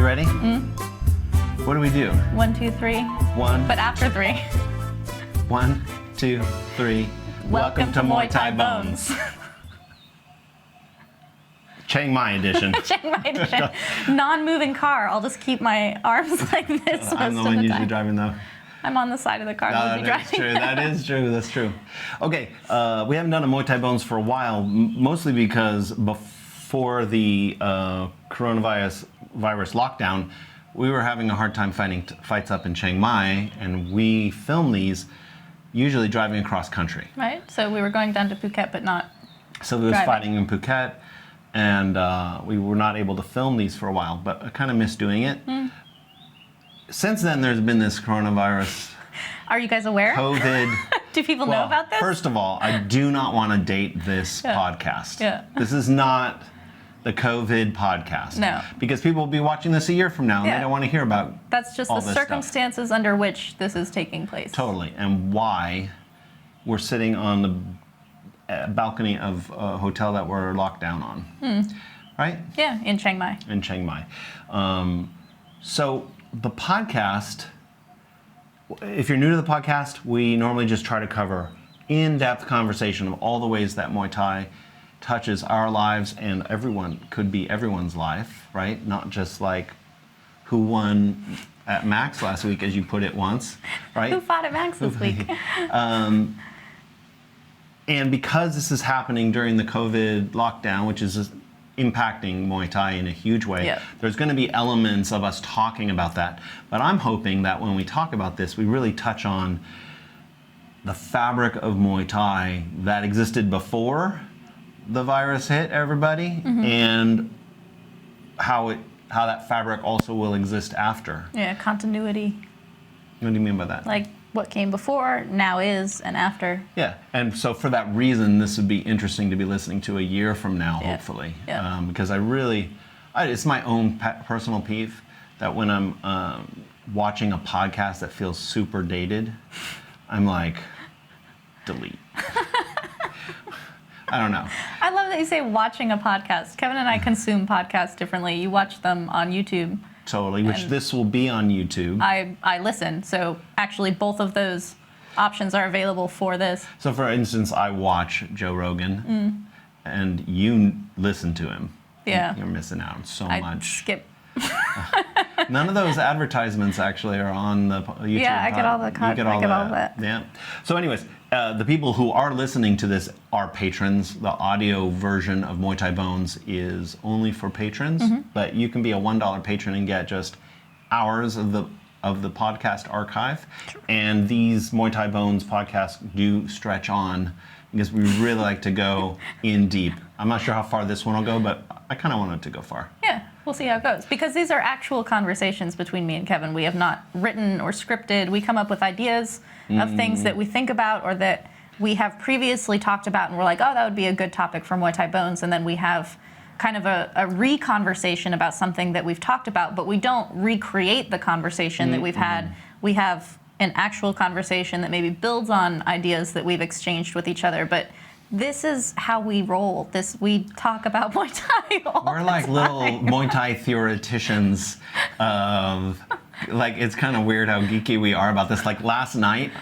ready? What do we do? 1, 2, 3. One. But after 3. 1, 2, 3. Welcome to Muay Thai Bones. Chiang Mai edition. Chiang Mai edition. Non-moving car. I'll just keep my arms like this I'm the most one of the usually time. driving though. I'm on the side of the car. That is true. That is true. That's true. Okay, we haven't done a Muay Thai Bones for a while, mostly because before the coronavirus lockdown, we were having a hard time fighting fights up in Chiang Mai, and we film these usually driving across country. Right. So we were going down to Phuket, but not. So we was fighting in Phuket, and we were not able to film these for a while, but I kind of miss doing it. Since then, there's been this coronavirus. Are you guys aware? COVID. Do people know about this? First of all, I do not want to date this podcast. Yeah. This is not the COVID podcast. No. Because people will be watching this a year from now, and they don't want to hear about That's just all the this circumstances under which this is taking place. Totally. And why we're sitting on the balcony of a hotel that we're locked down on. Right? Yeah, in Chiang Mai. In Chiang Mai. So the podcast, if you're new to the podcast, we normally just try to cover in-depth conversation of all the ways that Muay Thai touches our lives, and everyone could be everyone's life, right? Not just like who won at Max last week, as you put it once, right? Who fought at Max this week? And because this is happening during the COVID lockdown, which is impacting Muay Thai in a huge way, there's going to be elements of us talking about that. But I'm hoping that when we talk about this, we really touch on the fabric of Muay Thai that existed before the virus hit everybody, and how that fabric also will exist after. Yeah, continuity. What do you mean by that? Like what came before, now is, and after. Yeah, and so for that reason, this would be interesting to be listening to a year from now, hopefully. Yeah. Because it's my own personal peeve that when I'm watching a podcast that feels super dated, I'm like, delete. I don't know. I love that you say watching a podcast. Kevin and I consume podcasts differently. You watch them on YouTube. Totally, which this will be on YouTube. I listen, so actually both of those options are available for this. So for instance, I watch Joe Rogan, and you listen to him. Yeah. You're missing out on so I much. skip. None of those advertisements actually are on the YouTube. Yeah, I get all the You get all that. Yeah. So anyways, the people who are listening to this are patrons. The audio version of Muay Thai Bones is only for patrons, but you can be a $1 patron and get just hours of the podcast archive. And these Muay Thai Bones podcasts do stretch on because we really like to go in deep. I'm not sure how far this one will go, but I kind of want it to go far. Yeah, we'll see how it goes. Because these are actual conversations between me and Kevin. We have not written or scripted. We come up with ideas of things that we think about or that we have previously talked about, and we're like, oh, that would be a good topic for Muay Thai Bones. And then we have kind of a re-conversation about something that we've talked about, but we don't recreate the conversation that we've had. We have an actual conversation that maybe builds on ideas that we've exchanged with each other. But this is how we roll. We talk about Muay Thai all We're like the little time. Muay Thai theoreticians. Like, it's kind of weird how geeky we are about this. Like last night,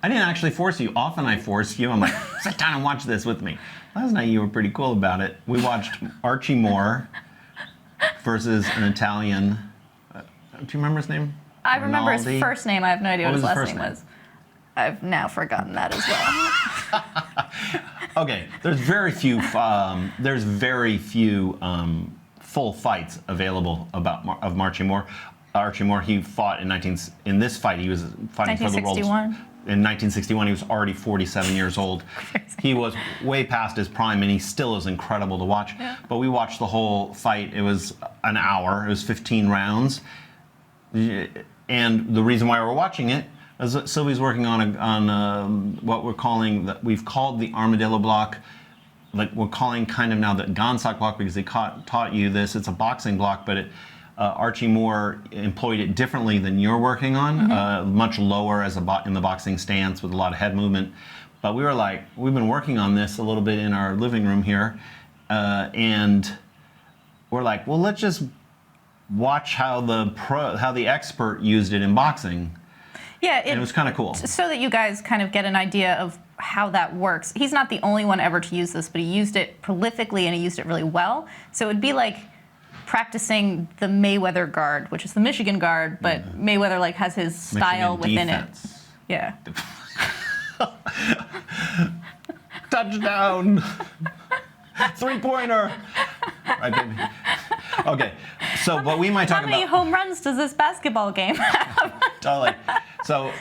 I didn't actually force you. Often I force you. I'm like, sit down and watch this with me. Last night you were pretty cool about it. We watched Archie Moore versus an Italian. Do you remember his name? I remember his Rinaldi? First name. I have no idea what his last name name? was. I've now forgotten that as well. Okay, there's very few full fights available of Archie Moore. Archie Moore, he fought in this fight, he was fighting for the world. 1961. In 1961, he was already 47 years old. He was way past his prime, and he still is incredible to watch. Yeah. But we watched the whole fight. It was an hour. It was 15 rounds. And the reason why we're watching it is that Sylvie's working on what we've called the armadillo block. Like, we're calling kind of now the Gansak block, because they taught you this. It's a boxing block, but Archie Moore employed it differently than you're working on, much lower in the boxing stance with a lot of head movement. But we were like, we've been working on this a little bit in our living room here, and we're like, well, let's just watch how the expert used it in boxing. Yeah, And it was kind of cool. So that you guys kind of get an idea of how that works. He's not the only one ever to use this, but he used it prolifically and he used it really well. So it would be like practicing the Mayweather guard, which is the Michigan guard, but Mayweather like has his style Michigan within defense. it. Yeah. Touchdown! 3-pointer! Right, baby. Okay, so but we might talk How many about home runs does this basketball game have? totally. So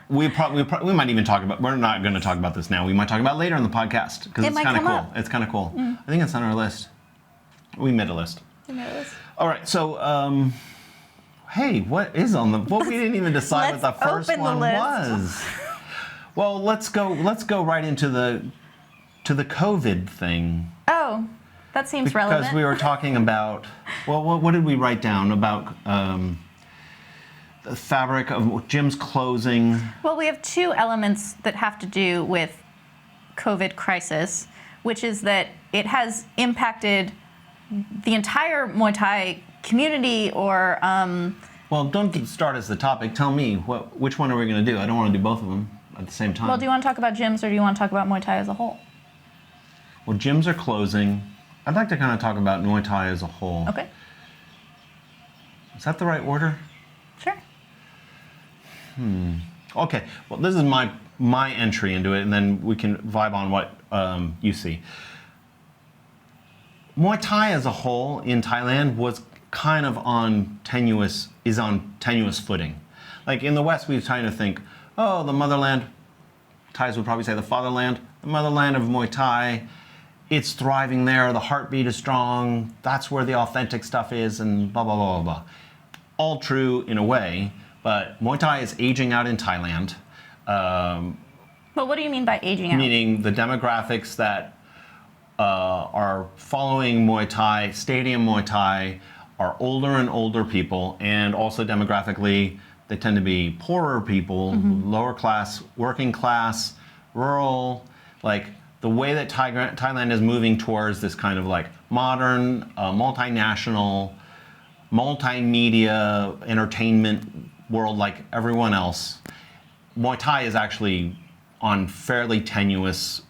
we might even talk about. We're not going to talk about this now. We might talk about it later in the podcast because it's kind of cool. up. It's kind of cool. I think it's on our list. We made a list. All right. So, hey, what is on the? Well, we didn't even decide what the Let's first open the one list. was. Well, let's go right into the COVID thing. Oh, that seems Because relevant. we were talking about, well, what did we write down about the fabric of gyms closing? Well, we have two elements that have to do with COVID crisis, which is that it has impacted the entire Muay Thai community or... Well, don't start as the topic. Tell me, which one are we going to do? I don't want to do both of them at the same time. Well, do you want to talk about gyms or do you want to talk about Muay Thai as a whole? Well, gyms are closing. I'd like to kind of talk about Muay Thai as a whole. Okay, Is that the right order? sure. Okay, well, this is my entry into it, and then we can vibe on what you see. Muay Thai as a whole in Thailand was kind of on tenuous footing. Like in the West, we kind of think, oh, the motherland, Thais would probably say the fatherland, the motherland of Muay Thai, it's thriving there, the heartbeat is strong, that's where the authentic stuff is, and blah, blah, blah, blah, blah. All true in a way, but Muay Thai is aging out in Thailand. But what do you mean by aging out? Meaning the demographics that are following Muay Thai, stadium Muay Thai, are older and older people, and also demographically, they tend to be poorer people, lower class, working class, rural. Like the way that Thailand is moving towards this kind of like modern, multinational, multimedia entertainment world like everyone else, Muay Thai is actually on fairly tenuous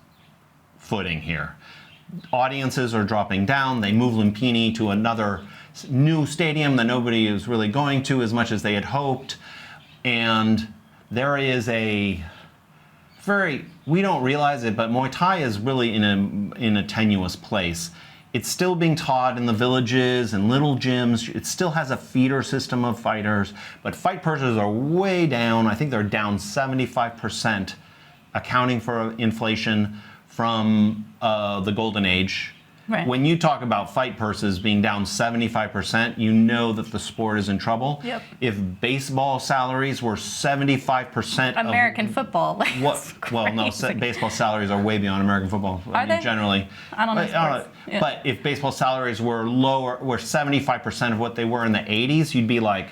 footing here. Audiences are dropping down. They move Lumpini to another new stadium that nobody is really going to as much as they had hoped. And there is we don't realize it, but Muay Thai is really in a tenuous place. It's still being taught in the villages and little gyms. It still has a feeder system of fighters, but fight purses are way down. I think they're down 75%, accounting for inflation from the golden age. Right. When you talk about fight purses being down 75%, you know that the sport is in trouble. Yep. If baseball salaries were 75% American football. baseball salaries are way beyond American football. Are they? Generally. I don't know sports. Yeah. But if baseball salaries were 75% of what they were in the 80s, you'd be like,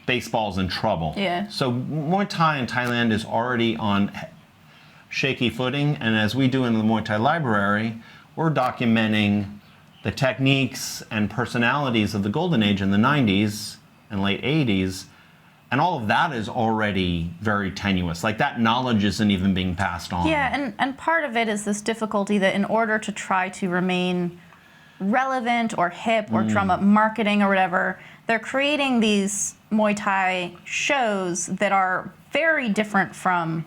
baseball's in trouble. Yeah. So Muay Thai in Thailand is already on shaky footing, and as we do in the Muay Thai Library, we're documenting the techniques and personalities of the golden age in the 90s and late 80s, and all of that is already very tenuous. Like that knowledge isn't even being passed on. Yeah, and part of it is this difficulty that in order to try to remain relevant or hip or drum up marketing or whatever, they're creating these Muay Thai shows that are very different from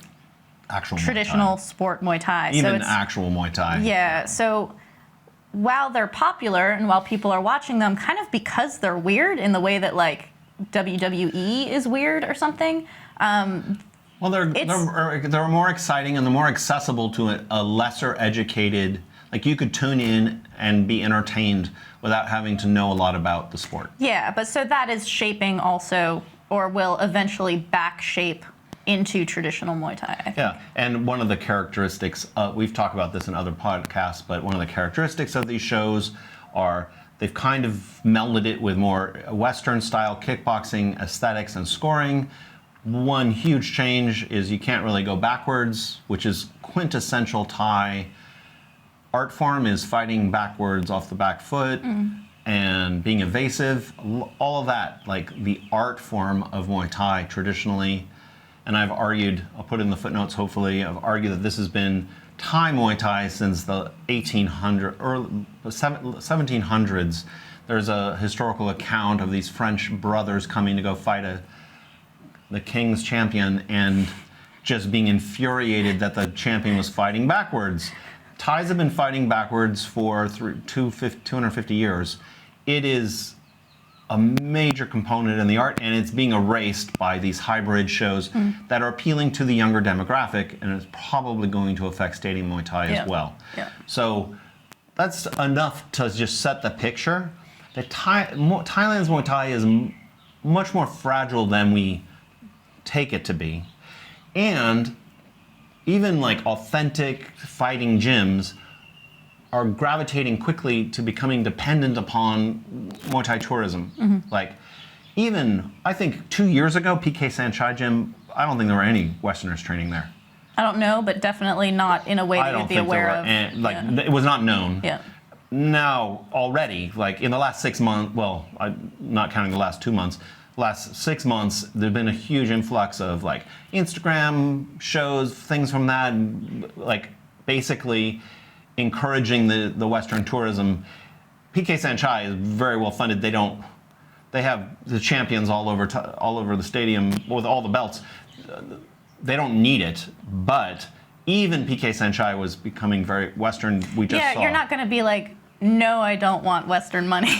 Actual traditional sport Muay Thai. Even actual Muay Thai. Yeah, so while they're popular and while people are watching them kind of because they're weird in the way that like WWE is weird or something. Well, they're more exciting and they're more accessible to a lesser educated, like you could tune in and be entertained without having to know a lot about the sport. Yeah, but so that is shaping also, or will eventually back shape into traditional Muay Thai, I think. Yeah, and one of the characteristics, we've talked about this in other podcasts, but one of the characteristics of these shows are they've kind of melded it with more Western style kickboxing aesthetics and scoring. One huge change is you can't really go backwards, which is quintessential Thai art form, is fighting backwards off the back foot. and being evasive, all of that, like the art form of Muay Thai traditionally. And I've argued, I'll put it in the footnotes hopefully, I've argued that this has been Thai Muay Thai since the 1700s. There's a historical account of these French brothers coming to go fight the king's champion and just being infuriated that the champion was fighting backwards. Thais have been fighting backwards for 250 years. It is a major component in the art, and it's being erased by these hybrid shows that are appealing to the younger demographic, and it's probably going to affect stadium Muay Thai as well. Yeah. So that's enough to just set the picture. Thailand's Muay Thai is much more fragile than we take it to be. And even like authentic fighting gyms are gravitating quickly to becoming dependent upon Muay Thai tourism. Like even, I think 2 years ago, PK Sanchai Gym, I don't think there were any Westerners training there. I don't know, but definitely not in a way that you'd be aware of. It was not known. Yeah. Now, already, like in the last 6 months, well, I'm not counting the last 2 months, last 6 months, there's been a huge influx of like Instagram shows, things from that, like basically encouraging the Western tourism. PK Sanchai is very well funded. They have the champions all over the stadium with all the belts. They don't need it, but even PK Sanchai was becoming very Western. We just saw. You're not going to be like, no, I don't want Western money.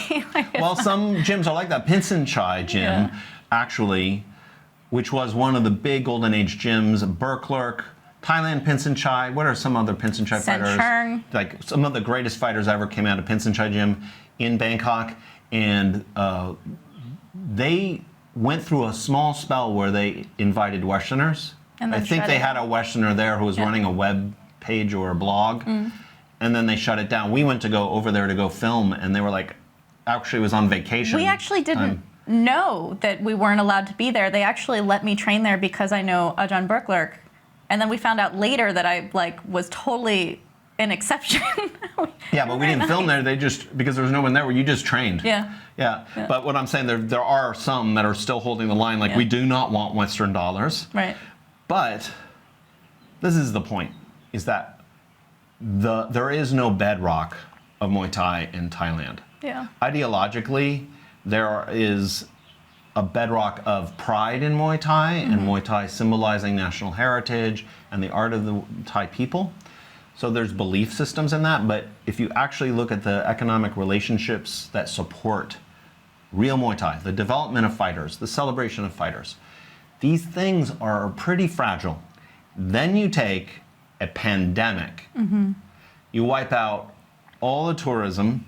Well, some gyms are like that. Pinsanchai Gym, actually, which was one of the big Golden Age gyms, Berklurk, Thailand Pinsanchai. What are some other Pinsanchai fighters? Like some of the greatest fighters ever came out of Pinsanchai Gym in Bangkok, and they went through a small spell where they invited Westerners. I think they had a Westerner there who was running a web page or a blog, and then they shut it down. We went to go over there to go film, and they were like, actually was on vacation. We actually didn't know that we weren't allowed to be there. They actually let me train there because I know Ajahn Berklurk. And then we found out later that I was totally an exception. Yeah, but we didn't film there. They just, because there was no one there, you just trained. Yeah. But what I'm saying, there are some that are still holding the line, like we do not want Western dollars. Right. But this is the point, is that there is no bedrock of Muay Thai in Thailand. Yeah. Ideologically, there is a bedrock of pride in Muay Thai, and Muay Thai symbolizing national heritage and the art of the Thai people. So there's belief systems in that, but if you actually look at the economic relationships that support real Muay Thai, the development of fighters, the celebration of fighters, these things are pretty fragile. Then you take a pandemic, you wipe out all the tourism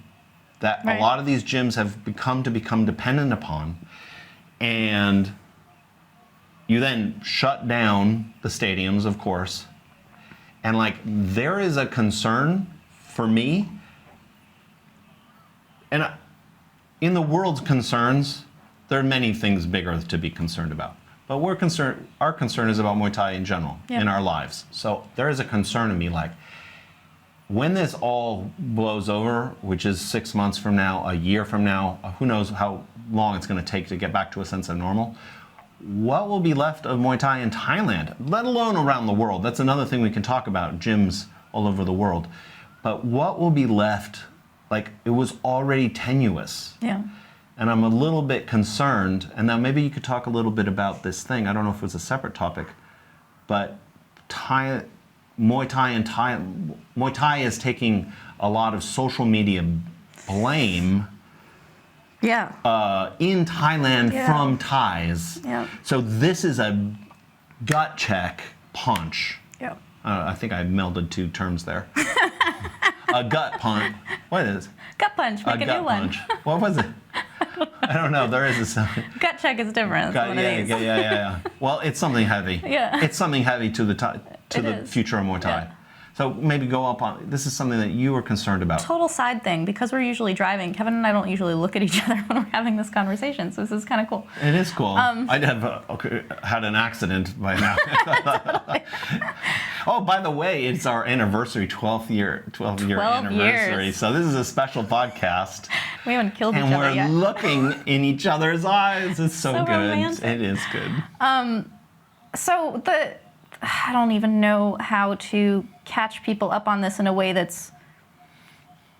that a lot of these gyms have become dependent upon, and you then shut down the stadiums, of course. And like, there is a concern for me, and in the world's concerns, there are many things bigger to be concerned about. But our concern is about Muay Thai in general, in our lives. So there is a concern in me, like, when this all blows over, which is 6 months from now, a year from now, who knows how long it's going to take to get back to a sense of normal, what will be left of Muay Thai in Thailand, let alone around the world? That's another thing we can talk about, gyms all over the world. But what will be left? Like, it was already tenuous. Yeah. And I'm a little bit concerned, and now maybe you could talk a little bit about this thing. I don't know if it was a separate topic, but Muay Thai is taking a lot of social media blame in Thailand from Thais. Yeah. So this is a gut check punch. Yeah. I think I melded two terms there. A gut punch. What is? Gut punch. Make a new one. Punch. What was it? I don't know. There is a sound. Gut check is different. Yeah. Well, it's something heavy. Yeah. It's something heavy to the future of Muay Thai. Yeah. So maybe go up on, this is something that you were concerned about. Total side thing, because we're usually driving, Kevin and I don't usually look at each other when we're having this conversation, so this is kind of cool. It is cool. I'd have had an accident by now. Oh, by the way, it's our anniversary, 12 year anniversary. Years. So this is a special podcast. We haven't killed each And other we're yet. looking in each other's eyes. It's so good. romantic. It is good. So I don't even know how to catch people up on this in a way that's...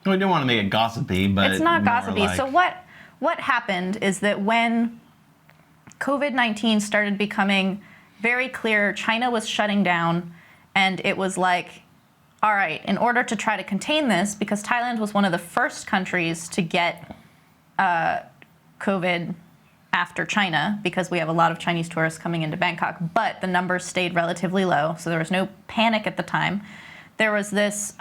We don't want to make it gossipy, but It's not more gossipy. like- So what happened is that when COVID-19 started becoming very clear, China was shutting down, and it was like, all right, in order to try to contain this, because Thailand was one of the first countries to get COVID after China, because we have a lot of Chinese tourists coming into Bangkok, but the numbers stayed relatively low, so there was no panic at the time. There was this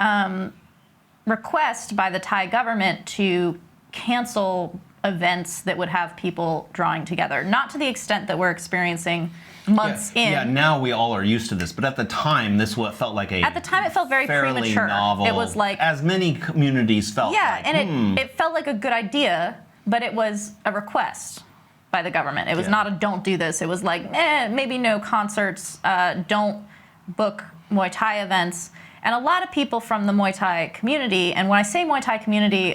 request by the Thai government to cancel events that would have people drawing together, not to the extent that we're experiencing months in. Yeah, now we all are used to this, but at the time, this what felt like a At the time, it felt very fairly premature. novel. It was like, as many communities felt. yeah, like, and it felt like a good idea, but it was a request by the government. It was Yeah. not a don't do this. It was like, maybe no concerts, don't book Muay Thai events. And a lot of people from the Muay Thai community, and when I say Muay Thai community,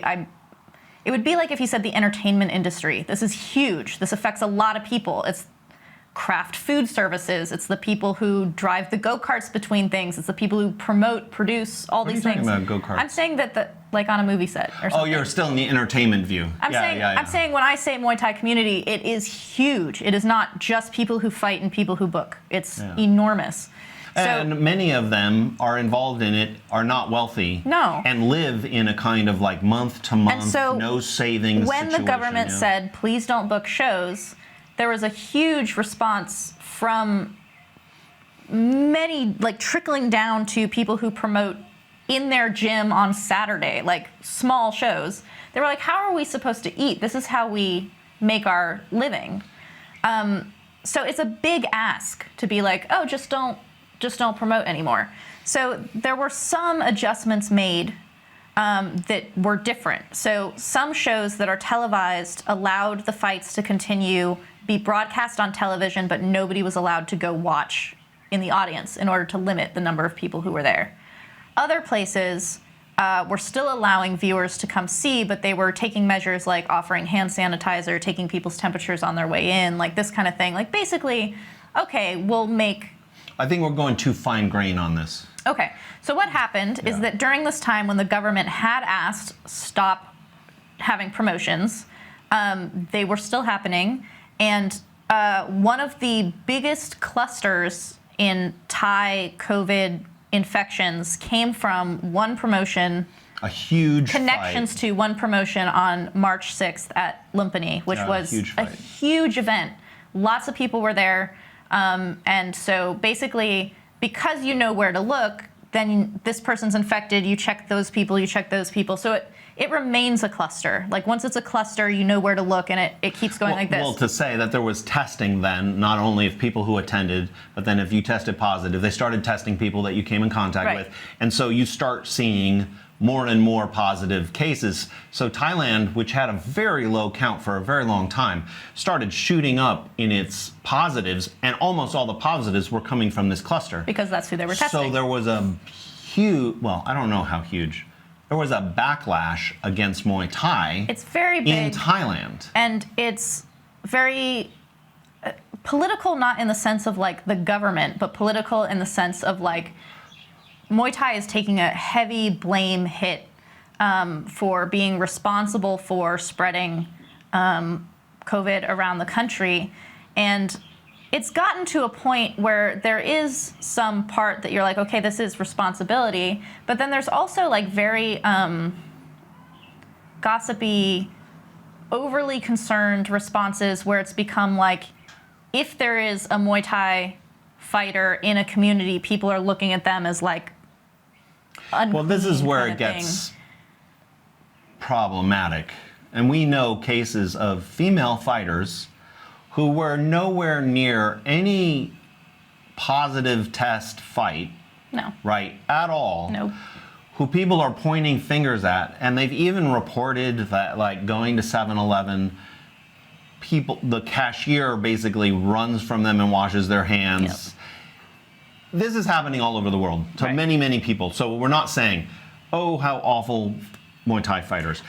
it would be like if you said the entertainment industry. This is huge. This affects a lot of people. It's craft food services. It's the people who drive the go-karts between things. It's the people who promote, produce, all What these are you things. talking about, go-karts? I'm saying that like on a movie set or something. Oh, you're still in the entertainment view. I'm saying when I say Muay Thai community, it is huge. It is not just people who fight and people who book. It's enormous. And many of them are involved in it, are not wealthy. No. And live in a kind of like month to month, so no savings when situation, the government yeah. said, please don't book shows, there was a huge response from many, like trickling down to people who promote in their gym on Saturday, like small shows. They were like, how are we supposed to eat? This is how we make our living. So it's a big ask to be like, oh, just don't promote anymore. So there were some adjustments made that were different. So some shows that are televised allowed the fights to continue, be broadcast on television, but nobody was allowed to go watch in the audience in order to limit the number of people who were there. Other places were still allowing viewers to come see, but they were taking measures like offering hand sanitizer, taking people's temperatures on their way in, like this kind of thing. Like basically, okay, we'll make... I think we're going too fine grain on this. Okay, so what happened is that during this time when the government had asked stop having promotions, they were still happening, and one of the biggest clusters in Thai COVID infections came from one promotion, A huge connections fight. to one promotion on March 6th at Lumpini, which was huge a fight. huge event. Lots of people were there. And so basically, because you know where to look, then this person's infected, you check those people, you check those people. So it remains a cluster. Like once it's a cluster, you know where to look, and it keeps going like this. Well, to say that there was testing then, not only of people who attended, but then if you tested positive, they started testing people that you came in contact Right. with. And so you start seeing more and more positive cases. So Thailand, which had a very low count for a very long time, started shooting up in its positives, and almost all the positives were coming from this cluster. Because that's who they were testing. So there was a huge, well, I don't know how huge, there was a backlash against Muay Thai It's very big. in Thailand. And it's very political, not in the sense of like the government, but political in the sense of like Muay Thai is taking a heavy blame hit for being responsible for spreading COVID around the country. And it's gotten to a point where there is some part that you're like, okay, this is responsibility. But then there's also like very gossipy, overly concerned responses where it's become like, if there is a Muay Thai fighter in a community, people are looking at them as like, Well, this is where kind it of gets problematic. And we know cases of female fighters who were nowhere near any positive test fight No. right, at all. Nope. Who people are pointing fingers at, and they've even reported that, like, going to 7-Eleven, the cashier basically runs from them and washes their hands. Yep. This is happening all over the world to right. many, many people. So we're not saying, oh, how awful Muay Thai fighters.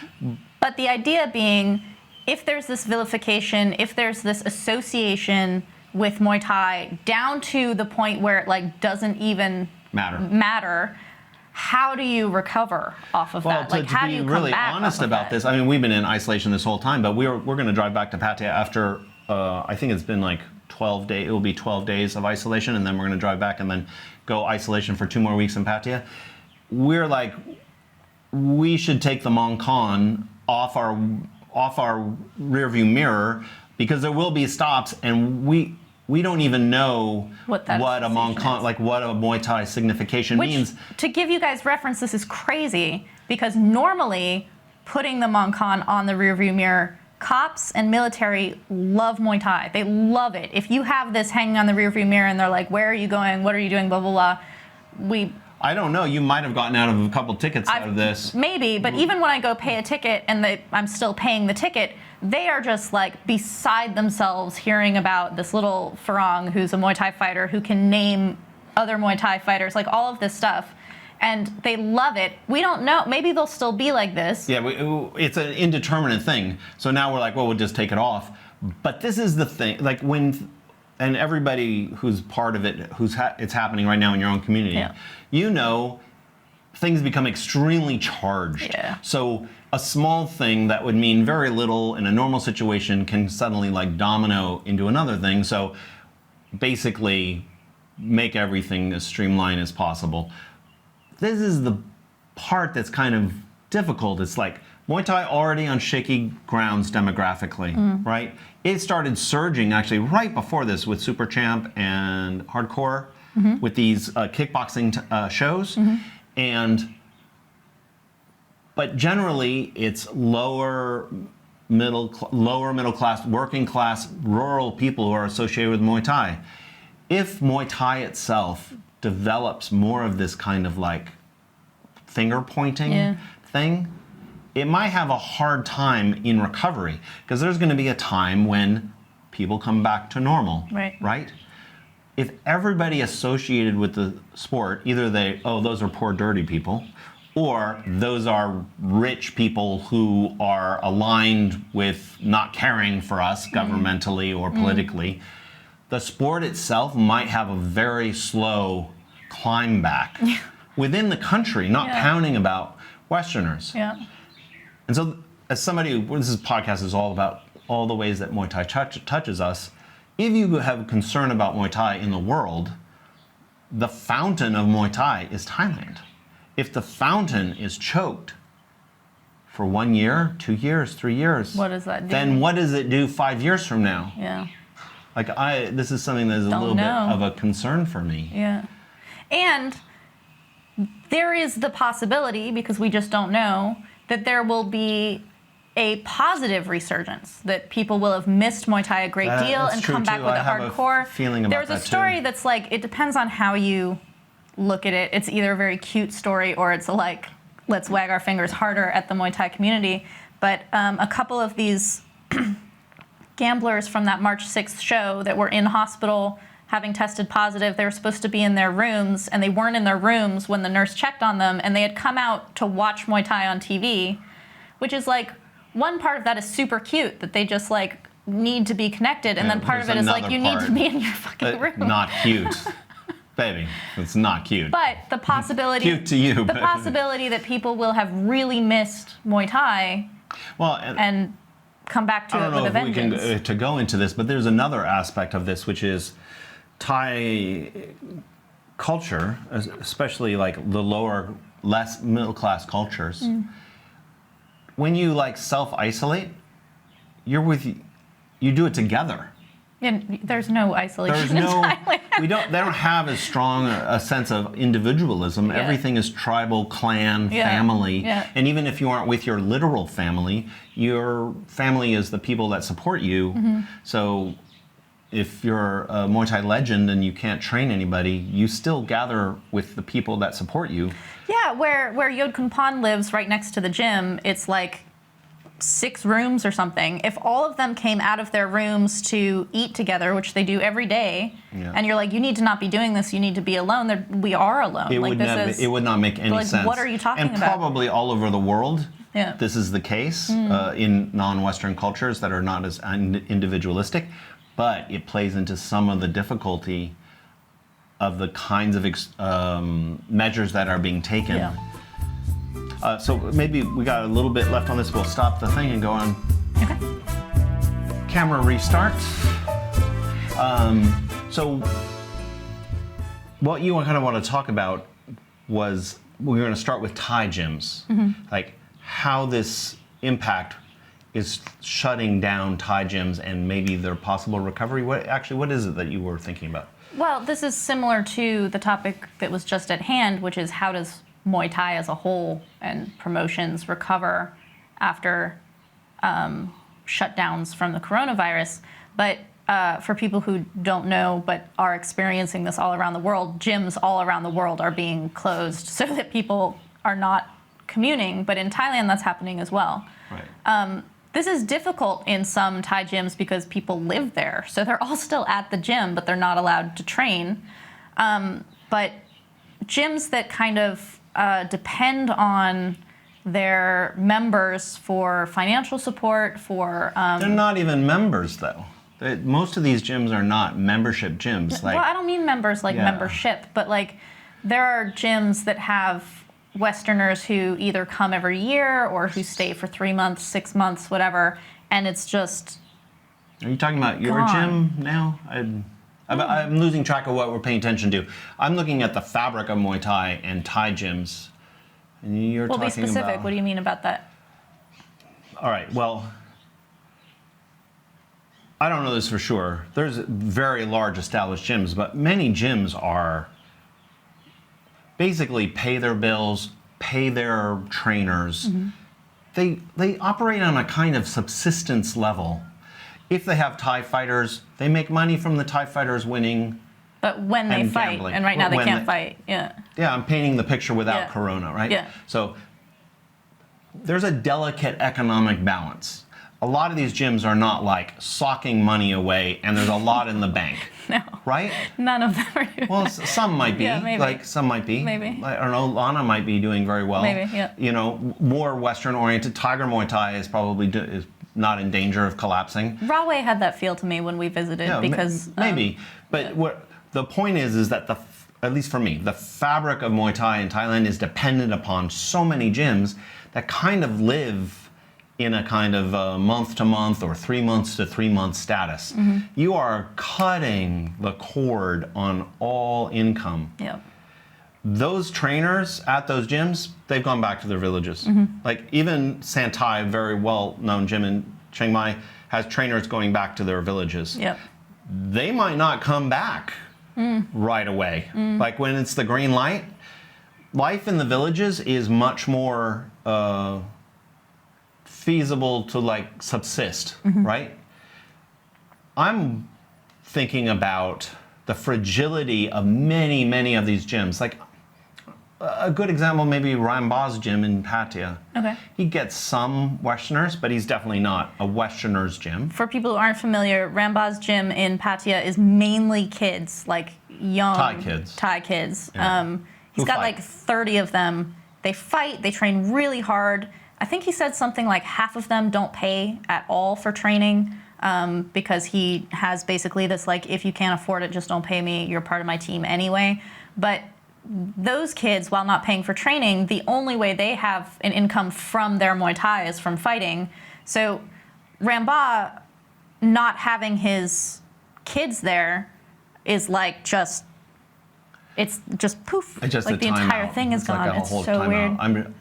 But the idea being, if there's this vilification, if there's this association with Muay Thai down to the point where it like doesn't even matter, how do you recover off of that? Like, how do you come really back honest about this, I mean, we've been in isolation this whole time, but we're going to drive back to Pattaya after, I think it's been like 12 days, it will be 12 days of isolation, and then we're going to drive back and then go isolation for 2 more weeks in Pattaya. We're like, we should take the Mong Khan off our rearview mirror, because there will be stops, and we don't even know what a Mong Khan, like what a Muay Thai signification means. To give you guys reference, this is crazy, because normally putting the Mong Khan on the rearview mirror, cops and military love Muay Thai. They love it. If you have this hanging on the rearview mirror and they're like, where are you going? What are you doing? Blah, blah, blah. I don't know. You might have gotten out of a couple tickets out of this. Maybe, but even when I go pay a ticket and I'm still paying the ticket, they are just like beside themselves hearing about this little Farang who's a Muay Thai fighter who can name other Muay Thai fighters, like all of this stuff. And they love it. We don't know. Maybe they'll still be like this. Yeah, it's an indeterminate thing. So now we're like, well, we'll just take it off. But this is the thing. Like and everybody who's part of it, it's happening right now in your own community, you know, things become extremely charged. Yeah. So a small thing that would mean very little in a normal situation can suddenly like domino into another thing. So basically make everything as streamlined as possible. This is the part that's kind of difficult. It's like Muay Thai already on shaky grounds demographically, right? It started surging actually right before this with Super Champ and Hardcore, with these kickboxing shows. But generally it's lower middle class, working class, rural people who are associated with Muay Thai. If Muay Thai itself develops more of this kind of like finger pointing thing, it might have a hard time in recovery, because there's going to be a time when people come back to normal, right? If everybody associated with the sport, either those are poor dirty people, or those are rich people who are aligned with not caring for us governmentally or politically, the sport itself might have a very slow climb back within the country, not pounding about Westerners. And so, as somebody this podcast is all about all the ways that Muay Thai touches us, if you have a concern about Muay Thai in the world, the fountain of Muay Thai is Thailand. If the fountain is choked for 1 year, 2 years, 3 years, what does that do? Then what does it do 5 years from now? Yeah. Like this is something that is a little bit of a concern for me. Yeah. And there is the possibility, because we just don't know, that there will be a positive resurgence, that people will have missed Muay Thai a great deal and come back with a hardcore. There's a story that's like, it depends on how you look at it. It's either a very cute story or it's like, let's wag our fingers harder at the Muay Thai community. But a couple of these gamblers from that March 6th show that were in hospital having tested positive, they were supposed to be in their rooms, and they weren't in their rooms when the nurse checked on them, and they had come out to watch Muay Thai on TV, which is like, one part of that is super cute, that they just like need to be connected, and then part of it is like, you need to be in your fucking room. Not cute. Baby, it's not cute. But the possibility, cute to you, the possibility that people will have really missed Muay Thai, and come back to it with a vengeance. I don't know if we can to go into this, but there's another aspect of this, which is Thai culture, especially like the lower, less middle class cultures. When you like self-isolate, you do it together. And there's no isolation in Thailand. They don't have as strong a sense of individualism. Everything is tribal, clan, family. And even if you aren't with your literal family, your family is the people that support you. So if you're a Muay Thai legend and you can't train anybody, you still gather with the people that support you. Yeah, where Yod Kun Pan lives right next to the gym, it's like 6 rooms or something. If all of them came out of their rooms to eat together, which they do every day, and you're like, you need to not be doing this, you need to be alone, we are alone. It would not make any sense. What are you talking about? And probably all over the world, yeah. this is the case in non-Western cultures that are not as individualistic, but it plays into some of the difficulty of the kinds of measures that are being taken. Yeah. So maybe we got a little bit left on this. We'll stop the thing and go on. Okay. Camera restart. So what you kind of want to talk about was we're going to start with Thai gyms, like how this impact is shutting down Thai gyms and maybe their possible recovery. What is it that you were thinking about? Well, this is similar to the topic that was just at hand, which is how does Muay Thai as a whole and promotions recover after shutdowns from the coronavirus. But for people who don't know but are experiencing this all around the world, gyms all around the world are being closed so that people are not communing. But in Thailand, that's happening as well. Right. This is difficult in some Thai gyms because people live there. So they're all still at the gym, but they're not allowed to train. But gyms that kind of depend on their members for financial support, for... They're not even members, though. Most of these gyms are not membership gyms. Well, I don't mean members like membership, but like there are gyms that have Westerners who either come every year or who stay for 3 months, 6 months, whatever, and it's just... Are you talking about your gym now? I'm losing track of what we're paying attention to. I'm looking at the fabric of Muay Thai and Thai gyms. And you're talking about... Well, be specific. What do you mean about that? All right, well, I don't know this for sure. There's very large established gyms, but many gyms are basically pay their bills, pay their trainers. They operate on a kind of subsistence level. If they have Thai fighters, they make money from the Thai fighters winning. But when they fight, gambling. and right now they can't fight, yeah. Yeah, I'm painting the picture without Corona, right? Yeah. So there's a delicate economic balance. A lot of these gyms are not like socking money away and there's a lot in the bank. No. Right? None of them are doing Well, some might be. Yeah, maybe. Like, some might be. Maybe. I don't know, Lana might be doing very well. Maybe, yeah. You know, more Western-oriented. Tiger Muay Thai is probably is not in danger of collapsing. Rahway had that feel to me when we visited because... maybe. But what the point is that at least for me, the fabric of Muay Thai in Thailand is dependent upon so many gyms that kind of live in a kind of month-to-month or 3 months to 3 month status. You are cutting the cord on all income. Yeah. Those trainers at those gyms, they've gone back to their villages. Like even Santai, a very well-known gym in Chiang Mai, has trainers going back to their villages. Yep. They might not come back right away. Like when it's the green light, life in the villages is much more feasible to like subsist, right? I'm thinking about the fragility of many, many of these gyms. Like a good example, maybe Ramba's gym in Pattaya. Okay. He gets some Westerners, but he's definitely not a Westerner's gym. For people who aren't familiar, Ramba's gym in Pattaya is mainly kids, like young Thai kids. Yeah. He's got like 30 of them. They fight, they train really hard. I think he said something like half of them don't pay at all for training because he has basically this like, if you can't afford it, just don't pay me. You're part of my team anyway. But those kids, while not paying for training, the only way they have an income from their Muay Thai is from fighting. So Ramba not having his kids there is like just, it's just poof. It's just like the entire thing is gone. It's so weird.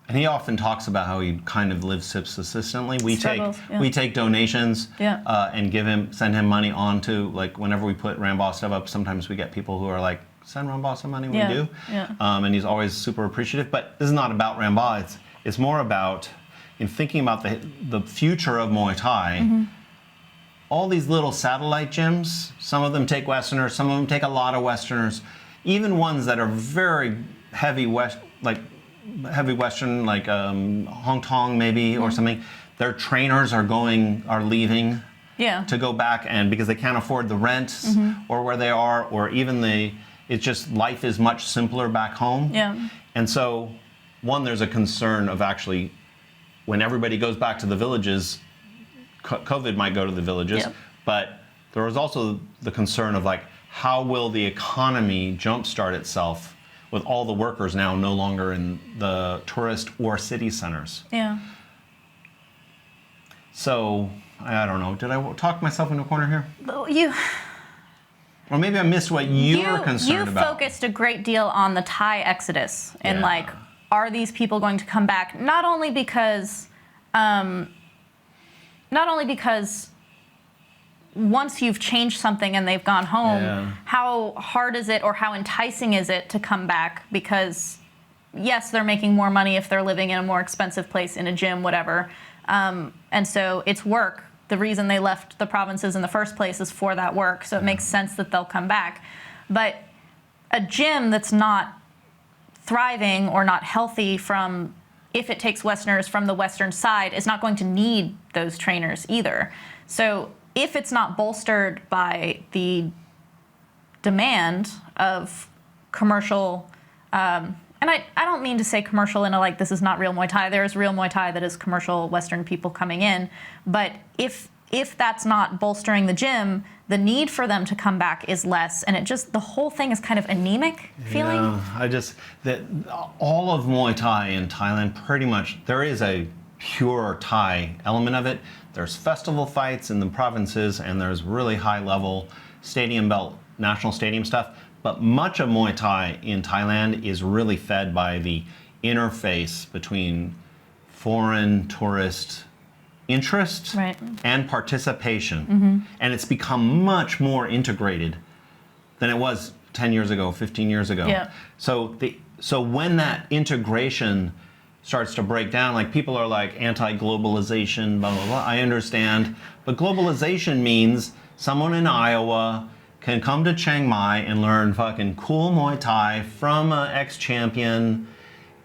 And he often talks about how he kind of lives subsistently. We take donations and send him money on to, like, whenever we put Ramba stuff up, sometimes we get people who are like, send Ramba some money, we do. Yeah. And he's always super appreciative. But this is not about Ramba. It's more about, in thinking about the future of Muay Thai, all these little satellite gyms. Some of them take Westerners, some of them take a lot of Westerners. Even ones that are very heavy heavy Western, like Hong Kong maybe or something. Their trainers are leaving to go back, and because they can't afford the rent or where they are, or even it's just life is much simpler back home. Yeah. And so, one, there's a concern of actually, when everybody goes back to the villages, COVID might go to the villages, but there was also the concern of like, how will the economy jumpstart itself with all the workers now no longer in the tourist or city centers? Yeah. So, I don't know. Did I talk myself into a corner here? Or maybe I missed what you're concerned about. You focused a great deal on the Thai exodus and like, are these people going to come back? Not only because once you've changed something and they've gone home, how hard is it or how enticing is it to come back? Because yes, they're making more money if they're living in a more expensive place, in a gym, whatever. And so it's work. The reason they left the provinces in the first place is for that work. So it makes sense that they'll come back. But a gym that's not thriving or not healthy if it takes Westerners from the Western side, is not going to need those trainers either. So if it's not bolstered by the demand of commercial, and I don't mean to say commercial in a like, this is not real Muay Thai. There is real Muay Thai that is commercial Western people coming in. But if that's not bolstering the gym, the need for them to come back is less. And the whole thing is kind of anemic feeling. Yeah, all of Muay Thai in Thailand, pretty much, there is a pure Thai element of it. There's festival fights in the provinces, and there's really high level stadium belt, national stadium stuff. But much of Muay Thai in Thailand is really fed by the interface between foreign tourist interest and participation. And it's become much more integrated than it was 10 years ago, 15 years ago. Yeah. So when that integration starts to break down, like people are like anti-globalization, blah, blah, blah. I understand. But globalization means someone in Iowa can come to Chiang Mai and learn fucking cool Muay Thai from an ex-champion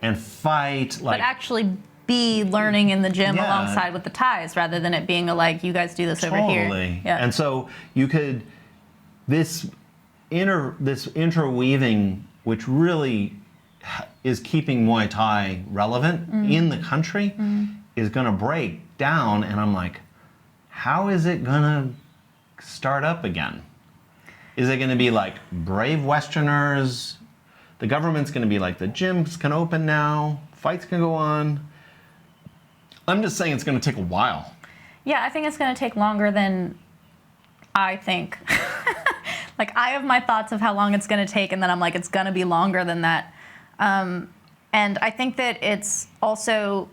and fight like... But actually be learning in the gym alongside with the Thais, rather than it being a like, you guys do this over here. Totally. Yeah. And so you could... This interweaving, which really is keeping Muay Thai relevant in the country, is going to break down. And I'm like, how is it going to start up again? Is it going to be like brave Westerners? The government's going to be like, the gyms can open now, fights can go on. I'm just saying it's going to take a while. Yeah, I think it's going to take longer than I think. Like, I have my thoughts of how long it's going to take, and then I'm like, it's going to be longer than that. And I think that it's also,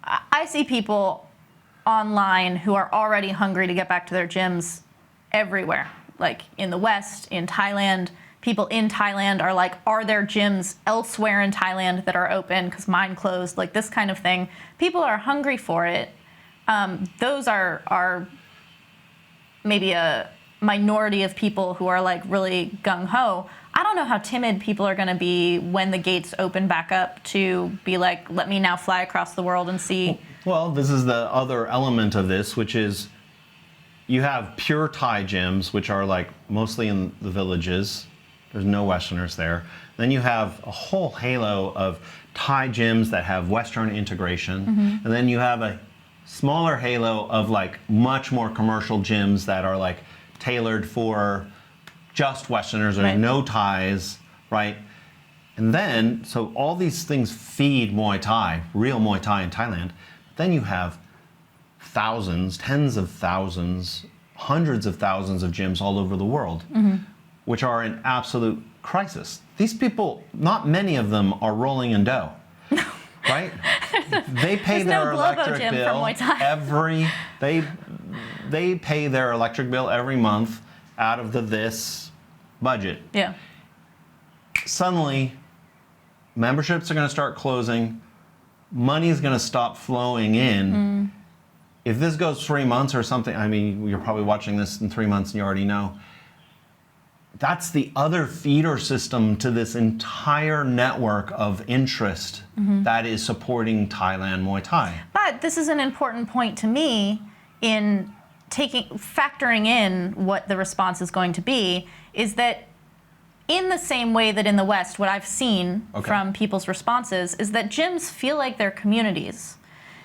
I see people online who are already hungry to get back to their gyms everywhere, like in the West, in Thailand. People in Thailand are like, are there gyms elsewhere in Thailand that are open because mine closed? Like this kind of thing. People are hungry for it. Those are maybe a minority of people who are like really gung-ho. I don't know how timid people are going to be when the gates open back up to be like, let me now fly across the world and see. Well, this is the other element of this, which is you have pure Thai gyms, which are like mostly in the villages. There's no Westerners there. Then you have a whole halo of Thai gyms that have Western integration. And then you have a smaller halo of like much more commercial gyms that are like tailored for just Westerners. There's no Thais, right? And then, so all these things feed Muay Thai, real Muay Thai in Thailand. Then you have thousands, tens of thousands, hundreds of thousands of gyms all over the world, which are in absolute crisis. These people, not many of them are rolling in dough, right? They pay their electric bill they pay their electric bill every month out of this budget. Yeah. Suddenly, memberships are going to start closing. Money is going to stop flowing in. if this goes 3 months or something, I mean, you're probably watching this in 3 months and you already know. That's the other feeder system to this entire network of interest that is supporting Thailand Muay Thai. But this is an important point to me in factoring in what the response is going to be, is that in the same way that in the West, what I've seen from people's responses is that gyms feel like they're communities.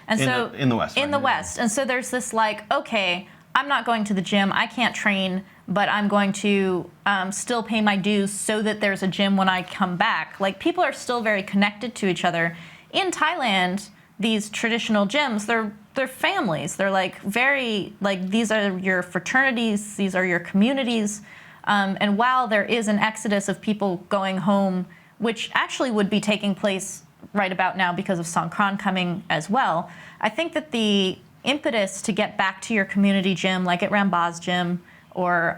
And in the West. In the West. And so there's this like, okay, I'm not going to the gym, I can't train, but I'm going to still pay my dues so that there's a gym when I come back. Like, people are still very connected to each other. In Thailand, these traditional gyms, they're families. They're like very, like, these are your fraternities, these are your communities. And while there is an exodus of people going home, which actually would be taking place right about now because of Songkran coming as well, I think that the impetus to get back to your community gym, like at Ramba's gym, or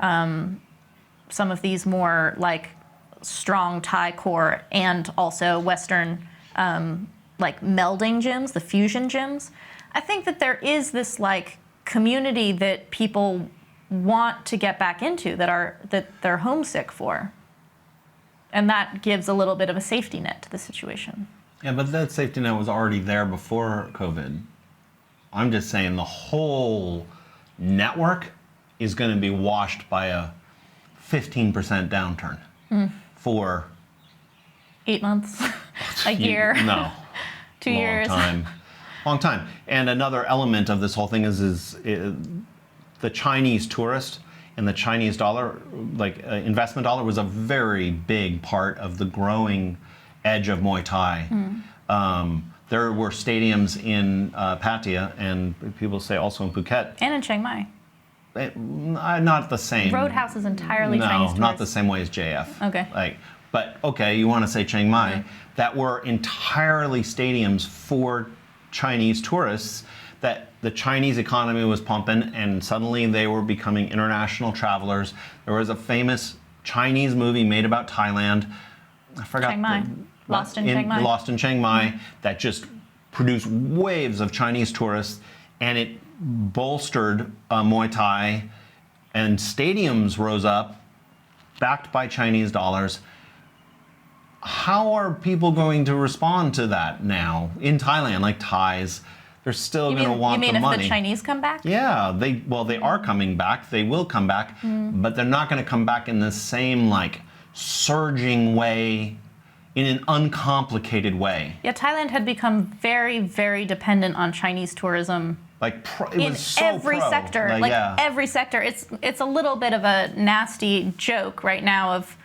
some of these more like strong Thai core and also Western like melding gyms, the fusion gyms, I think that there is this like community that people want to get back into, that they're homesick for. And that gives a little bit of a safety net to the situation. Yeah, but that safety net was already there before COVID. I'm just saying the whole network is going to be washed by a 15% downturn for 8 months, a year, no, 2 years, long time. And another element of this whole thing is the Chinese tourist and the Chinese dollar, like investment dollar, was a very big part of the growing edge of Muay Thai. There were stadiums in Pattaya, and people say also in Phuket. and in Chiang Mai. Not the same. Roadhouse is entirely Chinese tourists. No, not the same way as JF. Okay. But okay, you want to say Chiang Mai, that were entirely stadiums for Chinese tourists, that the Chinese economy was pumping, and suddenly they were becoming international travelers. There was a famous Chinese movie made about Thailand. I forgot. Chiang Mai. Lost in Chiang Mai. Lost in Chiang Mai, that just produced waves of Chinese tourists, and it bolstered Muay Thai, and stadiums rose up, backed by Chinese dollars. How are people going to respond to that now in Thailand? Like Thais, they're still going to want the money. You mean if the Chinese come back? Yeah, they are coming back. They will come back, but they're not going to come back in the same like surging way, in an uncomplicated way. Yeah, Thailand had become very, very dependent on Chinese tourism. Like it was so every pro. sector, every sector. It's a little bit of a nasty joke right now of,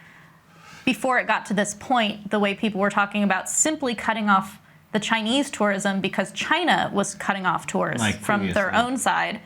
before it got to this point, the way people were talking about simply cutting off the Chinese tourism because China was cutting off tourists from their own side.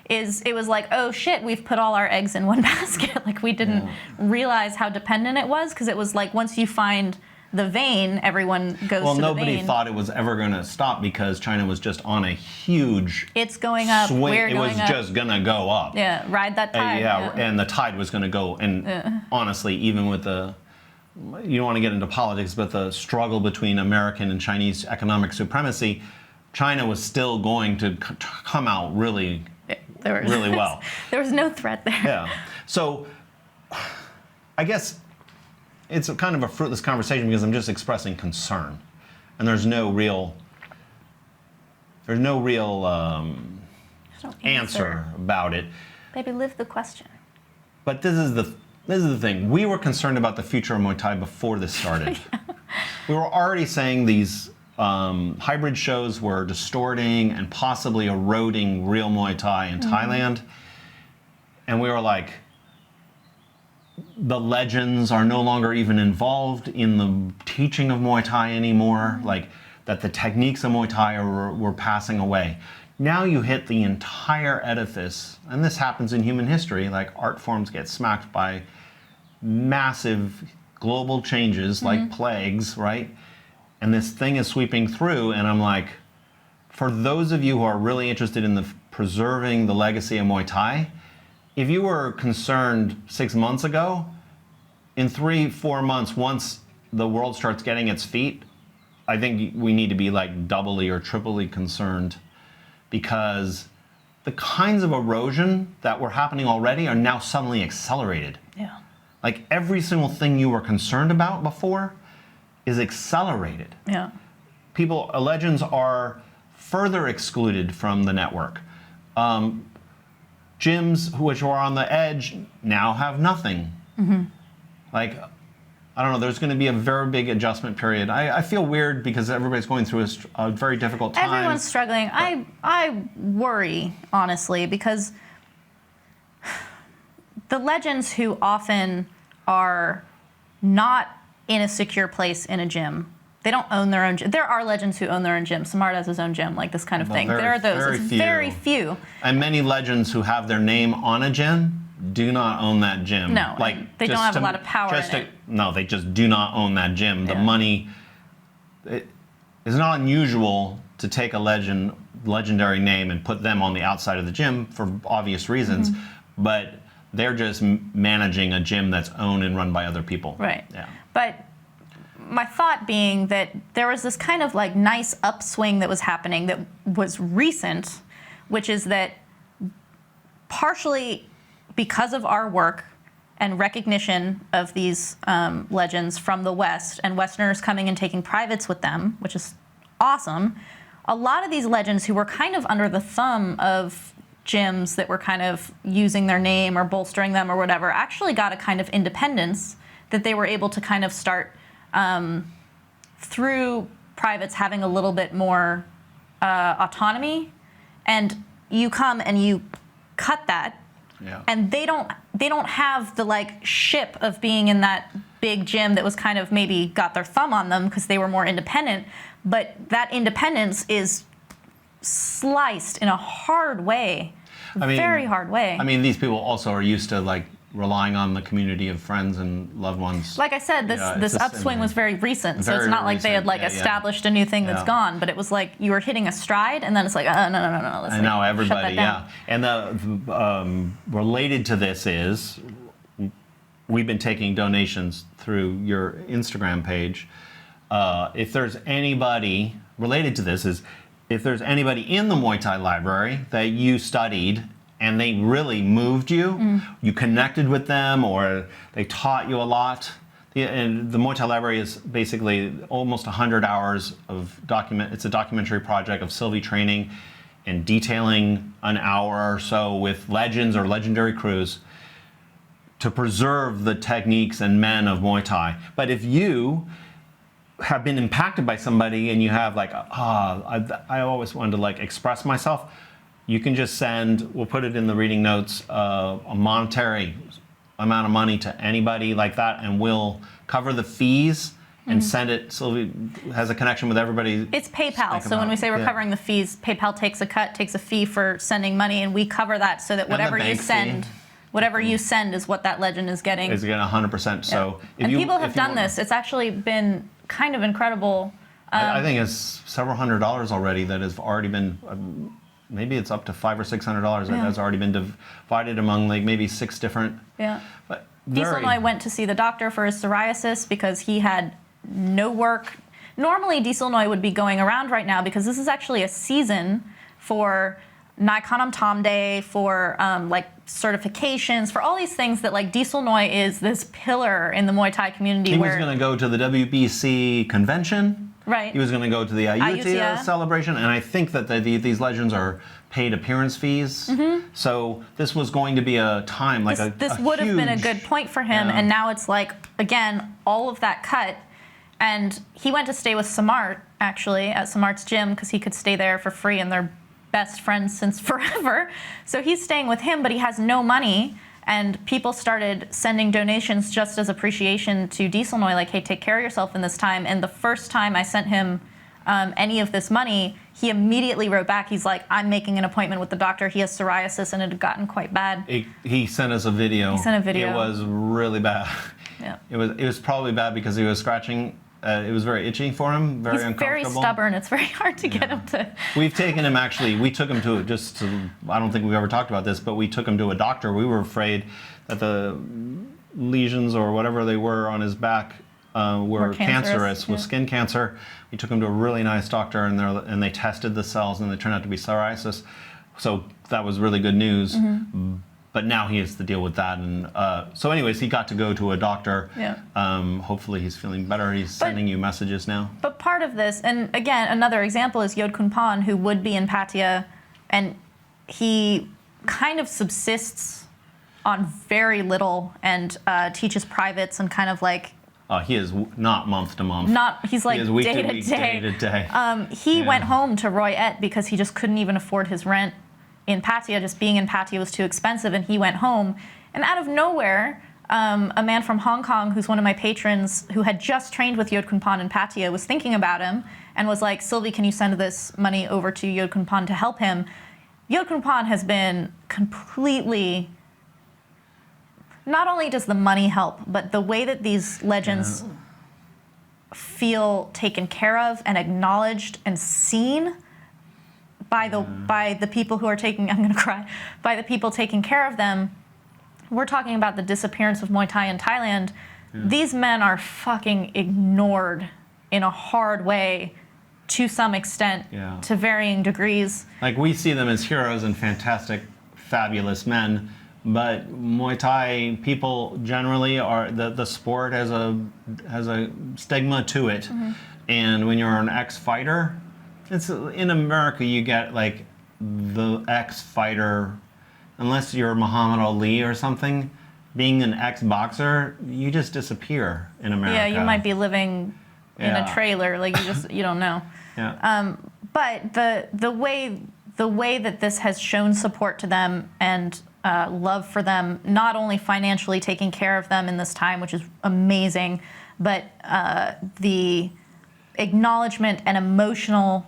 It was like, oh shit, we've put all our eggs in one basket. Like, we didn't realize how dependent it was, because it was like, once you find the vein, everyone goes to the vein. Well, nobody thought it was ever going to stop, because China was just on a huge It's going up. swing. We're It going was up. just going to go up. Yeah, ride that tide. And the tide was going to go. And honestly, even with you don't want to get into politics, but the struggle between American and Chinese economic supremacy, China was still going to come out really well. There was no threat there. Yeah. So I guess it's a kind of a fruitless conversation, because I'm just expressing concern, and there's no real answer about it. Baby, live the question. But this is the thing. We were concerned about the future of Muay Thai before this started. We were already saying these hybrid shows were distorting and possibly eroding real Muay Thai in Thailand. And we were like, the legends are no longer even involved in the teaching of Muay Thai anymore. Like, that the techniques of Muay Thai were passing away. Now you hit the entire edifice, and this happens in human history, like art forms get smacked by massive global changes like plagues, right? And this thing is sweeping through, and I'm like, for those of you who are really interested in preserving the legacy of Muay Thai, if you were concerned 6 months ago, in 3-4 months, once the world starts getting its feet, I think we need to be like doubly or triply concerned, because the kinds of erosion that were happening already are now suddenly accelerated. Yeah. Like every single thing you were concerned about before is accelerated. Yeah. Legends are further excluded from the network. Gyms which were on the edge now have nothing. Like, I don't know, there's going to be a very big adjustment period. I feel weird because everybody's going through a very difficult time. Everyone's struggling. I worry, honestly, because the legends who often are not in a secure place in a gym, they don't own their own gym. There are legends who own their own gym. Samart has his own gym, like this kind of thing. There are those. It's very few. And many legends who have their name on a gym do not own that gym. No, like they don't have a lot of power in it. No, they just do not own that gym. The money, it is not unusual to take a legendary name and put them on the outside of the gym for obvious reasons, but they're just managing a gym that's owned and run by other people. Right. Yeah. But my thought being that there was this kind of like nice upswing that was happening that was recent, which is that partially because of our work and recognition of these legends from the West and Westerners coming and taking privates with them, which is awesome, a lot of these legends who were kind of under the thumb of gyms that were kind of using their name or bolstering them or whatever actually got a kind of independence that they were able to kind of start through privates having a little bit more autonomy. And you come and you cut that. Yeah. And they don't have the like ship of being in that big gym that was kind of maybe got their thumb on them because they were more independent, but that independence is sliced in a hard way, very hard way. I mean, these people also are used to like relying on the community of friends and loved ones. Like I said, this upswing was very recent, so it's not like they had like established a new thing that's gone, but it was like you were hitting a stride, and then it's like, no, let's I know, everybody, shut that down. And the related to this is, we've been taking donations through your Instagram page. If there's anybody related to this, if there's anybody in the Muay Thai Library that you studied and they really moved you, you connected with them, or they taught you a lot. And the Muay Thai Library is basically almost 100 hours of it's a documentary project of Sylvie training and detailing an hour or so with legends or legendary crews to preserve the techniques and men of Muay Thai. But if you have been impacted by somebody and you have like, I always wanted to like express myself, you can just send, we'll put it in the reading notes, a monetary amount of money to anybody like that, and we'll cover the fees and send it. Sylvie has a connection with everybody. It's PayPal, so when we say we're covering the fees, PayPal takes a fee for sending money, and we cover that so that whatever you send, is what that legend is getting. Is getting 100%. So and people have done this. It's actually been kind of incredible. I think it's several $100s already that has already been. Maybe it's up to $500 or $600 that has already been divided among like maybe 6 different. Yeah. But Dieselnoi went to see the doctor for his psoriasis because he had no work. Normally, Dieselnoi would be going around right now because this is actually a season for Naikanam Tom Day, for like certifications, for all these things that like Dieselnoi is this pillar in the Muay Thai community. He was going to go to the WBC convention. Right. He was going to go to the Ayutthaya celebration, and I think that these legends are paid appearance fees. So this was going to be a time like this would have been a good point for him, and now it's like again all of that cut. And he went to stay with Samart actually at Samart's gym because he could stay there for free, and they're best friends since forever. So he's staying with him, but he has no money. And people started sending donations just as appreciation to Dieselnoi, like, hey, take care of yourself in this time. And the first time I sent him any of this money, he immediately wrote back. He's like, I'm making an appointment with the doctor. He has psoriasis, and it had gotten quite bad. He sent us a video. He sent a video. It was really bad. Yeah. It was probably bad because he was scratching. It was very itchy for him, very uncomfortable. He's very stubborn. It's very hard to get him to... We've taken him, actually, we took him I don't think we've ever talked about this, but we took him to a doctor. We were afraid that the lesions or whatever they were on his back were cancerous with skin cancer. We took him to a really nice doctor, and they tested the cells, and they turned out to be psoriasis. So that was really good news. But now he has to deal with that. And so anyways, he got to go to a doctor. Yeah. Hopefully he's feeling better. He's sending you messages now. But part of this, and again, another example is Yodkun Pan, who would be in Pattaya, and he kind of subsists on very little and teaches privates and kind of like... He is not month to month. He's like he is week day to week, day to day. He went home to Roy Et because he just couldn't even afford his rent in Pattaya. Just being in Pattaya was too expensive, and he went home. And out of nowhere, a man from Hong Kong, who's one of my patrons, who had just trained with Yodkun Pan in Pattaya, was thinking about him and was like, Sylvie, can you send this money over to Yodkun Pan to help him? Yodkun Pan has been completely... Not only does the money help, but the way that these legends feel taken care of and acknowledged and seen by the people who are taking, I'm gonna cry, by the people taking care of them. We're talking about the disappearance of Muay Thai in Thailand. These men are fucking ignored in a hard way to some extent, to varying degrees. Like, we see them as heroes and fantastic, fabulous men. But Muay Thai people generally are the sport has a stigma to it, and when you're an ex-fighter, it's in America you get like the ex-fighter, unless you're Muhammad Ali or something. Being an ex-boxer, you just disappear in America. Yeah, you might be living in a trailer, like you don't know. But the way that this has shown support to them and love for them, not only financially taking care of them in this time, which is amazing, but the acknowledgement and emotional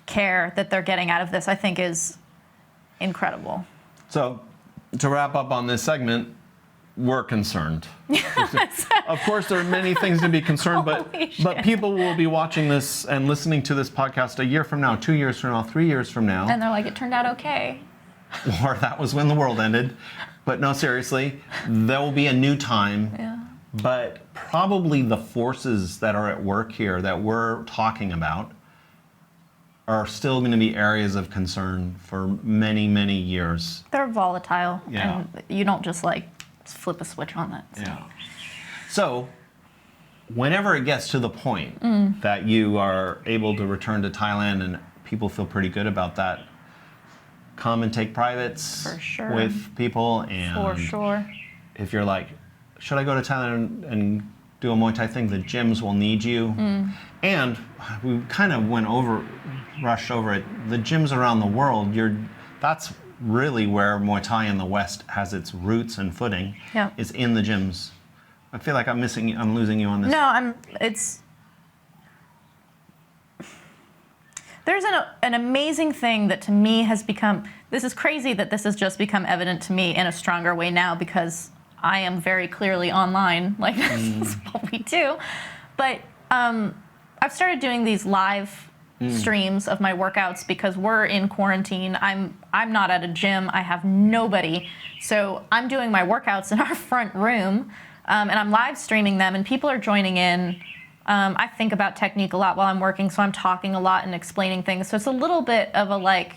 care that they're getting out of this, I think, is incredible. So, to wrap up on this segment, we're concerned. Of course, there are many things to be concerned, but people will be watching this and listening to this podcast a year from now, 2 years from now, 3 years from now. And they're like, it turned out okay. Or that was when the world ended. But no, seriously, there will be a new time. But probably the forces that are at work here that we're talking about are still going to be areas of concern for many, many years. They're volatile. And you don't just like flip a switch on that. So whenever it gets to the point that you are able to return to Thailand and people feel pretty good about that, come and take privates with people. And if you're like, should I go to Thailand and do a Muay Thai thing, the gyms will need you. And we kind of rushed over it. The gyms around the world, that's really where Muay Thai in the West has its roots and footing. Is in the gyms. I feel like I'm losing you on this. No, there's an amazing thing that to me has become, this is crazy that this has just become evident to me in a stronger way now because I am very clearly online, like this is what we do. But I've started doing these live streams of my workouts because we're in quarantine. I'm not at a gym. I have nobody. So I'm doing my workouts in our front room and I'm live streaming them and people are joining in. I think about technique a lot while I'm working, so I'm talking a lot and explaining things. So it's a little bit of a like...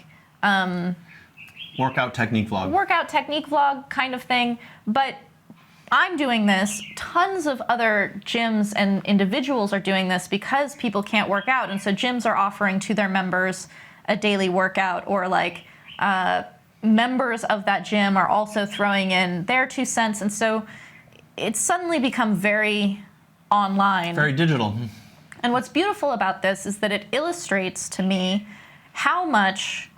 workout technique vlog kind of thing. But I'm doing this. Tons of other gyms and individuals are doing this because people can't work out. And so gyms are offering to their members a daily workout, or like members of that gym are also throwing in their 2 cents. And so it's suddenly become very... online. Very digital. And what's beautiful about this is that it illustrates to me how much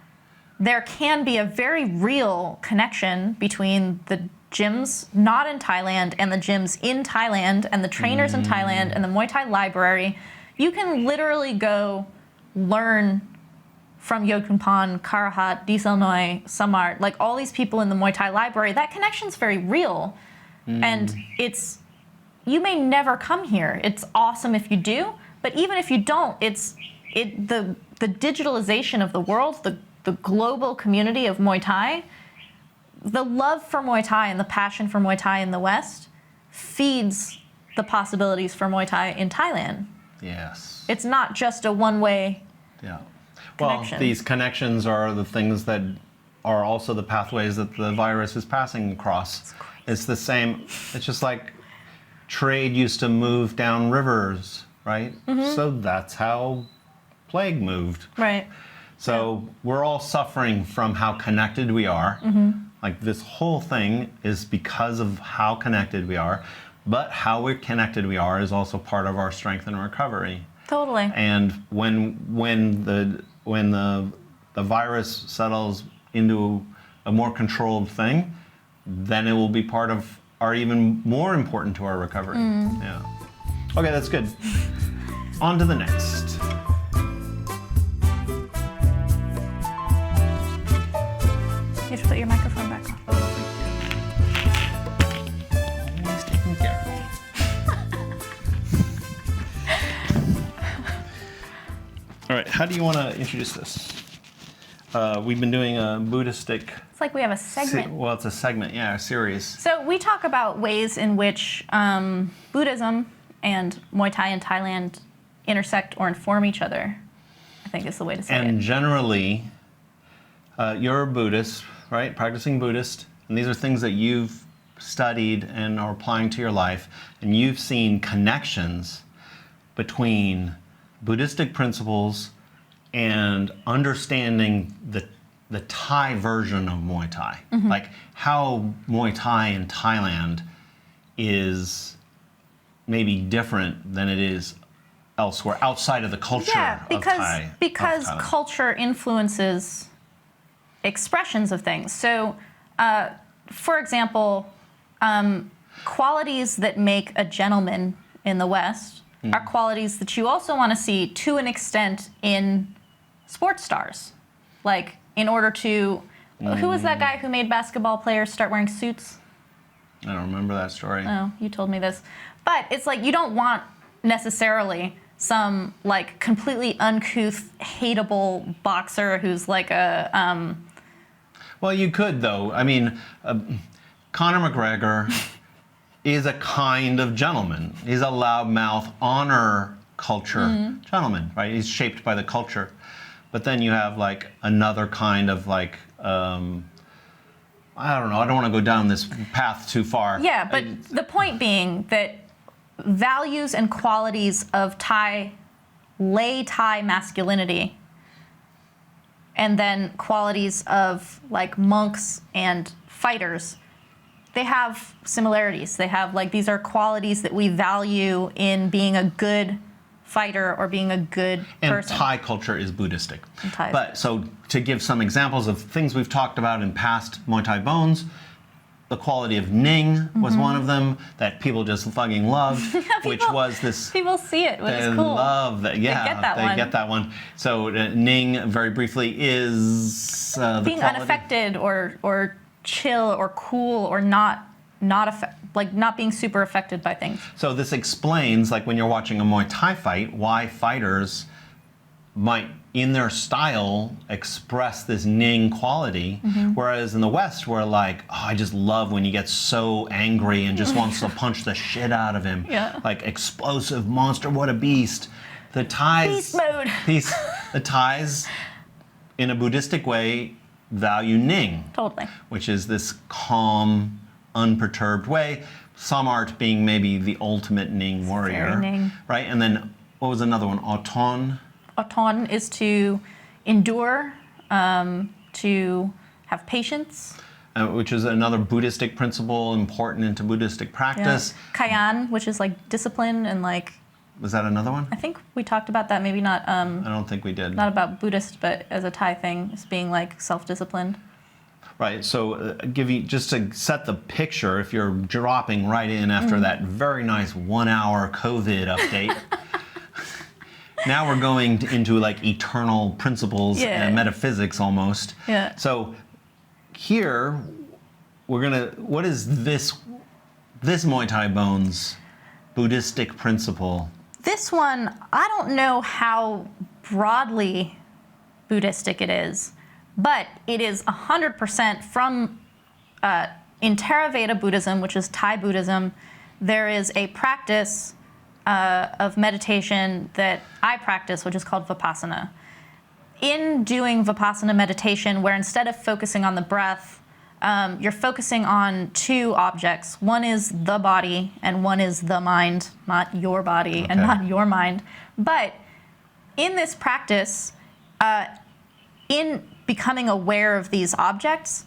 there can be a very real connection between the gyms not in Thailand and the gyms in Thailand and the trainers in Thailand and the Muay Thai Library. You can literally go learn from Yodkun Pan, Karahat, Clinch, Samart, like all these people in the Muay Thai Library. That connection's very real. And you may never come here. It's awesome if you do, but even if you don't, the digitalization of the world, the global community of Muay Thai, the love for Muay Thai and the passion for Muay Thai in the West feeds the possibilities for Muay Thai in Thailand. Yes. It's not just a one-way connection. Well, these connections are the things that are also the pathways that the virus is passing across. It's the same. It's just like trade used to move down rivers, right? So that's how plague moved. Right. So we're all suffering from how connected we are. Like this whole thing is because of how connected we are, but how we're connected we are is also part of our strength and recovery. Totally. And when the virus settles into a more controlled thing, then it will be part of our even more important to our recovery. Yeah. Okay, that's good. On to the next. You have to put your microphone back on. Always taking care. All right, how do you want to introduce this? We've been doing a Buddhistic. It's like we have a segment. Well, it's a segment, yeah, a series. So we talk about ways in which Buddhism and Muay Thai in Thailand intersect or inform each other, I think is the way to say it. And generally, you're a Buddhist, right? Practicing Buddhist. And these are things that you've studied and are applying to your life. And you've seen connections between Buddhistic principles and understanding the Thai version of Muay Thai. Like how Muay Thai in Thailand is maybe different than it is elsewhere outside of the culture of Thai. Because of Thailand. culture influences expressions of things. So, for example, qualities that make a gentleman in the West are qualities that you also want to see to an extent in sports stars. Like, in order to... Who was that guy who made basketball players start wearing suits? I don't remember that story. Oh, you told me this. But it's like you don't want necessarily some like completely uncouth, hateable boxer who's like a... Well, you could, though. I mean, Conor McGregor is a kind of gentleman. He's a loudmouth, honor culture gentleman, right? He's shaped by the culture. But then you have like another kind of like, I don't know, I don't want to go down this path too far. Yeah, but the point being that values and qualities of lay Thai masculinity and then qualities of like monks and fighters, they have similarities. They have like, these are qualities that we value in being a good fighter or being a good person. And Thai culture is Buddhistic. But so to give some examples of things we've talked about in past Muay Thai Bones, the quality of Ning was one of them that people just fucking loved, which was this... People see it, which is cool. Love that. Yeah, they get that one. So Ning, very briefly, is the being quality. unaffected or chill or cool or not being super affected by things. So this explains, like when you're watching a Muay Thai fight, why fighters might, in their style, express this Ning quality, whereas in the West, we're like, oh, I just love when he gets so angry and just wants to punch the shit out of him. Yeah. Like explosive monster, what a beast. The Thais, Beast mode. The Thais, in a Buddhistic way, value Ning. Totally. Which is this calm, unperturbed way. Samart being maybe the ultimate Ning warrior. Very Ning. Right? And then, what was another one? Auton? Auton is to endure, to have patience. Which is another Buddhistic principle important into Buddhistic practice. Yeah. Kayan, which is like discipline and like... Was that another one? I think we talked about that, maybe not... I don't think we did. Not about Buddhist, but as a Thai thing, as being like self-disciplined. Right, so give you, just to set the picture, if you're dropping right in after that very nice 1 hour COVID update, now we're going into like eternal principles and metaphysics almost. Yeah. So here, what is this Muay Thai Bones Buddhistic principle? This one, I don't know how broadly Buddhistic it is, but it is 100% from, in Theravada Buddhism, which is Thai Buddhism, there is a practice of meditation that I practice, which is called Vipassana. in doing Vipassana meditation, where instead of focusing on the breath, you're focusing on two objects. One is the body and one is the mind, not your body and not your mind. But in this practice, in becoming aware of these objects,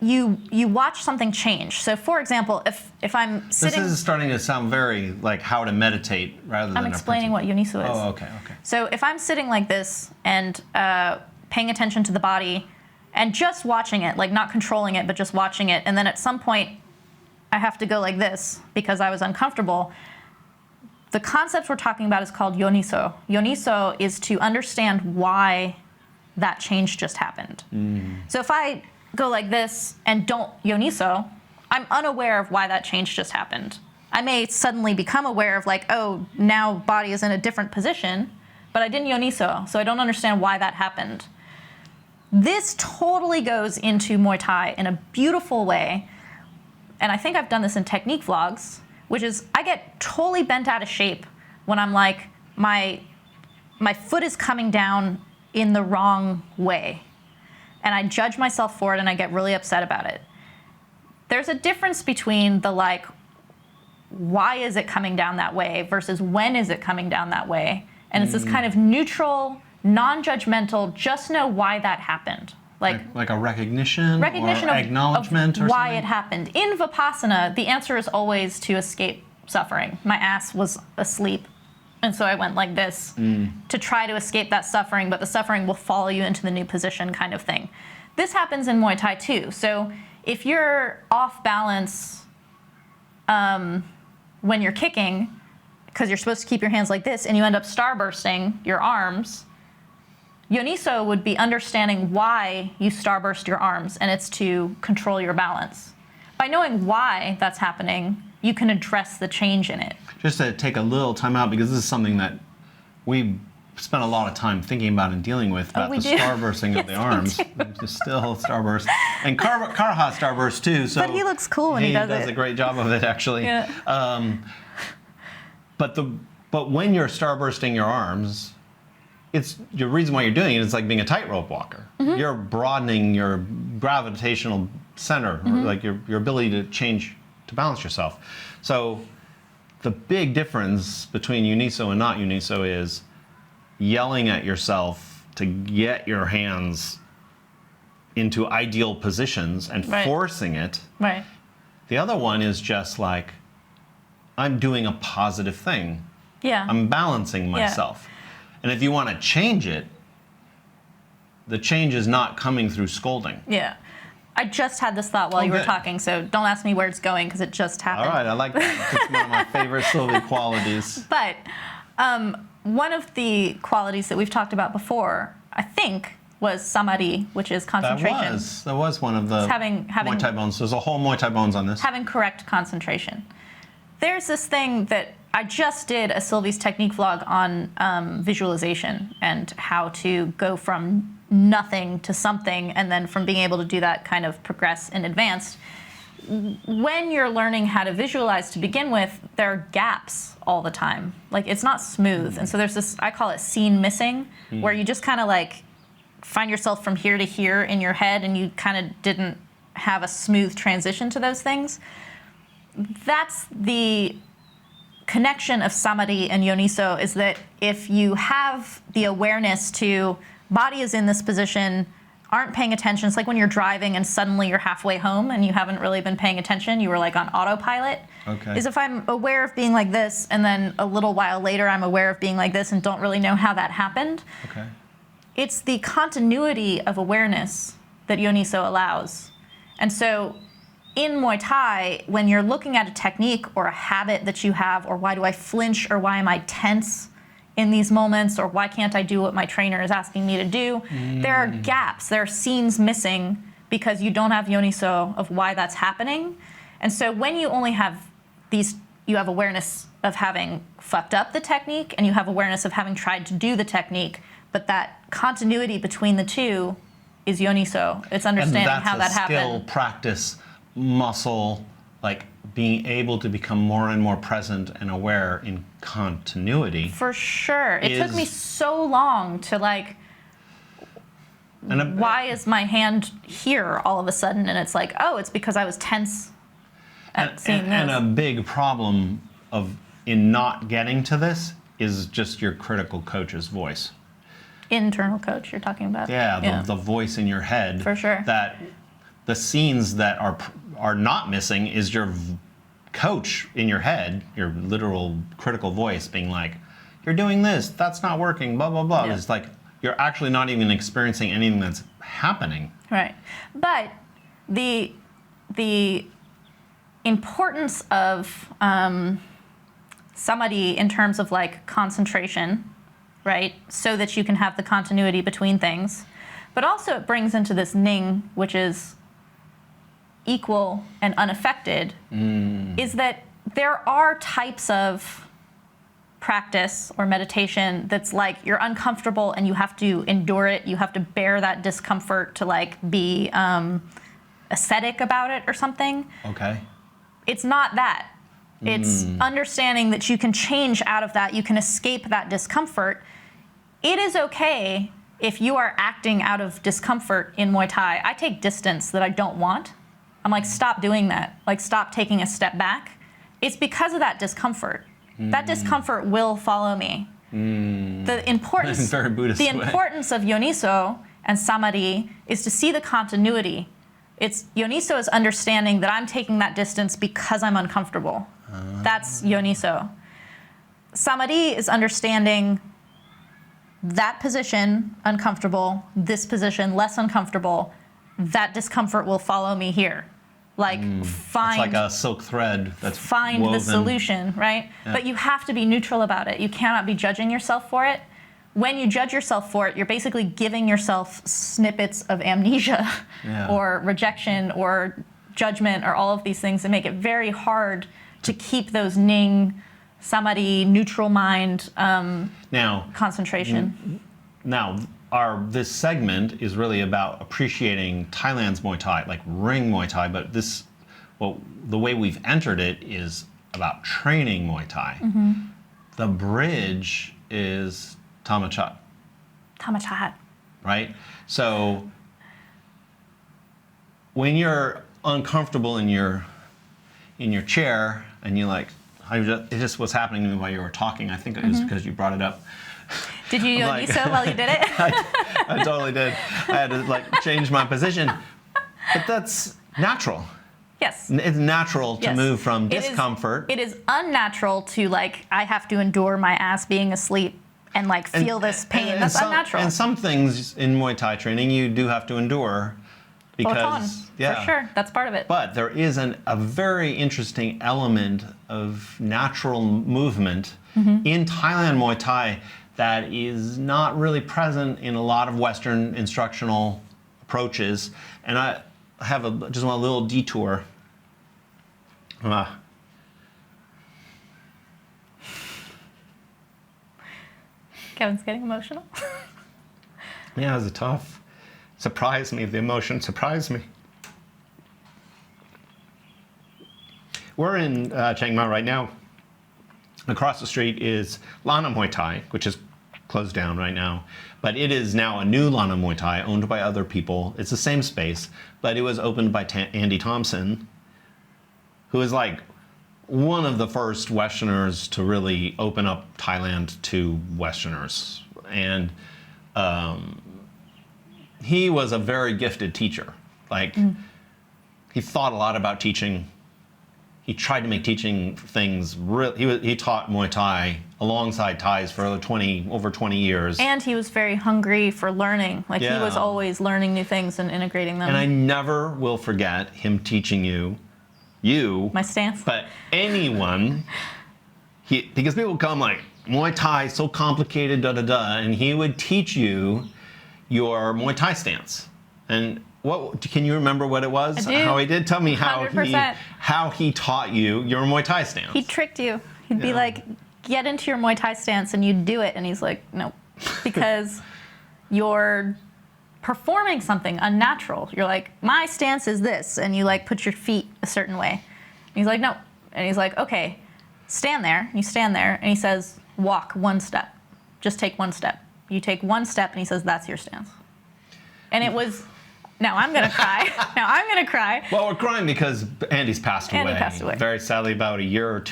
you watch something change. So for example, if I'm sitting... This is starting to sound very like how to meditate rather than... I'm explaining what Yoniso is. Oh, okay. So if I'm sitting like this and paying attention to the body and just watching it, like not controlling it, but just watching it, and then at some point I have to go like this because I was uncomfortable, the concept we're talking about is called Yoniso. Yoniso is to understand why that change just happened. So if I go like this and don't Yoniso, I'm unaware of why that change just happened. I may suddenly become aware of like, oh, now body is in a different position, but I didn't Yoniso, so I don't understand why that happened. This totally goes into Muay Thai in a beautiful way, and I think I've done this in technique vlogs, which is I get totally bent out of shape when I'm like, my foot is coming down in the wrong way. And I judge myself for it and I get really upset about it. There's a difference between the like, why is it coming down that way versus when is it coming down that way? And it's this kind of neutral, non-judgmental, just know why that happened. Like a recognition or of acknowledgement or why something? it happened. In Vipassana, the answer is always to escape suffering. My ass was asleep. And so I went like this to try to escape that suffering, but the suffering will follow you into the new position kind of thing. This happens in Muay Thai too. So if you're off balance when you're kicking, because you're supposed to keep your hands like this, and you end up starbursting your arms, Yoniso would be understanding why you starburst your arms, and it's to control your balance. By knowing why that's happening, you can address the change in it. Just to take a little time out, because this is something that we spent a lot of time thinking about and dealing with, about the starbursting of the arms. Just still starburst. And Karha starburst too. So but he looks cool when he does it. He does a great job of it, actually. Yeah. But when you're starbursting your arms, it's the reason why you're doing it is like being a tightrope walker. You're broadening your gravitational center, or like your ability to change, to balance yourself. So the big difference between Yoniso and not Yoniso is yelling at yourself to get your hands into ideal positions and forcing it. Right. The other one is just like, I'm doing a positive thing. Yeah. I'm balancing myself. And if you want to change it, the change is not coming through scolding. Yeah. I just had this thought while you were talking, so don't ask me where it's going because it just happened. All right, I like that. It's one of my favorite Sylvie qualities. But one of the qualities that we've talked about before, I think, was samadhi, which is concentration. That was one of the Muay Thai bones. There's a whole Muay Thai bones on this. Having correct concentration. There's this thing that I just did a Sylvie's technique vlog on visualization and how to go from nothing to something, and then from being able to do that kind of progress in advance. When you're learning how to visualize to begin with, there are gaps all the time. Like, it's not smooth. And so there's this, I call it scene missing, where you just kind of like find yourself from here to here in your head and you kind of didn't have a smooth transition to those things. That's the connection of samadhi and yoniso, is that if you have the awareness to body is in this position, aren't paying attention. It's like when you're driving and suddenly you're halfway home and you haven't really been paying attention. You were like on autopilot. Okay. Is if I'm aware of being like this and then a little while later I'm aware of being like this and don't really know how that happened. Okay. It's the continuity of awareness that Yoniso allows. And so in Muay Thai, when you're looking at a technique or a habit that you have, or why do I flinch, or why am I tense in these moments, or why can't I do what my trainer is asking me to do, there are gaps, there are scenes missing because you don't have Yoniso of why that's happening. And so when you only have these, you have awareness of having fucked up the technique and you have awareness of having tried to do the technique, but that continuity between the two is Yoniso. It's understanding how that happened. And that's a skill, practice, muscle, like being able to become more and more present and aware in continuity. For sure. It took me so long to like why is my hand here all of a sudden? And it's like, oh, it's because I was tense at seeing this. And a big problem in not getting to this is just your critical coach's voice. Internal coach you're talking about. Yeah, the voice in your head. For sure. That the scenes that are not missing is your coach in your head, your literal critical voice being like, you're doing this, that's not working, blah, blah, blah. Yeah. It's like you're actually not even experiencing anything that's happening. Right. But the importance of samadhi in terms of like concentration, right, so that you can have the continuity between things, but also it brings into this ning, which is equal and unaffected, is that there are types of practice or meditation that's like you're uncomfortable and you have to endure it, you have to bear that discomfort to like be ascetic about it or something. Okay. It's not that. It's understanding that you can change out of that, you can escape that discomfort. It is okay if you are acting out of discomfort in Muay Thai. I take distance that I don't want. I'm like, stop doing that. Like, stop taking a step back. It's because of that discomfort. That discomfort will follow me. The importance, very Buddhist the importance of Yoniso and Samadhi is to see the continuity. Yoniso is understanding that I'm taking that distance because I'm uncomfortable. That's Yoniso. Samadhi is understanding that position, uncomfortable, this position, less uncomfortable, that discomfort will follow me here. Like find it's like a silk thread that's find woven. The solution, right? Yeah. But you have to be neutral about it. You cannot be judging yourself for it. When you judge yourself for it, you're basically giving yourself snippets of amnesia or rejection or judgment or all of these things that make it very hard to keep those ning, samadhi, neutral mind concentration. Now, this segment is really about appreciating Thailand's Muay Thai, like ring Muay Thai, but the way we've entered it is about training Muay Thai. The bridge is Thamachat. Thamachat. Right? So when you're uncomfortable in your chair and you like, it just was happening to me while you were talking. I think it was because you brought it up. Did you Yoniso while you did it? I totally did. I had to like change my position. But that's natural. Yes. It's natural to move from discomfort. It is unnatural to like, I have to endure my ass being asleep and like feel this pain. That's unnatural. And some things in Muay Thai training you do have to endure. Because, for sure, that's part of it. But there is a very interesting element of natural movement in Thailand Muay Thai that is not really present in a lot of Western instructional approaches. And I have just a little detour. Kevin's getting emotional. Yeah, it was tough. Surprised me. The emotion surprised me. We're in Chiang Mai right now. Across the street is Lana Muay Thai, which is closed down right now. But it is now a new Lana Muay Thai owned by other people. It's the same space, but it was opened by Andy Thomson, who is like one of the first Westerners to really open up Thailand to Westerners. And he was a very gifted teacher. Like, he thought a lot about teaching. He tried to make teaching things real. He taught Muay Thai alongside Thais for over 20 years. And he was very hungry for learning. Like, he was always learning new things and integrating them. And I never will forget him teaching you, my stance, but anyone, because people come like, Muay Thai, so complicated, da-da-da, and he would teach you your Muay Thai stance. And can you remember what it was? I do. How he did? Tell me 100%. how he taught you your Muay Thai stance. He tricked you. He'd be like, get into your Muay Thai stance, and you'd do it. And he's like, no, because you're performing something unnatural. You're like, my stance is this, and you like put your feet a certain way. And he's like, no. And he's like, okay, stand there. And you stand there, and he says, walk one step. Just take one step. You take one step, and he says, that's your stance. And it was, now I'm going to cry. Now I'm going to cry. Well, we're crying because Andy's passed away. Andy passed away. Very sadly, about a year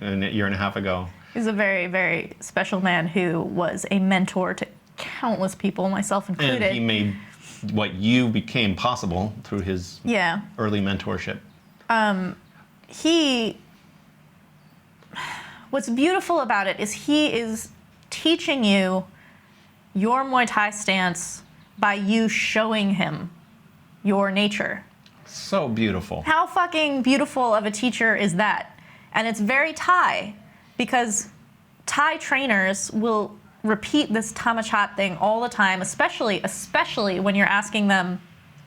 and a half ago. He's a very, very special man who was a mentor to countless people, myself included. And he made what you became possible through his early mentorship. What's beautiful about it is he is teaching you your Muay Thai stance by you showing him your nature. So beautiful. How fucking beautiful of a teacher is that? And it's very Thai, because Thai trainers will repeat this tamachat thing all the time, especially when you're asking them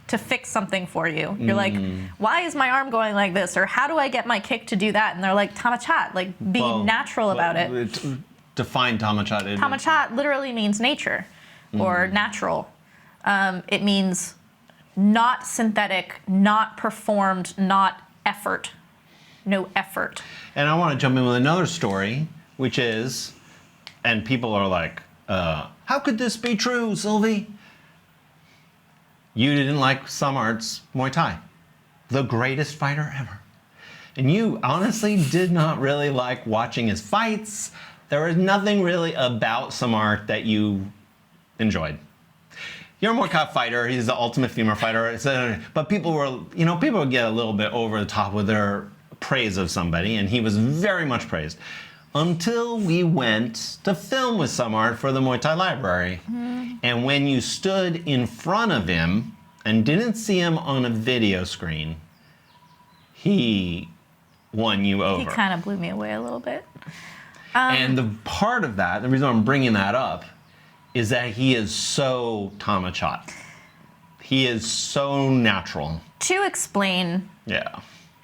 to fix something for you. You're like, why is my arm going like this? Or how do I get my kick to do that? And they're like, tamachat, like be natural about it. Define tamachat. Tamachat literally means nature or natural. It means not synthetic, not performed, not effort. No effort. And I want to jump in with another story, which is, and people are like, how could this be true, Sylvie? You didn't like Samart's Muay Thai, the greatest fighter ever. And you honestly did not really like watching his fights. There was nothing really about Samart that you enjoyed. You're a Muay Thai fighter, he's the ultimate femur fighter, but people would get a little bit over the top with their praise of somebody, and he was very much praised. Until we went to film with Samart for the Muay Thai Library. And when you stood in front of him and didn't see him on a video screen, he won you over. He kind of blew me away a little bit. And the part of that, the reason I'm bringing that up, is that he is so tamachat. He is so natural. To explain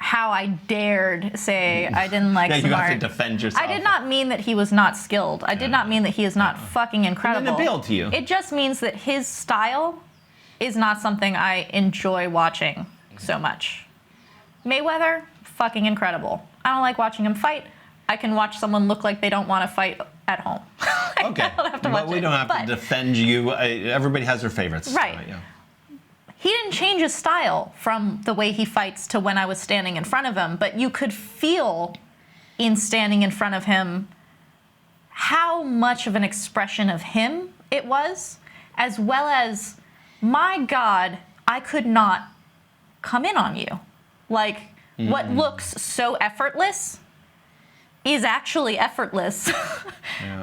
how I dared say I didn't like Samart. You have to defend yourself. I did not mean that he was not skilled. I did not mean that he is not fucking incredible. It didn't appeal to you. It just means that his style is not something I enjoy watching so much. Mayweather, fucking incredible. I don't like watching him fight. I can watch someone look like they don't want to fight at home. Okay, I don't have to watch we don't have to defend you. Everybody has their favorites. Right. He didn't change his style from the way he fights to when I was standing in front of him, but you could feel in standing in front of him how much of an expression of him it was, as well as, my God, I could not come in on you. Like, what looks so effortless is actually effortless.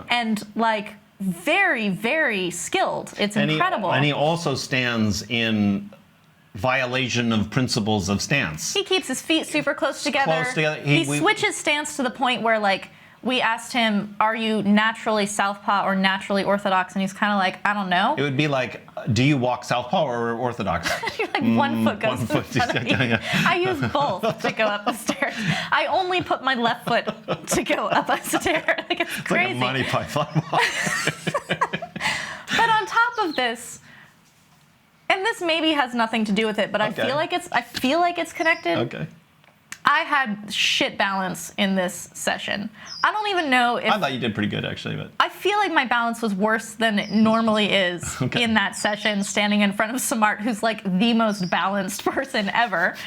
And, like, very, very skilled. It's incredible. And he also stands in violation of principles of stance. He keeps his feet super close together. He switches stance to the point where, like, we asked him, are you naturally southpaw or naturally orthodox? And he's kind of like, I don't know. It would be like, do you walk southpaw or orthodox? You're like, one foot goes in front of me. I use both to go up the stairs. I only put my left foot to go up a stair. Like, it's crazy. Like a Monty Python. But on top of this, and this maybe has nothing to do with it, but I feel like it's connected. Okay. I had shit balance in this session. I don't even know if... I thought you did pretty good, actually. But I feel like my balance was worse than it normally is in that session, standing in front of Samart, who's like the most balanced person ever.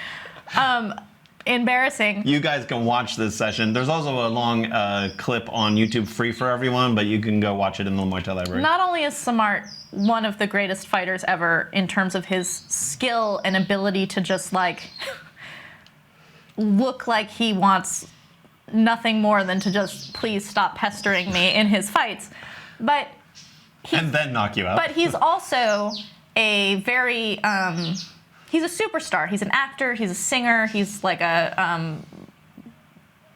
Embarrassing. You guys can watch this session. There's also a long clip on YouTube free for everyone, but you can go watch it in the Muay Thai Library. Not only is Samart one of the greatest fighters ever in terms of his skill and ability to just like... look like he wants nothing more than to just please stop pestering me in his fights, and then knock you out. But he's also a very he's a superstar. He's an actor. He's a singer. He's like a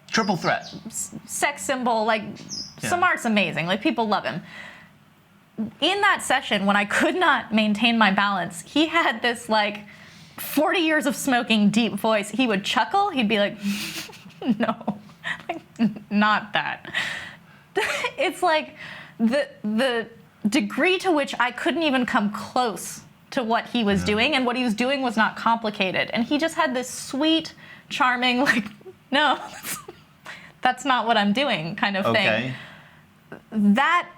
triple threat, sex symbol. Like Samart's amazing. Like people love him. In that session, when I could not maintain my balance, he had this like 40 years of smoking deep voice. He would chuckle. He'd be like, no, like, not that. It's like the degree to which I couldn't even come close to what he was doing, and what he was doing was not complicated. And he just had this sweet, charming, like, no, that's not what I'm doing kind of thing. That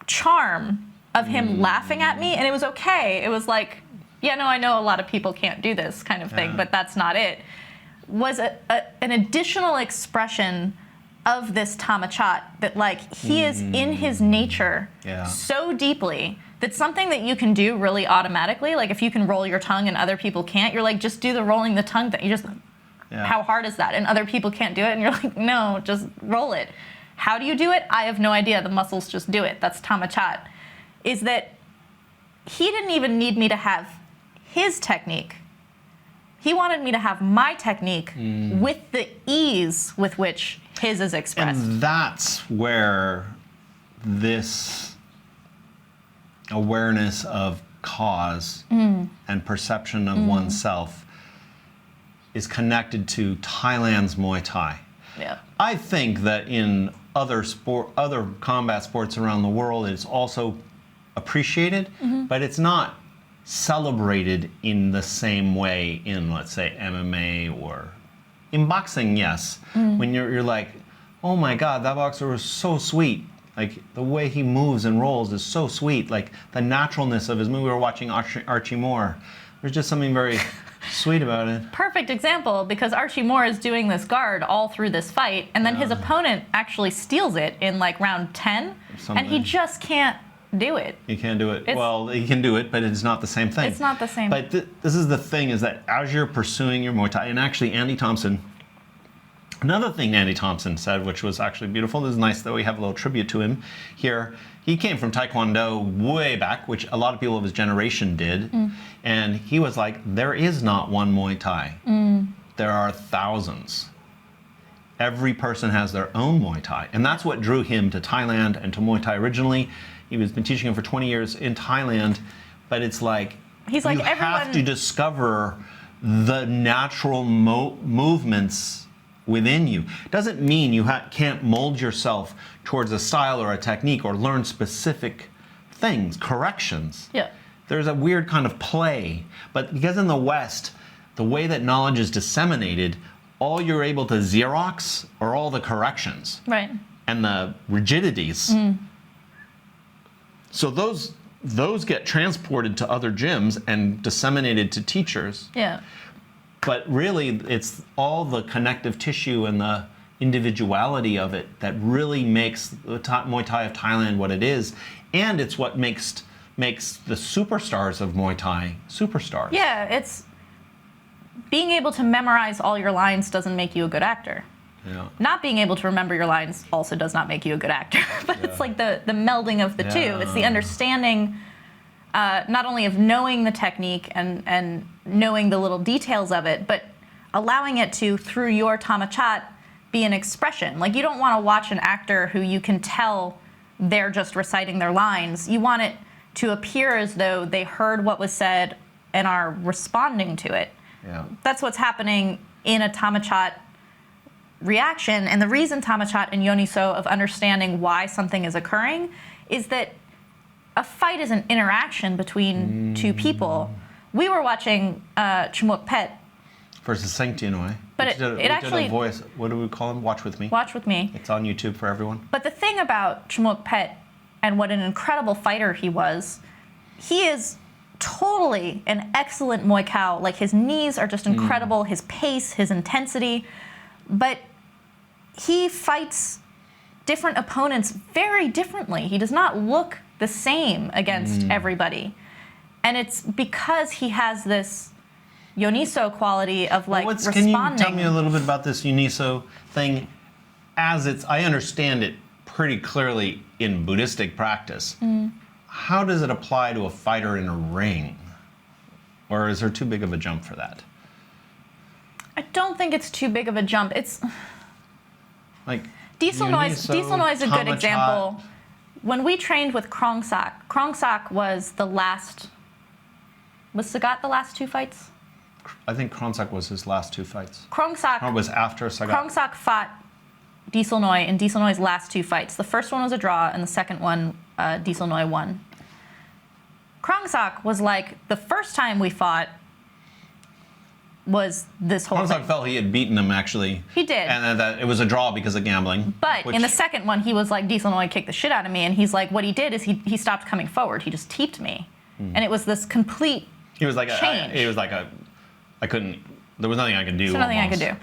charm of him laughing at me, and it was okay. It was like, yeah, no, I know a lot of people can't do this kind of thing, but that's not it. Was an additional expression of this Thamachat that like he is in his nature so deeply that something that you can do really automatically, like if you can roll your tongue and other people can't, you're like, just do the rolling the tongue thing. You just, how hard is that? And other people can't do it, and you're like, no, just roll it. How do you do it? I have no idea. The muscles just do it. That's Thamachat. Is that he didn't even need me to have his technique. He wanted me to have my technique with the ease with which his is expressed. And that's where this awareness of cause and perception of oneself is connected to Thailand's Muay Thai. Yeah. I think that in other combat sports around the world, it's also appreciated, but it's not celebrated in the same way in, let's say, MMA or in boxing. Yes, when you're like, oh my God, that boxer was so sweet. Like the way he moves and rolls is so sweet. Like the naturalness of his move. We were watching Archie Moore. There's just something very sweet about it. Perfect example, because Archie Moore is doing this guard all through this fight, and then his opponent actually steals it in like round 10, and he just can't do it. He can't do it. Well, he can do it, but it's not the same thing. It's not the same. But this is the thing, is that as you're pursuing your Muay Thai, and actually Andy Thomson, another thing Andy Thomson said, which was actually beautiful, this is nice that we have a little tribute to him here. He came from Taekwondo way back, which a lot of people of his generation did, and he was like, there is not one Muay Thai. There are thousands. Every person has their own Muay Thai, and that's what drew him to Thailand and to Muay Thai originally. He was been teaching him for 20 years in Thailand, but it's like, he's like, you everyone have to discover the natural movements within you. Doesn't mean you can't mold yourself towards a style or a technique or learn specific things, corrections. Yeah. There's a weird kind of play, but because in the West, the way that knowledge is disseminated, all you're able to Xerox are all the corrections. Right. And the rigidities. So those get transported to other gyms and disseminated to teachers. Yeah. But really, it's all the connective tissue and the individuality of it that really makes the Muay Thai of Thailand what it is. And it's what makes the superstars of Muay Thai superstars. Yeah, it's being able to memorize all your lines doesn't make you a good actor. Yeah. Not being able to remember your lines also does not make you a good actor. But it's like the melding of the two. It's the understanding not only of knowing the technique and knowing the little details of it, but allowing it to, through your Thamachat, be an expression. Like, you don't want to watch an actor who you can tell they're just reciting their lines. You want it to appear as though they heard what was said and are responding to it. Yeah. That's what's happening in a Thamachat reaction. And the reason Thamachat and Yoniso of understanding why something is occurring is that a fight is an interaction between two people. We were watching Chamuakpet Versus Sangtiennoi. But it actually did a voice. What do we call him? Watch with me. Watch with me. It's on YouTube for everyone. But the thing about Chamuakpet and what an incredible fighter he was, he is totally an excellent Muay Khao. Like, his knees are just incredible, his pace, his intensity. But he fights different opponents very differently. He does not look the same against everybody. And it's because he has this Yoniso quality of responding. Can you tell me a little bit about this Yoniso thing? I understand it pretty clearly in Buddhistic practice. How does it apply to a fighter in a ring? Or is there too big of a jump for that? I don't think it's too big of a jump. It's like Duuglas-Ittu is a good example. When we trained with Krongsak was the last. Was Sagat the last two fights? I think Krongsak was his last two fights. Krongsak was after Sagat. Krongsak fought Duuglas-Ittu in Duuglas-Ittu's last two fights. The first one was a draw, and the second one, Duuglas-Ittu won. Krongsak was like, the first time we fought, was this whole Hong-Sok thing. felt he had beaten him, actually. He did. And then that it was a draw because of gambling. But in the second one, he was like, Dieselnoi kicked the shit out of me. And he's like, what he did is he stopped coming forward. He just teeped me. And it was this complete He was like, change. I couldn't, there was nothing I could do. There's nothing I could do.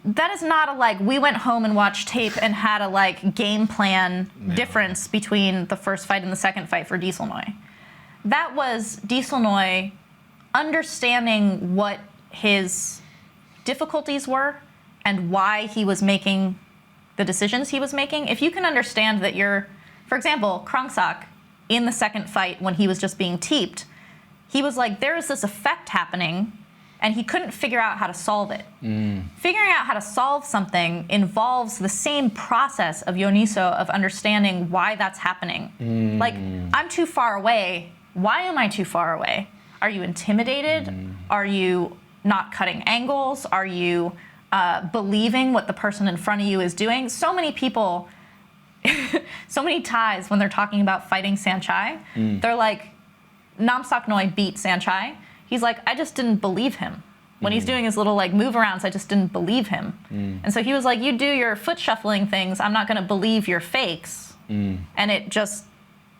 That is not a like, we went home and watched tape and had a like game plan difference between the first fight and the second fight for Dieselnoi. That was Dieselnoi understanding what his difficulties were and why he was making the decisions he was making. If you can understand that for example, Krongsak, in the second fight when he was just being teeped, he was like, there is this effect happening, and he couldn't figure out how to solve it. Figuring out how to solve something involves the same process of Yoniso, of understanding why that's happening. Like, I'm too far away. Why am I too far away? Are you intimidated? Are you not cutting angles? Are you believing what the person in front of you is doing? So many people, so many Thais, when they're talking about fighting Saenchai, they're like, Namsak Noi beat Saenchai. He's like, I just didn't believe him. When he's doing his little like move arounds, I just didn't believe him. And so he was like, you do your foot shuffling things, I'm not gonna believe your fakes. And it just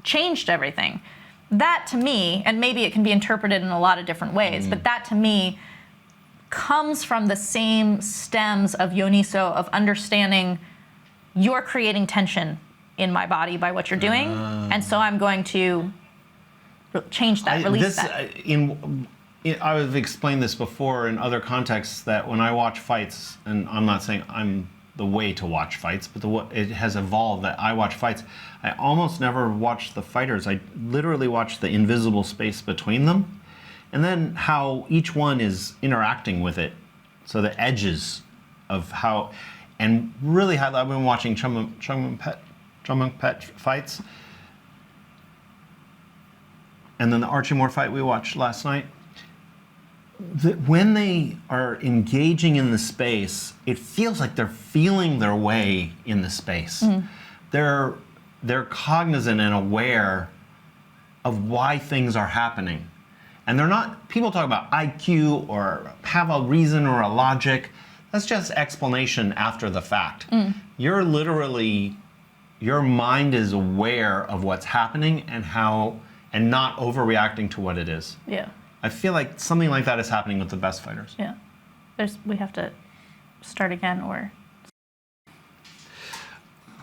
changed everything. That to me, and maybe it can be interpreted in a lot of different ways, but that to me comes from the same stems of Yoniso, of understanding you're creating tension in my body by what you're doing, and so I'm going to change that, release that. I've explained this before in other contexts, that when I watch fights, and I'm not saying I'm the way to watch fights, but it has evolved that I watch fights. I almost never watch the fighters. I literally watch the invisible space between them, and then how each one is interacting with it. So the edges of how, and really I've been watching Chamuakpet fights, and then the Archimore fight we watched last night. When they are engaging in the space, it feels like they're feeling their way in the space. They're cognizant and aware of why things are happening. And they're not, people talk about IQ or have a reason or a logic. That's just explanation after the fact. You're literally, your mind is aware of what's happening and not overreacting to what it is. Yeah. I feel like something like that is happening with the best fighters. Yeah. We have to start again or...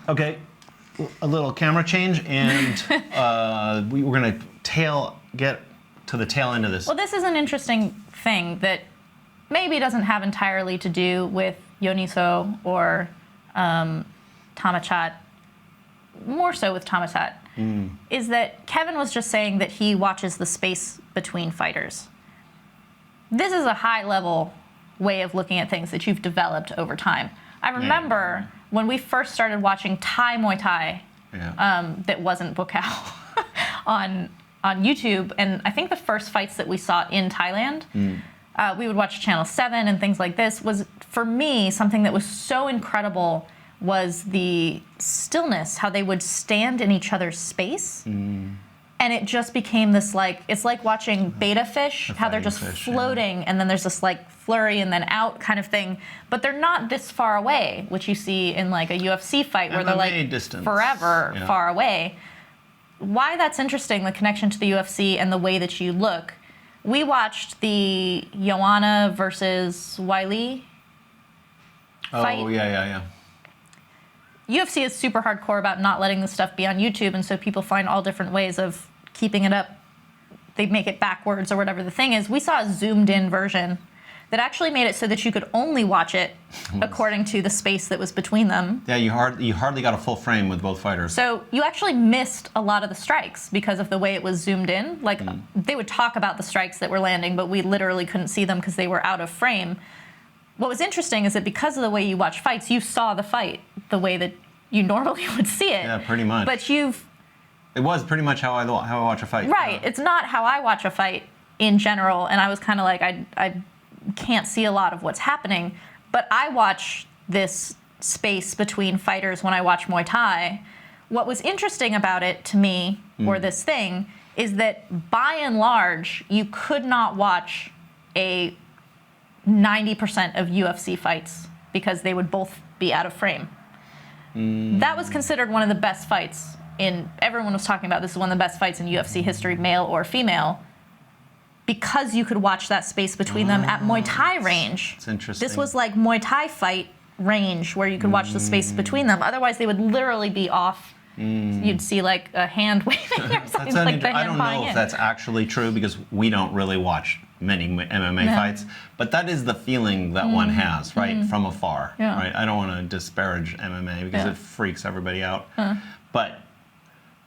Okay, a little camera change, and we're going to get to the tail end of this. Well, this is an interesting thing that maybe doesn't have entirely to do with Yoniso or Tamachat, more so with Tamachat, is that Kevin was just saying that he watches the space between fighters. This is a high-level way of looking at things that you've developed over time. I remember when we first started watching Thai Muay Thai, that wasn't Bokao, on YouTube, and I think the first fights that we saw in Thailand, we would watch Channel 7 and things like this, was, for me, something that was so incredible was the stillness, how they would stand in each other's space. And it just became this like, it's like watching betta fish, how they're just floating, and then there's this like flurry and then out kind of thing. But they're not this far away, which you see in like a UFC fight where they're like forever far away. Why that's interesting, the connection to the UFC and the way that you look. We watched the Joanna versus Wiley fight. Oh, yeah. UFC is super hardcore about not letting this stuff be on YouTube, and so people find all different ways of keeping it up. They make it backwards or whatever the thing is. We saw a zoomed-in version that actually made it so that you could only watch it according to the space that was between them. Yeah, you hardly got a full frame with both fighters. So you actually missed a lot of the strikes because of the way it was zoomed in. Like, they would talk about the strikes that were landing, but we literally couldn't see them because they were out of frame. What was interesting is that because of the way you watch fights, you saw the fight the way that you normally would see it. Yeah, pretty much. But it was pretty much how I watch a fight. Right. It's not how I watch a fight in general, and I was kind of like, I can't see a lot of what's happening, but I watch this space between fighters when I watch Muay Thai. What was interesting about it to me, or this thing, is that by and large, you could not watch a 90% of UFC fights because they would both be out of frame. That was considered one of the best fights everyone was talking about this is one of the best fights in UFC history, male or female, because you could watch that space between them at Muay Thai range. It's interesting. This was like Muay Thai fight range where you could watch the space between them. Otherwise, they would literally be off. You'd see like a hand waving or something like the hand I don't know in. if that's actually true because we don't really watch many MMA fights, but that is the feeling that one has, right, from afar. Yeah. Right? I don't want to disparage MMA because it freaks everybody out. But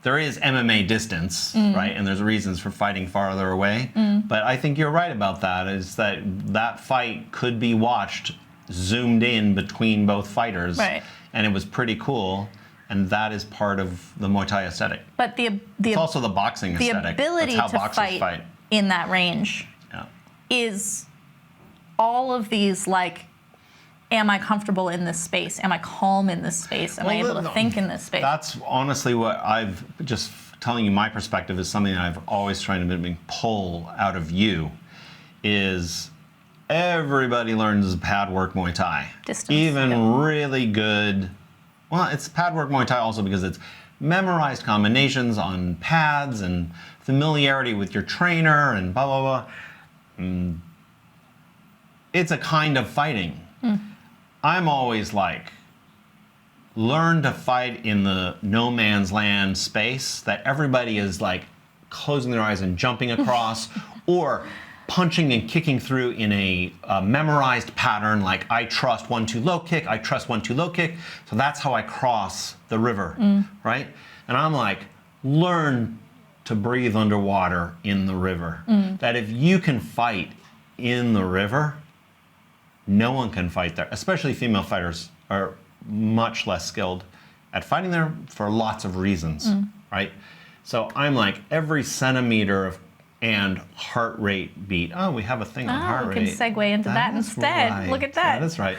there is MMA distance, right? And there's reasons for fighting farther away. But I think you're right about that, is that that fight could be watched zoomed in between both fighters. Right. And it was pretty cool. And that is part of the Muay Thai aesthetic. But it's also the boxing aesthetic. The ability That's how to boxers fight in that range is all of these, like, am I comfortable in this space? Am I calm in this space? Am I able to think in this space? That's honestly what I've just telling you my perspective is something that I've always tried to pull out of you is everybody learns pad work Muay Thai. Distance, Even really good. Well, it's pad work Muay Thai also because it's memorized combinations on pads and familiarity with your trainer and blah, blah, blah. It's a kind of fighting. I'm always like, learn to fight in the no man's land space that everybody is like closing their eyes and jumping across or punching and kicking through in a memorized pattern, like I trust 1-2 low kick, I trust 1-2 low kick. So that's how I cross the river, right? And I'm like, learn to breathe underwater in the river. That if you can fight in the river, no one can fight there, especially female fighters are much less skilled at fighting there for lots of reasons, right? So I'm like, every centimeter and heart rate beat. Oh, we have a thing on heart rate. We can segue into that instead. Right. Look at that. That is right.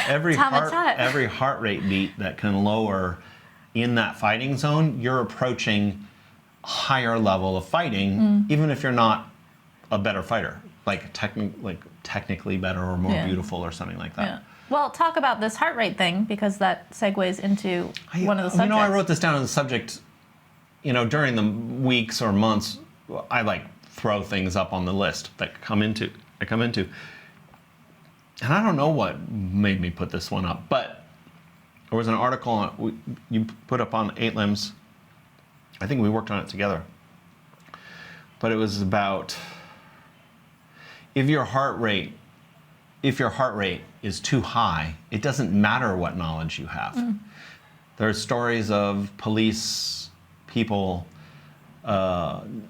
Every heart rate beat that can lower in that fighting zone, you're approaching a higher level of fighting, even if you're not a better fighter, like technically better or more beautiful or something like that. Yeah. Well, talk about this heart rate thing because that segues into one of the subjects. I wrote this down as a subject, during the weeks or months, I like throw things up on the list that I come into. And I don't know what made me put this one up, but there was an article you put up on 8 Limbs. I think we worked on it together. But it was about if your heart rate is too high, it doesn't matter what knowledge you have. There's stories of police people, I'm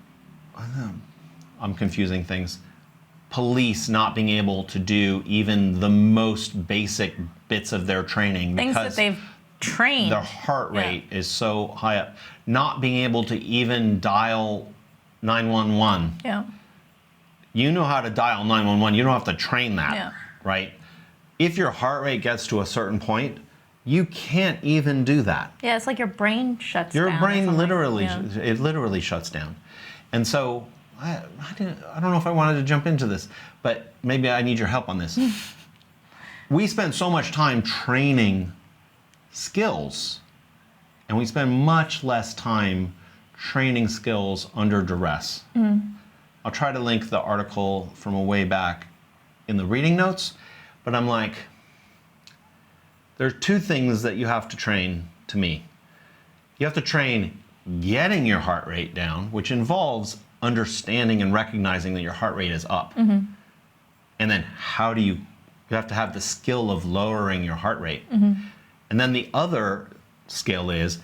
confusing things, police not being able to do even the most basic bits of their training things because that they've trained. Their heart rate is so high up. Not being able to even dial 911. Yeah. You know how to dial 911. You don't have to train that, right? If your heart rate gets to a certain point, you can't even do that. Yeah, it's like your brain shuts down. Your brain literally shuts down. And so I don't know if I wanted to jump into this, but maybe I need your help on this. We spend so much time training skills, and we spend much less time training skills under duress. I'll try to link the article from a way back in the reading notes, but I'm like, there's 2 things that you have to train to me. You have to train getting your heart rate down, which involves understanding and recognizing that your heart rate is up. And then you have to have the skill of lowering your heart rate. And then the other skill is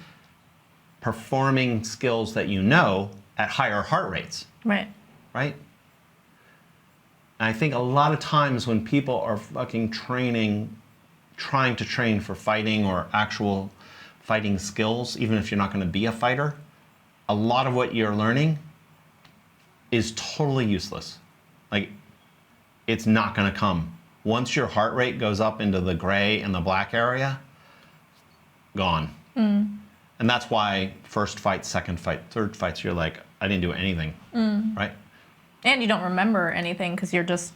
performing skills that you know at higher heart rates. Right. Right? And I think a lot of times when people are fucking trying to train for fighting or actual fighting skills, even if you're not going to be a fighter, a lot of what you're learning is totally useless. Like, it's not going to come. Once your heart rate goes up into the gray and the black area, gone. And that's why first fight, second fight, third fights, you're like, I didn't do anything, right? And you don't remember anything because you're just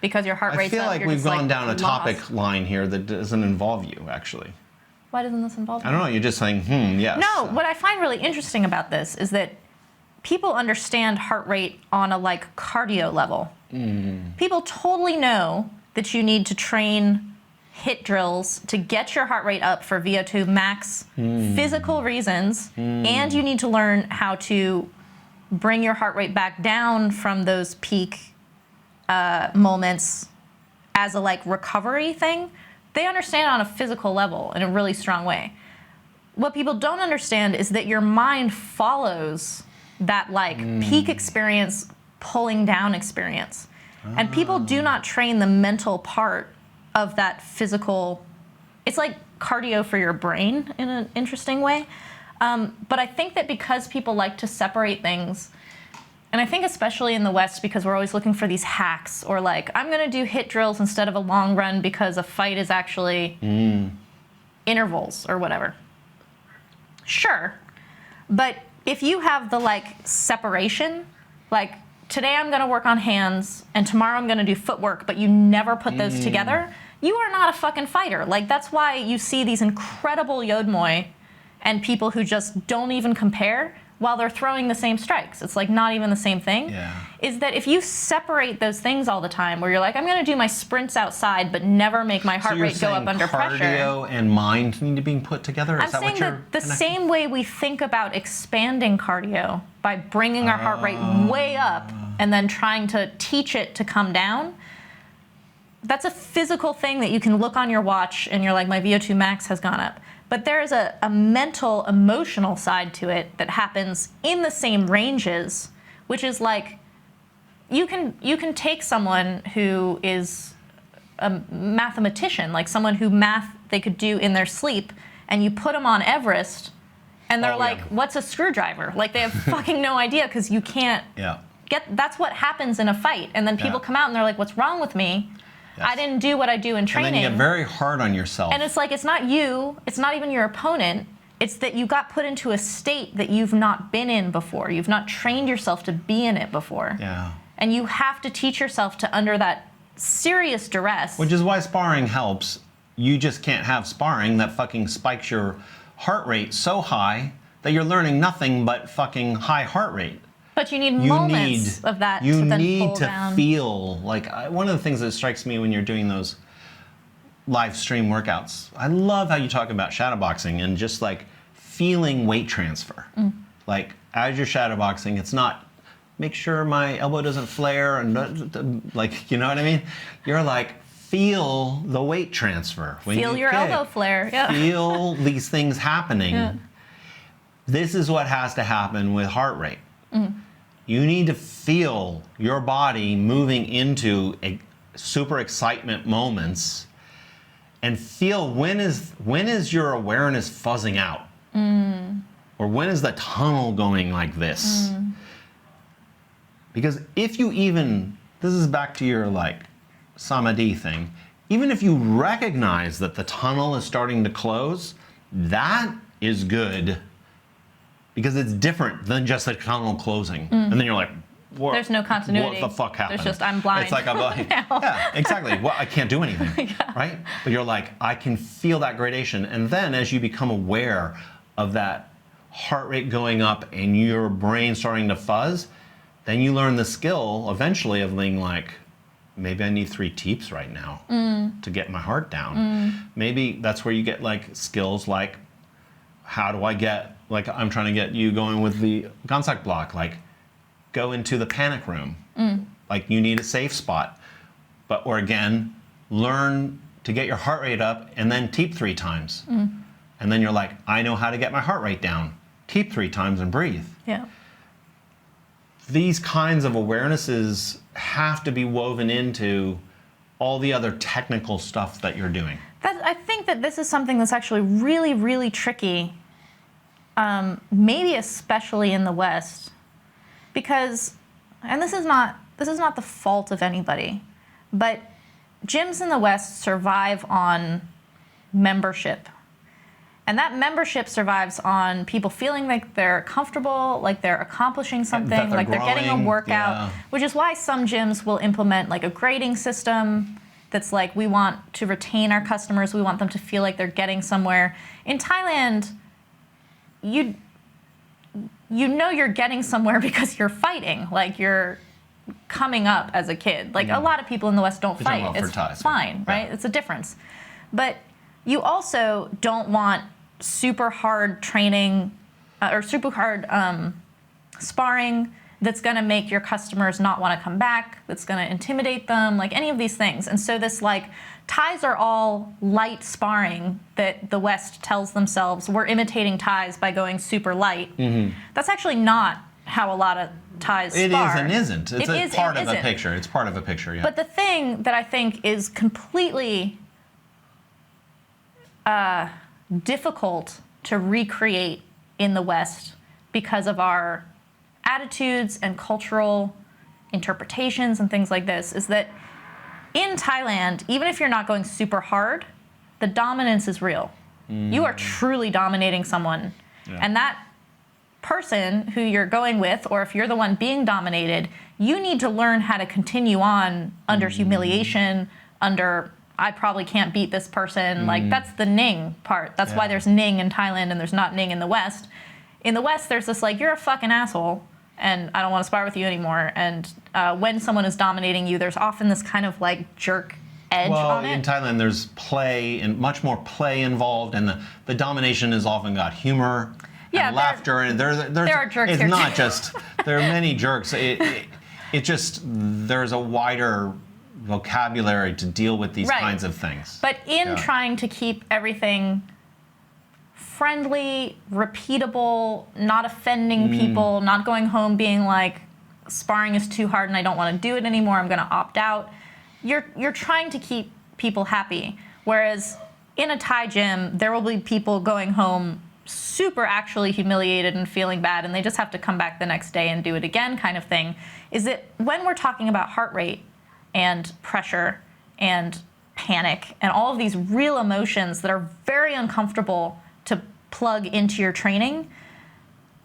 because your heart I rate's feel up, like you're we've just, gone like, down a lost. topic line here that doesn't involve you, actually. Why doesn't this involve I me? don't know. You're just saying, yes. No, what I find really interesting about this is that people understand heart rate on a like cardio level. People totally know that you need to train HIIT drills to get your heart rate up for VO2 max physical reasons, and you need to learn how to bring your heart rate back down from those peak moments as a like recovery thing. They understand on a physical level in a really strong way. What people don't understand is that your mind follows that like peak experience pulling down experience. And people do not train the mental part of that physical. It's like cardio for your brain in an interesting way. But I think that because people like to separate things, and I think especially in the West, because we're always looking for these hacks, or like, I'm going to do HIIT drills instead of a long run because a fight is actually intervals or whatever. Sure. But if you have the like separation, like today I'm going to work on hands and tomorrow I'm going to do footwork, but you never put those together, you are not a fucking fighter. Like that's why you see these incredible Yodmoy and people who just don't even compare while they're throwing the same strikes. It's like not even the same thing. Yeah. Is that if you separate those things all the time, where you're like, I'm going to do my sprints outside, but never make my heart rate go up under pressure. Cardio and mind need to be put together? Is I'm that saying what you're that the connecting? same way we think about expanding cardio by bringing our heart rate way up and then trying to teach it to come down, that's a physical thing that you can look on your watch and you're like, my VO2 max has gone up. But there is a mental, emotional side to it that happens in the same ranges, which is like, you can take someone who is a mathematician, like someone who math they could do in their sleep, and you put them on Everest, and they're like, what's a screwdriver? Like they have fucking no idea because you can't get, that's what happens in a fight. And then people come out and they're like, what's wrong with me? Yes. I didn't do what I do in training. And then you get very hard on yourself. And it's like, it's not you, it's not even your opponent, it's that you got put into a state that you've not been in before. You've not trained yourself to be in it before. Yeah. And you have to teach yourself to, under that serious duress. Which is why sparring helps. You just can't have sparring that fucking spikes your heart rate so high that you're learning nothing but fucking high heart rate. But you need moments of that to then pull down. You need to feel, like, one of the things that strikes me when you're doing those live stream workouts, I love how you talk about shadowboxing and just like feeling weight transfer. Like as you're shadowboxing, it's not make sure my elbow doesn't flare and like, you know what I mean? You're like, feel the weight transfer. When feel your elbow flare. Yeah. Feel these things happening. Yeah. This is what has to happen with heart rate. You need to feel your body moving into super excitement moments and feel when is your awareness fuzzing out? Or when is the tunnel going like this? Because if you even, this is back to your like samadhi thing, even if you recognize that the tunnel is starting to close, that is good. Because it's different than just the tunnel closing. And then you're like, there's no continuity. What the fuck happened? There's just, I'm blind. It's like, I'm blind. Yeah, exactly. Well, I can't do anything, right? But you're like, I can feel that gradation. And then as you become aware of that heart rate going up and your brain starting to fuzz, then you learn the skill eventually of being like, maybe I need 3 teeps right now to get my heart down. Maybe that's where you get like skills like, how do I get, like I'm trying to get you going with the Gansak block, like go into the panic room. Like you need a safe spot. Or again, learn to get your heart rate up and then teep 3 times. And then you're like, I know how to get my heart rate down. Teep 3 times and breathe. Yeah. These kinds of awarenesses have to be woven into all the other technical stuff that you're doing. I think that this is something that's actually really, really tricky, maybe especially in the West, because, and this is not the fault of anybody, but gyms in the West survive on membership. And that membership survives on people feeling like they're comfortable, like they're accomplishing something, they're like they're getting a growing, workout, yeah. which is why some gyms will implement like a grading system that's like, we want to retain our customers, we want them to feel like they're getting somewhere. In Thailand, you know you're getting somewhere because you're fighting, like you're coming up as a kid. Like a lot of people in the West don't You're talking fight. about It's for Thais, fine, right? Yeah. It's a difference. But you also don't want super hard training or super hard sparring that's going to make your customers not want to come back, that's going to intimidate them, like any of these things. And so this like, Thais are all light sparring that the West tells themselves, we're imitating Thais by going super light. That's actually not how a lot of Thais spar. It is and isn't. It's It is part and of a isn't. picture. It's part of a picture, yeah. But the thing that I think is completely difficult to recreate in the West because of our attitudes and cultural interpretations and things like this is that in Thailand, even if you're not going super hard, the dominance is real. You are truly dominating someone. Yeah. And that person who you're going with, or if you're the one being dominated, you need to learn how to continue on under humiliation, under I probably can't beat this person. Like that's the Ning part. That's why there's Ning in Thailand and there's not Ning in the West. In the West, there's this like, you're a fucking asshole and I don't want to spar with you anymore. And when someone is dominating you, there's often this kind of like jerk edge on it. Well, in Thailand, there's play and much more play involved, and the domination has often got humor and laughter. And there are jerks It's here not too. just, there are many jerks. It just, there's a wider vocabulary to deal with these kinds of things. But in Yeah. trying to keep everything friendly, repeatable, not offending people, not going home being like, sparring is too hard and I don't want to do it anymore, I'm going to opt out. You're trying to keep people happy. Whereas in a Thai gym, there will be people going home super actually humiliated and feeling bad, and they just have to come back the next day and do it again kind of thing. Is that when we're talking about heart rate and pressure and panic and all of these real emotions that are very uncomfortable to plug into your training,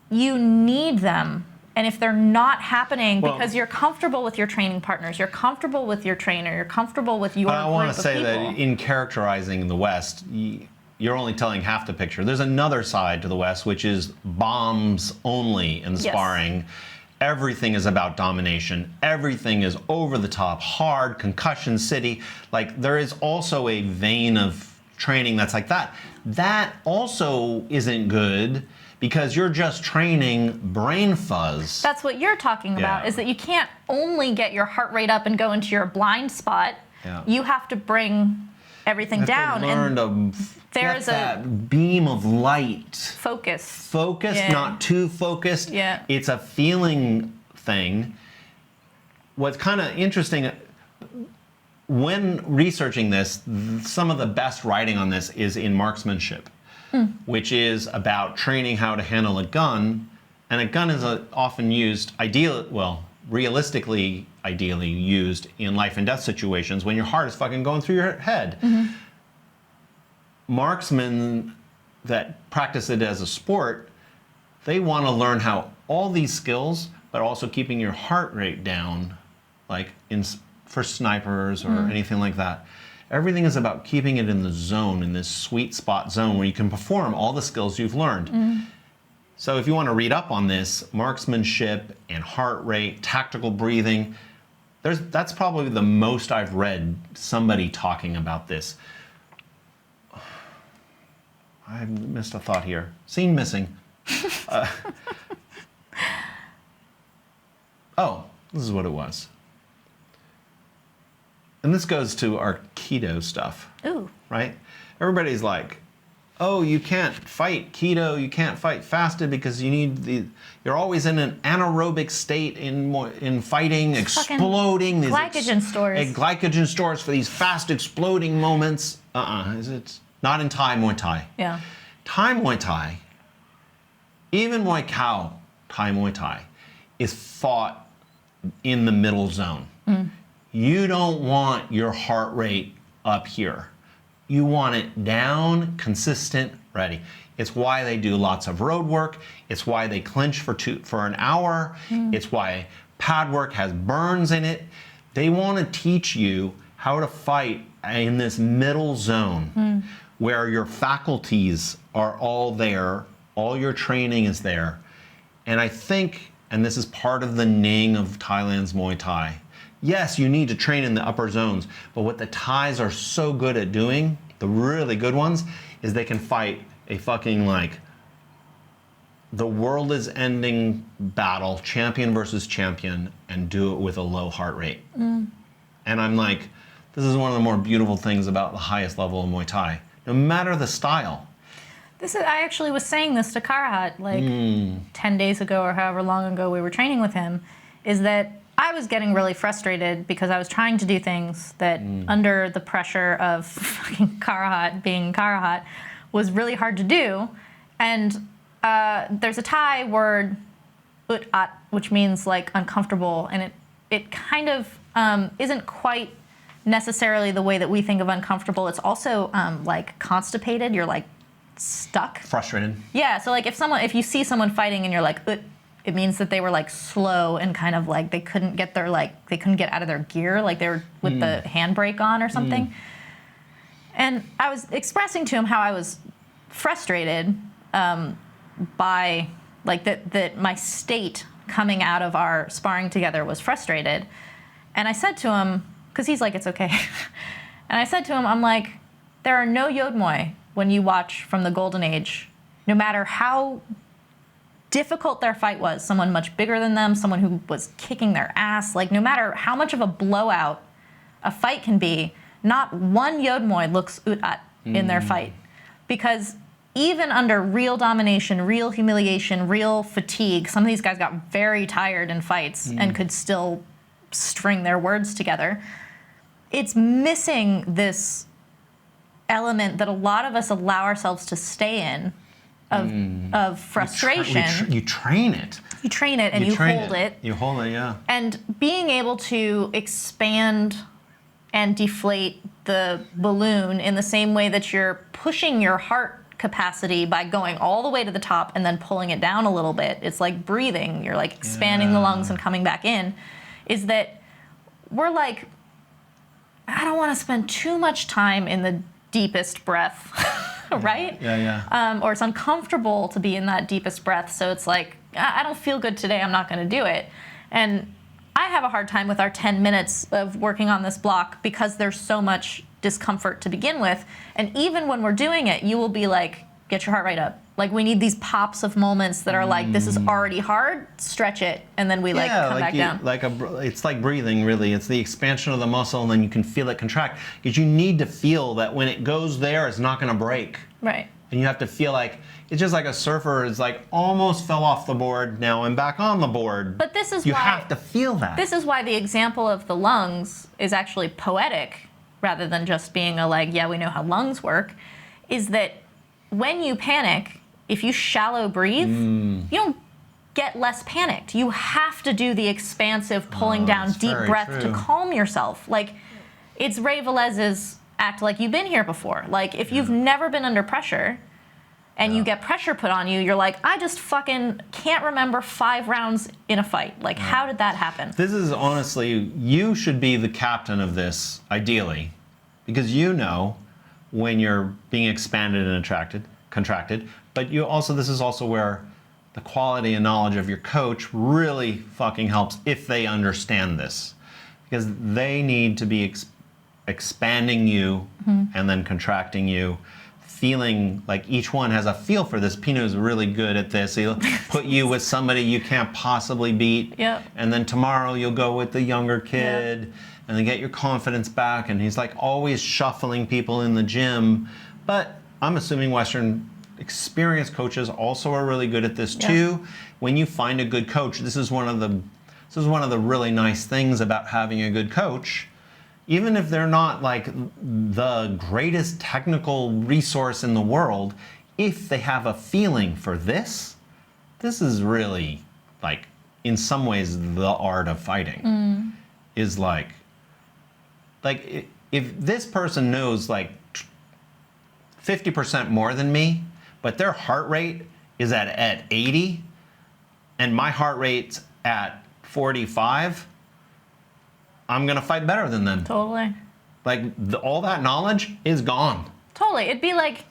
you need them. And if they're not happening because you're comfortable with your training partners, you're comfortable with your trainer, you're comfortable with your group of people. I want to say that in characterizing the West, you're only telling half the picture. There's another side to the West, which is bombs only in sparring. Everything is about domination. Everything is over the top, hard, concussion city. Like there is also a vein of training that's like that. That also isn't good because you're just training brain fuzz. That's what you're talking about, is that you can't only get your heart rate up and go into your blind spot. Yeah. You have to bring everything down. To learn and to there's get that beam of light. focus. Not too focused. Yeah. It's a feeling thing. What's kind of interesting, when researching this, some of the best writing on this is in marksmanship, which is about training how to handle a gun. And a gun is often used, realistically, ideally used in life and death situations when your heart is fucking going through your head. Marksmen that practice it as a sport, they want to learn how all these skills, but also keeping your heart rate down, like for snipers or anything like that. Everything is about keeping it in the zone, in this sweet spot zone where you can perform all the skills you've learned. So if you want to read up on this, marksmanship and heart rate, tactical breathing, that's probably the most I've read somebody talking about this. I missed a thought here. Scene missing. This is what it was. And this goes to our keto stuff. Ooh. Right? Everybody's like, oh, you can't fight keto, you can't fight fasted because you're always in an anaerobic state in fighting, exploding. Glycogen stores. Glycogen stores for these fast exploding moments. It's not in Thai Muay Thai. Yeah. Thai Muay Thai, even Muay Khao Thai Muay Thai, is fought in the middle zone. You don't want your heart rate up here. You want it down, consistent, ready. It's why they do lots of road work. It's why they clinch for an hour. It's why pad work has burns in it. They want to teach you how to fight in this middle zone where your faculties are all there, all your training is there. And I think, and this is part of the ning of Thailand's Muay Thai, yes, you need to train in the upper zones, but what the Thais are so good at doing, the really good ones, is they can fight a fucking like the world is ending battle, champion versus champion, and do it with a low heart rate. And I'm like, this is one of the more beautiful things about the highest level of Muay Thai. No matter the style. I actually was saying this to Karahat like 10 days ago or however long ago we were training with him, is that I was getting really frustrated because I was trying to do things that under the pressure of fucking Karahat being Karahat was really hard to do. And there's a Thai word, ut-at, which means like uncomfortable, and it kind of isn't quite necessarily the way that we think of uncomfortable. It's also like constipated. You're like stuck. Frustrated. Yeah, so like if you see someone fighting and you're like, it means that they were like slow and kind of like they couldn't get out of their gear, like they were with the handbrake on or something. And I was expressing to him how I was frustrated by like that my state coming out of our sparring together was frustrated. And I said to him, because he's like, it's okay. And I said to him, I'm like, there are no Yodmoy when you watch from the Golden Age, no matter how difficult their fight was, someone much bigger than them, someone who was kicking their ass, like no matter how much of a blowout a fight can be, not one Yodmoy looks ut-at in their fight. Because even under real domination, real humiliation, real fatigue, some of these guys got very tired in fights and could still string their words together. It's missing this element that a lot of us allow ourselves to stay in of frustration. You train it. You train it and you hold it. You hold it, yeah. And being able to expand and deflate the balloon in the same way that you're pushing your heart capacity by going all the way to the top and then pulling it down a little bit. It's like breathing. You're like expanding the lungs and coming back in. Is that we're like, I don't want to spend too much time in the deepest breath, right? Yeah. Or it's uncomfortable to be in that deepest breath. So it's like, I don't feel good today. I'm not going to do it. And I have a hard time with our 10 minutes of working on this block because there's so much discomfort to begin with. And even when we're doing it, you will be like, get your heart rate up. Like we need these pops of moments that are like, this is already hard, stretch it, and then we come back down. It's like breathing, really. It's the expansion of the muscle, and then you can feel it contract. Because you need to feel that when it goes there, it's not going to break. Right. And you have to feel like, it's just like a surfer is like, almost fell off the board, now I'm back on the board. But this is you have to feel that. This is why the example of the lungs is actually poetic, rather than just being a like, yeah, we know how lungs work, is that when you panic, if you shallow breathe, you don't get less panicked. You have to do the expansive pulling down deep breath to calm yourself. Like, it's Ray Velez's act like you've been here before. Like, if you've never been under pressure and you get pressure put on you, you're like, I just fucking can't remember 5 rounds in a fight. Like, how did that happen? This is honestly, you should be the captain of this, ideally, because you know when you're being expanded and contracted, but this is also where the quality and knowledge of your coach really fucking helps if they understand this, because they need to be expanding you and then contracting you, feeling like each one has a feel for this. Pino is really good at this. He'll put you with somebody you can't possibly beat, and then tomorrow you'll go with the younger kid, and then get your confidence back, and he's like always shuffling people in the gym. But I'm assuming Western experienced coaches also are really good at this too. When you find a good coach, this is one of the really nice things about having a good coach. Even if they're not like the greatest technical resource in the world, if they have a feeling for this is really like, in some ways, the art of fighting. Is like if this person knows like 50% more than me, but their heart rate is at 80, and my heart rate's at 45, I'm going to fight better than them. Totally. Like, all that knowledge is gone. Totally. It'd be like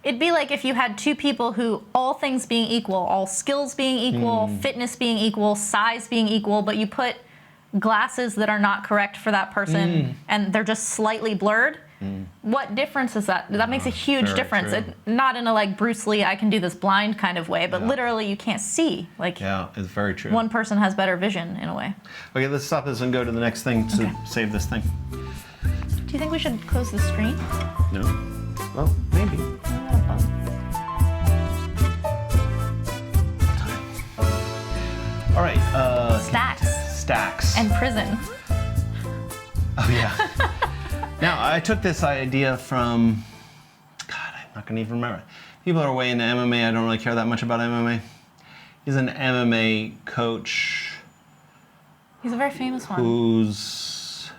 if you had two people who, all things being equal, all skills being equal, fitness being equal, size being equal, but you put glasses that are not correct for that person and they're just slightly blurred. What difference is that? That makes a huge difference. Not in a like Bruce Lee, I can do this blind kind of way, but literally you can't see. Like, yeah, it's very true. One person has better vision in a way. Okay, let's stop this and go to the next thing to save this thing. Do you think we should close the screen? No? Well, maybe. All right. Stacks. And prison. Oh, yeah. Now, I took this idea from, God, I'm not going to even remember. People are way into MMA. I don't really care that much about MMA. He's an MMA coach. He's a very famous one. Who's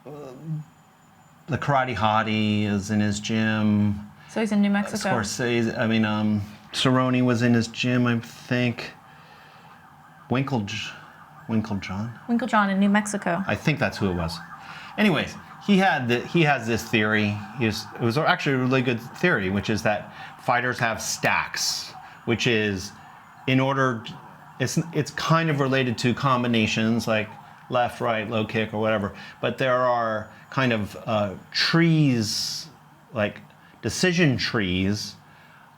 the Karate Hottie is in his gym. So he's in New Mexico. Cerrone was in his gym, I think. Winklejohn. Winklejohn in New Mexico. I think that's who it was. Anyways, he has this theory. It was actually a really good theory, which is that fighters have stacks, which is it's kind of related to combinations like left, right, low kick, or whatever. But there are kind of trees, like decision trees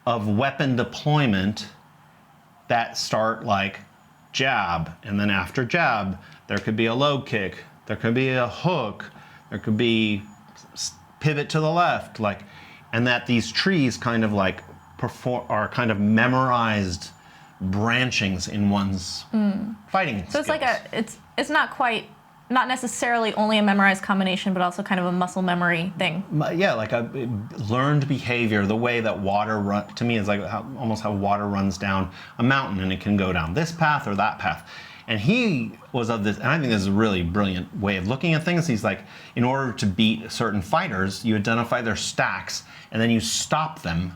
of weapon deployment that start like jab, and then after jab, there could be a low kick, there could be a hook, there could be pivot to the left, like, and that these trees kind of like are kind of memorized branchings in one's fighting skills. So it's like it's not necessarily only a memorized combination, but also kind of a muscle memory thing. Yeah, like a learned behavior, the way that water to me is like almost how water runs down a mountain, and it can go down this path or that path. And he was of this, and I think this is a really brilliant way of looking at things. He's like, in order to beat certain fighters, you identify their stacks, and then you stop them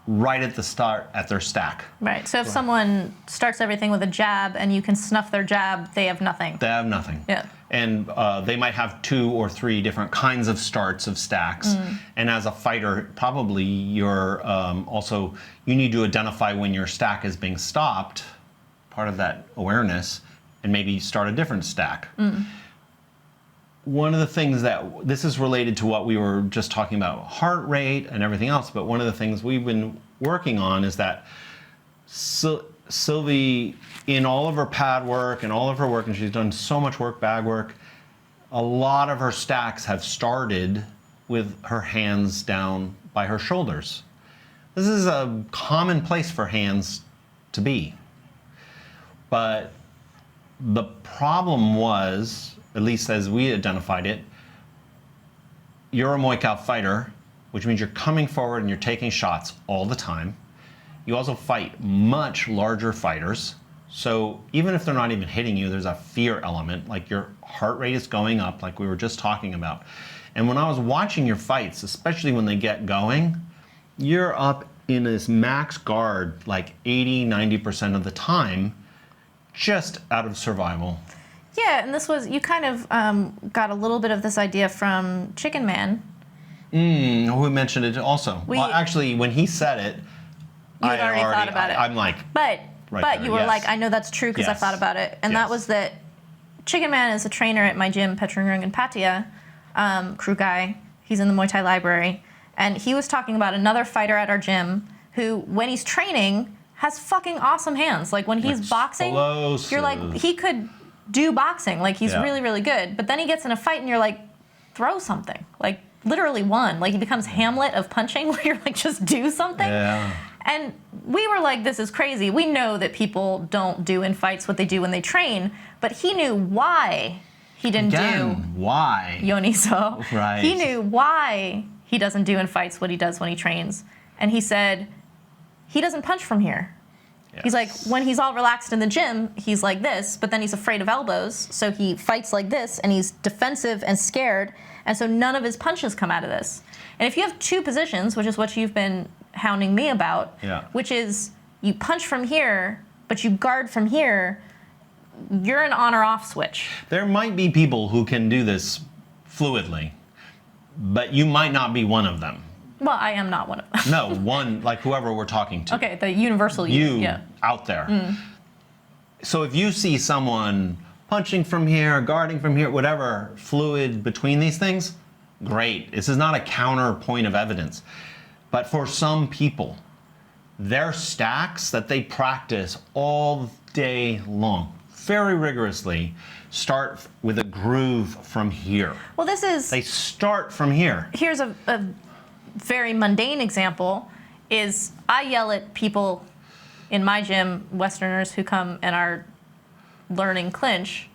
right at the start at their stack. Right. So if someone starts everything with a jab and you can snuff their jab, they have nothing. They have nothing. Yeah. And they might have 2 or 3 different kinds of starts of stacks. And as a fighter, probably you're you need to identify when your stack is being stopped, part of that awareness, and maybe start a different stack. One of the things this is related to what we were just talking about, heart rate and everything else, but one of the things we've been working on is that Sylvie, in all of her pad work and all of her work, and she's done so much work, bag work, a lot of her stacks have started with her hands down by her shoulders. This is a common place for hands to be. But the problem was, at least as we identified it, you're a Muay Thai fighter, which means you're coming forward and you're taking shots all the time. You also fight much larger fighters. So even if they're not even hitting you, there's a fear element, like your heart rate is going up, like we were just talking about. And when I was watching your fights, especially when they get going, you're up in this max guard like 80, 90% of the time, just out of survival. Yeah, and this was, you kind of got a little bit of this idea from Chicken Man. We mentioned it also. Well, actually, when he said it, you had already thought about it. I'm like, but you were like, I know that's true because I thought about it. And that was that Chicken Man is a trainer at my gym, Patron in Pattaya, crew guy. He's in the Muay Thai Library. And he was talking about another fighter at our gym who, when he's training, has fucking awesome hands. Like when he's boxing, you're like, he could do boxing. Like he's really, really good. But then he gets in a fight and you're like, throw something. Like literally one. Like he becomes Hamlet of punching where you're like, just do something. Yeah. And we were like, this is crazy. We know that people don't do in fights what they do when they train, but he knew why he didn't do why Yoniso. Right. He knew why he doesn't do in fights what he does when he trains. And he said, he doesn't punch from here. He's like, when he's all relaxed in the gym, he's like this, but then he's afraid of elbows, so he fights like this, and he's defensive and scared, and so none of his punches come out of this. And if you have two positions, which is what you've been hounding me about, which is you punch from here, but you guard from here, you're an on or off switch. There might be people who can do this fluidly, but you might not be one of them. Well, I am not one of them. No, one, like whoever we're talking to. Okay, the universal you. Out there. So if you see someone punching from here, guarding from here, whatever, fluid between these things, great. This is not a counterpoint of evidence. But for some people, their stacks that they practice all day long, very rigorously, start with a groove from here. Well, They start from here. Here's a very mundane example is I yell at people in my gym, Westerners who come and are learning clinch.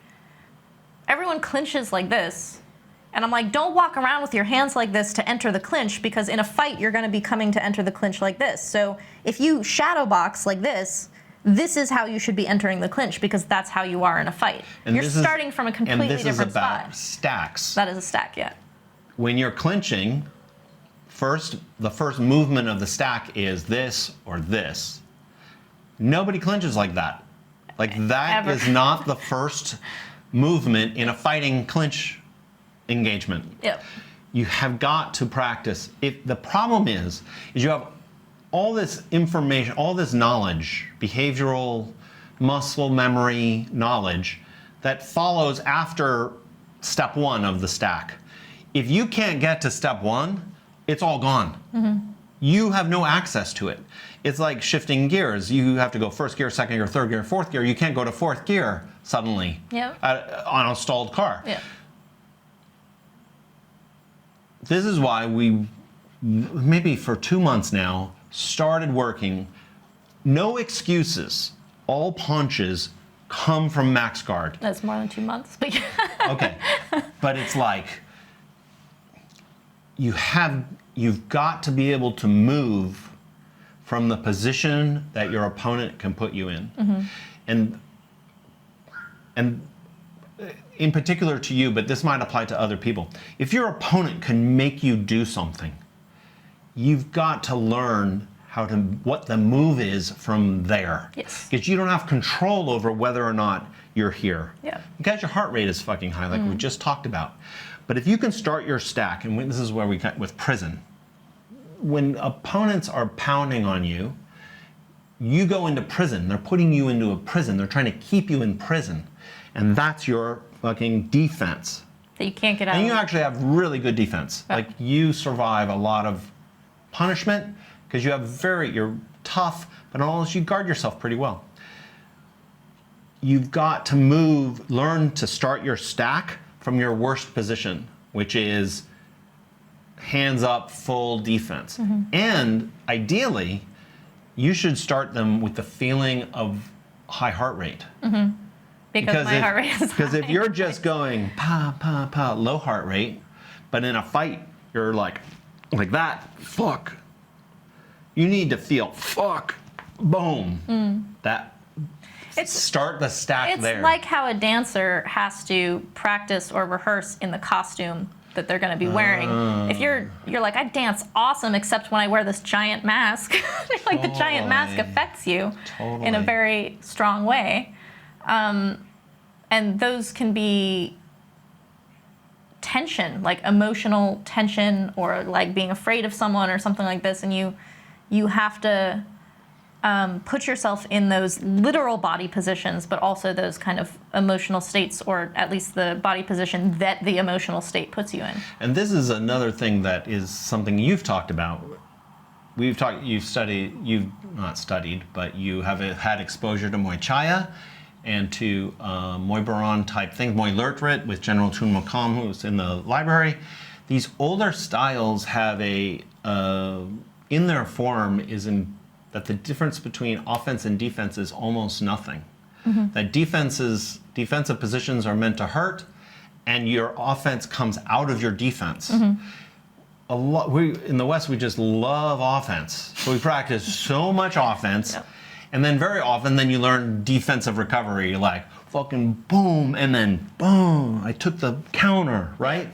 Everyone clinches like this. And I'm like, don't walk around with your hands like this to enter the clinch, because in a fight, you're going to be coming to enter the clinch like this. So if you shadow box like this is how you should be entering the clinch, because that's how you are in a fight. And you're starting from a completely different spot. And this is about stacks. That is a stack, yeah. When you're clinching, the first movement of the stack is this or this. Nobody clinches like that. Like that Ever. is not the first movement in a fighting clinch engagement. Yep. You have got to practice. The problem is you have all this information, all this knowledge, behavioral, muscle memory knowledge that follows after step one of the stack. If you can't get to step one, it's all gone. You have no access to it. It's like shifting gears. You have to go first gear, second gear, third gear, fourth gear. You can't go to fourth gear suddenly on a stalled car. Yeah. This is why we, maybe for 2 months now, started working. No excuses. All punches come from max guard. That's more than 2 months. But Okay. But it's like, you've got to be able to move from the position that your opponent can put you in. And in particular to you, but this might apply to other people. If your opponent can make you do something, you've got to learn what the move is from there. Yes. Because you don't have control over whether or not you're here. Yeah. Because your heart rate is fucking high, like we just talked about. But if you can start your stack, and this is where we got with prison, when opponents are pounding on you, you go into prison. They're putting you into a prison. They're trying to keep you in prison. And that's your fucking defense. that you can't get out. And you actually have really good defense. Yeah. Like you survive a lot of punishment because you're tough, but also you guard yourself pretty well. You've got to learn to start your stack from your worst position, which is hands up, full defense. Mm-hmm. And ideally, you should start them with the feeling of high heart rate. Mm-hmm. Because my heart rate is high. Because if you're just going pa, pa, pa, low heart rate, but in a fight, you're like that, fuck. You need to feel, fuck, boom. Start the stack there. It's like how a dancer has to practice or rehearse in the costume that they're going to be wearing. If you're like, I dance awesome, except when I wear this giant mask. Like the giant mask affects you in a very strong way. And those can be tension, like emotional tension, or like being afraid of someone or something like this. And you have to put yourself in those literal body positions, but also those kind of emotional states, or at least the body position that the emotional state puts you in. And this is another thing that is something you've talked about. You've not studied, but you have had exposure to Muay Chaya and to Muay Baran type things, Muay Lertrit with General Tun Mokam, who's in the library. These older styles have in their form that the difference between offense and defense is almost nothing. Mm-hmm. That defensive positions are meant to hurt, and your offense comes out of your defense. Mm-hmm. In the West, we just love offense. So we practice so much offense, And then very often, then you learn defensive recovery, like fucking boom, and then boom, I took the counter, right?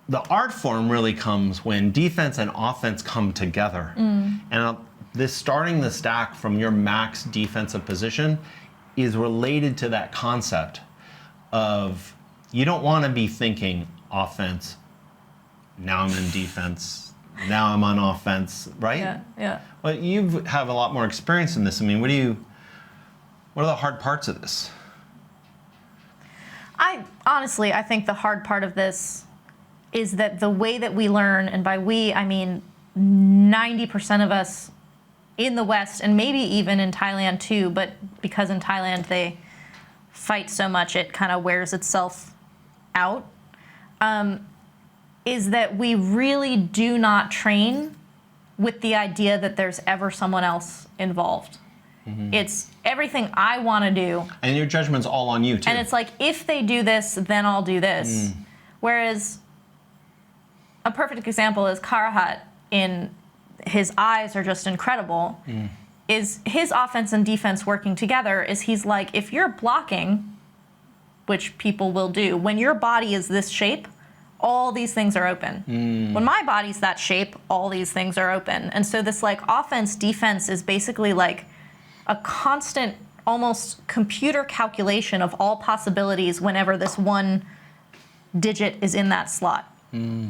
The art form really comes when defense and offense come together. And this starting the stack from your max defensive position is related to that concept of you don't want to be thinking offense, now I'm in defense, now I'm on offense, right? Yeah, yeah. Well, you have a lot more experience in this. I mean, what are the hard parts of this? Honestly, I think the hard part of this is that the way that we learn, and by we, I mean 90% of us in the West, and maybe even in Thailand too, but because in Thailand they fight so much, it kind of wears itself out, is that we really do not train with the idea that there's ever someone else involved. It's everything I want to do. And your judgment's all on you, too. And it's like, if they do this, then I'll do this. Whereas a perfect example is Karahat, in his eyes are just incredible, is his offense and defense working together, is he's like, if you're blocking, which people will do, when your body is this shape, all these things are open. When my body's that shape, all these things are open. And so this like offense, defense is basically like a constant, almost computer calculation of all possibilities whenever this one digit is in that slot.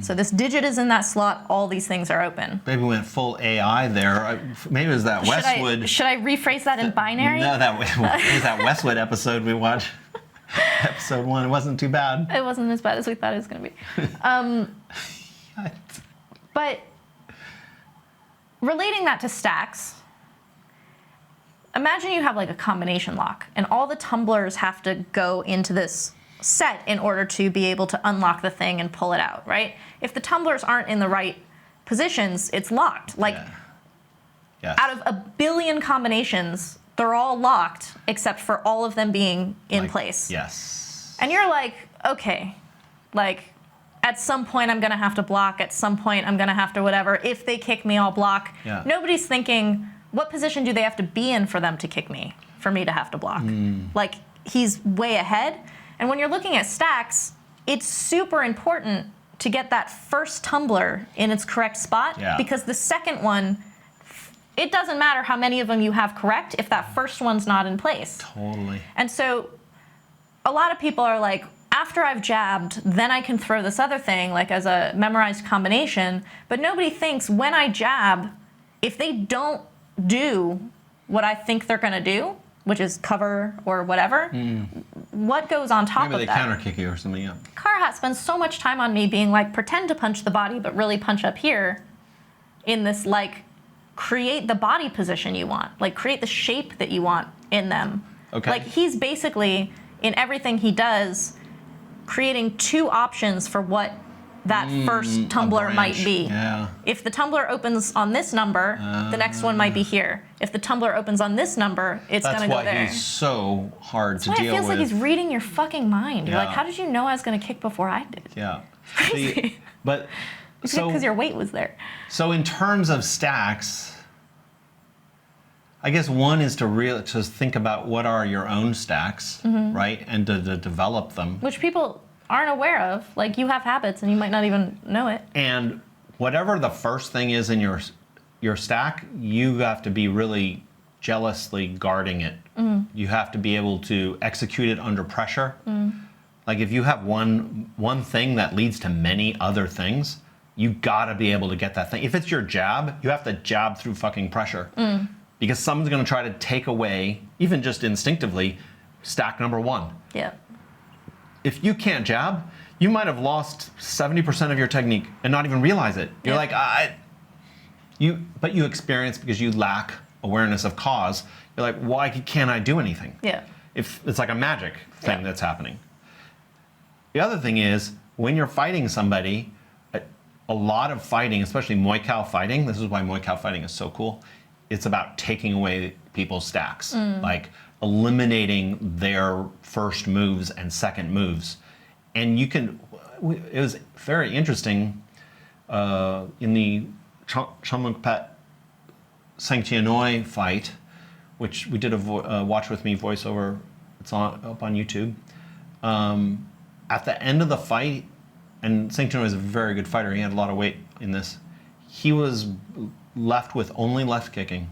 So this digit is in that slot, all these things are open. Maybe we went full AI there. Maybe it was that Westwood. Should I rephrase that in binary? No, it was that Westwood episode we watched. Episode 1. It wasn't too bad. It wasn't as bad as we thought it was going to be. But relating that to stacks, imagine you have like a combination lock, and all the tumblers have to go into this set in order to be able to unlock the thing and pull it out, right? If the tumblers aren't in the right positions, it's locked. Like, out of a billion combinations, they're all locked except for all of them being in place. Yes. And you're like, okay, like at some point I'm gonna have to block, at some point I'm gonna have to whatever. If they kick me, I'll block. Yeah. Nobody's thinking, what position do they have to be in for them to kick me, for me to have to block? Like, he's way ahead. And when you're looking at stacks, it's super important to get that first tumbler in its correct spot, because the second one, it doesn't matter how many of them you have correct if that first one's not in place. Totally. And so a lot of people are like, after I've jabbed, then I can throw this other thing, like as a memorized combination. But nobody thinks when I jab, if they don't do what I think they're going to do, which is cover or whatever, what goes on top of that? Maybe they counter kick you or something, Karahat spends so much time on me being like, pretend to punch the body, but really punch up here in this, like, create the body position you want. Like, create the shape that you want in them. Okay. Like, he's basically, in everything he does, creating two options for what that first tumbler might be. Yeah. If the tumbler opens on this number, the next one might be here. If the tumbler opens on this number, it's going to go there. That's why he's so hard to deal with. It feels like he's reading your fucking mind. You're Yeah. like, how did you know I was going to kick before I did? Yeah. Crazy. But Because your weight was there. So in terms of stacks, I guess one is to think about what are your own stacks, right? And to develop them. Which people aren't aware of. Like, you have habits and you might not even know it. And whatever the first thing is in your stack, you have to be really jealously guarding it. You have to be able to execute it under pressure. Like, if you have one thing that leads to many other things, you gotta be able to get that thing. If it's your jab, you have to jab through fucking pressure. Because someone's gonna try to take away, even just instinctively, stack number 1. Yeah. If you can't jab, you might have lost 70% of your technique and not even realize it. You're like, but you experience, because you lack awareness of cause, you're like, why can't I do anything? Yeah. If it's like a magic thing that's happening. The other thing is, when you're fighting somebody, a lot of fighting, especially Muay Thai fighting, this is why Muay Thai fighting is so cool, it's about taking away people's stacks. Like, eliminating their first moves and second moves. And you can, it was very interesting in the Chamuakpet Sangtiennoi fight, which we did a watch with me voiceover. It's up on YouTube. At the end of the fight, and Sangtiennoi is a very good fighter. He had a lot of weight in this. He was left with only left kicking.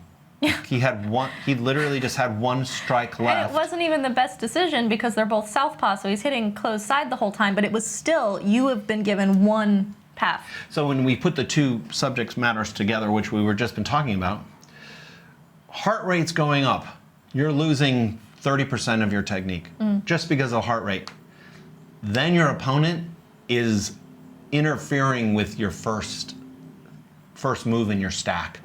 He had one. He literally just had one strike left. And it wasn't even the best decision because they're both southpaw, so he's hitting closed side the whole time. But it was still, you have been given one path. So when we put the two subject matters together, which we were just been talking about, heart rate's going up. You're losing 30% of your technique just because of heart rate. Then your opponent is interfering with your first move in your stack.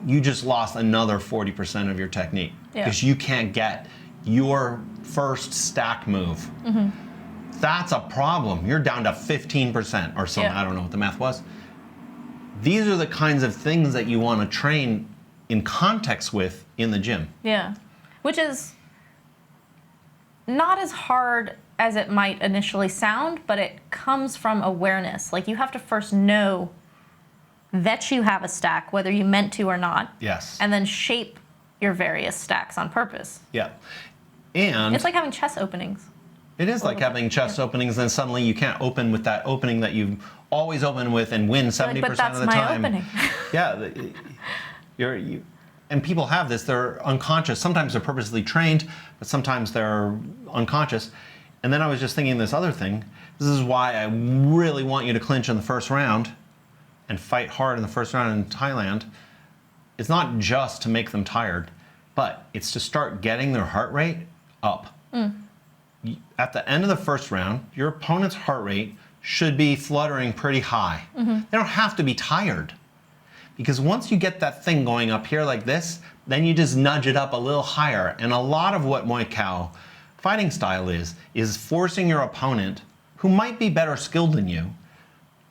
You just lost another 40% of your technique because you can't get your first stack move. That's a problem. You're down to 15% or something. I don't know what the math was. These are the kinds of things that you want to train in context with in the gym. Yeah, which is not as hard as it might initially sound, but it comes from awareness. Like, you have to first know that you have a stack, whether you meant to or not. Yes. And then shape your various stacks on purpose. Yeah. And it's like having chest openings. It is like having chest openings, and suddenly you can't open with that opening that you've always opened with and win 70% but that's of the my time. Opening. Yeah. And people have this, they're unconscious. Sometimes they're purposely trained, but sometimes they're unconscious. And then I was just thinking this other thing. This is why I really want you to clinch in the first round and fight hard in the first round in Thailand. It's not just to make them tired, but it's to start getting their heart rate up. At the end of the first round, your opponent's heart rate should be fluttering pretty high. They don't have to be tired. Because once you get that thing going up here like this, then you just nudge it up a little higher. And a lot of what Muay Thai fighting style is forcing your opponent, who might be better skilled than you,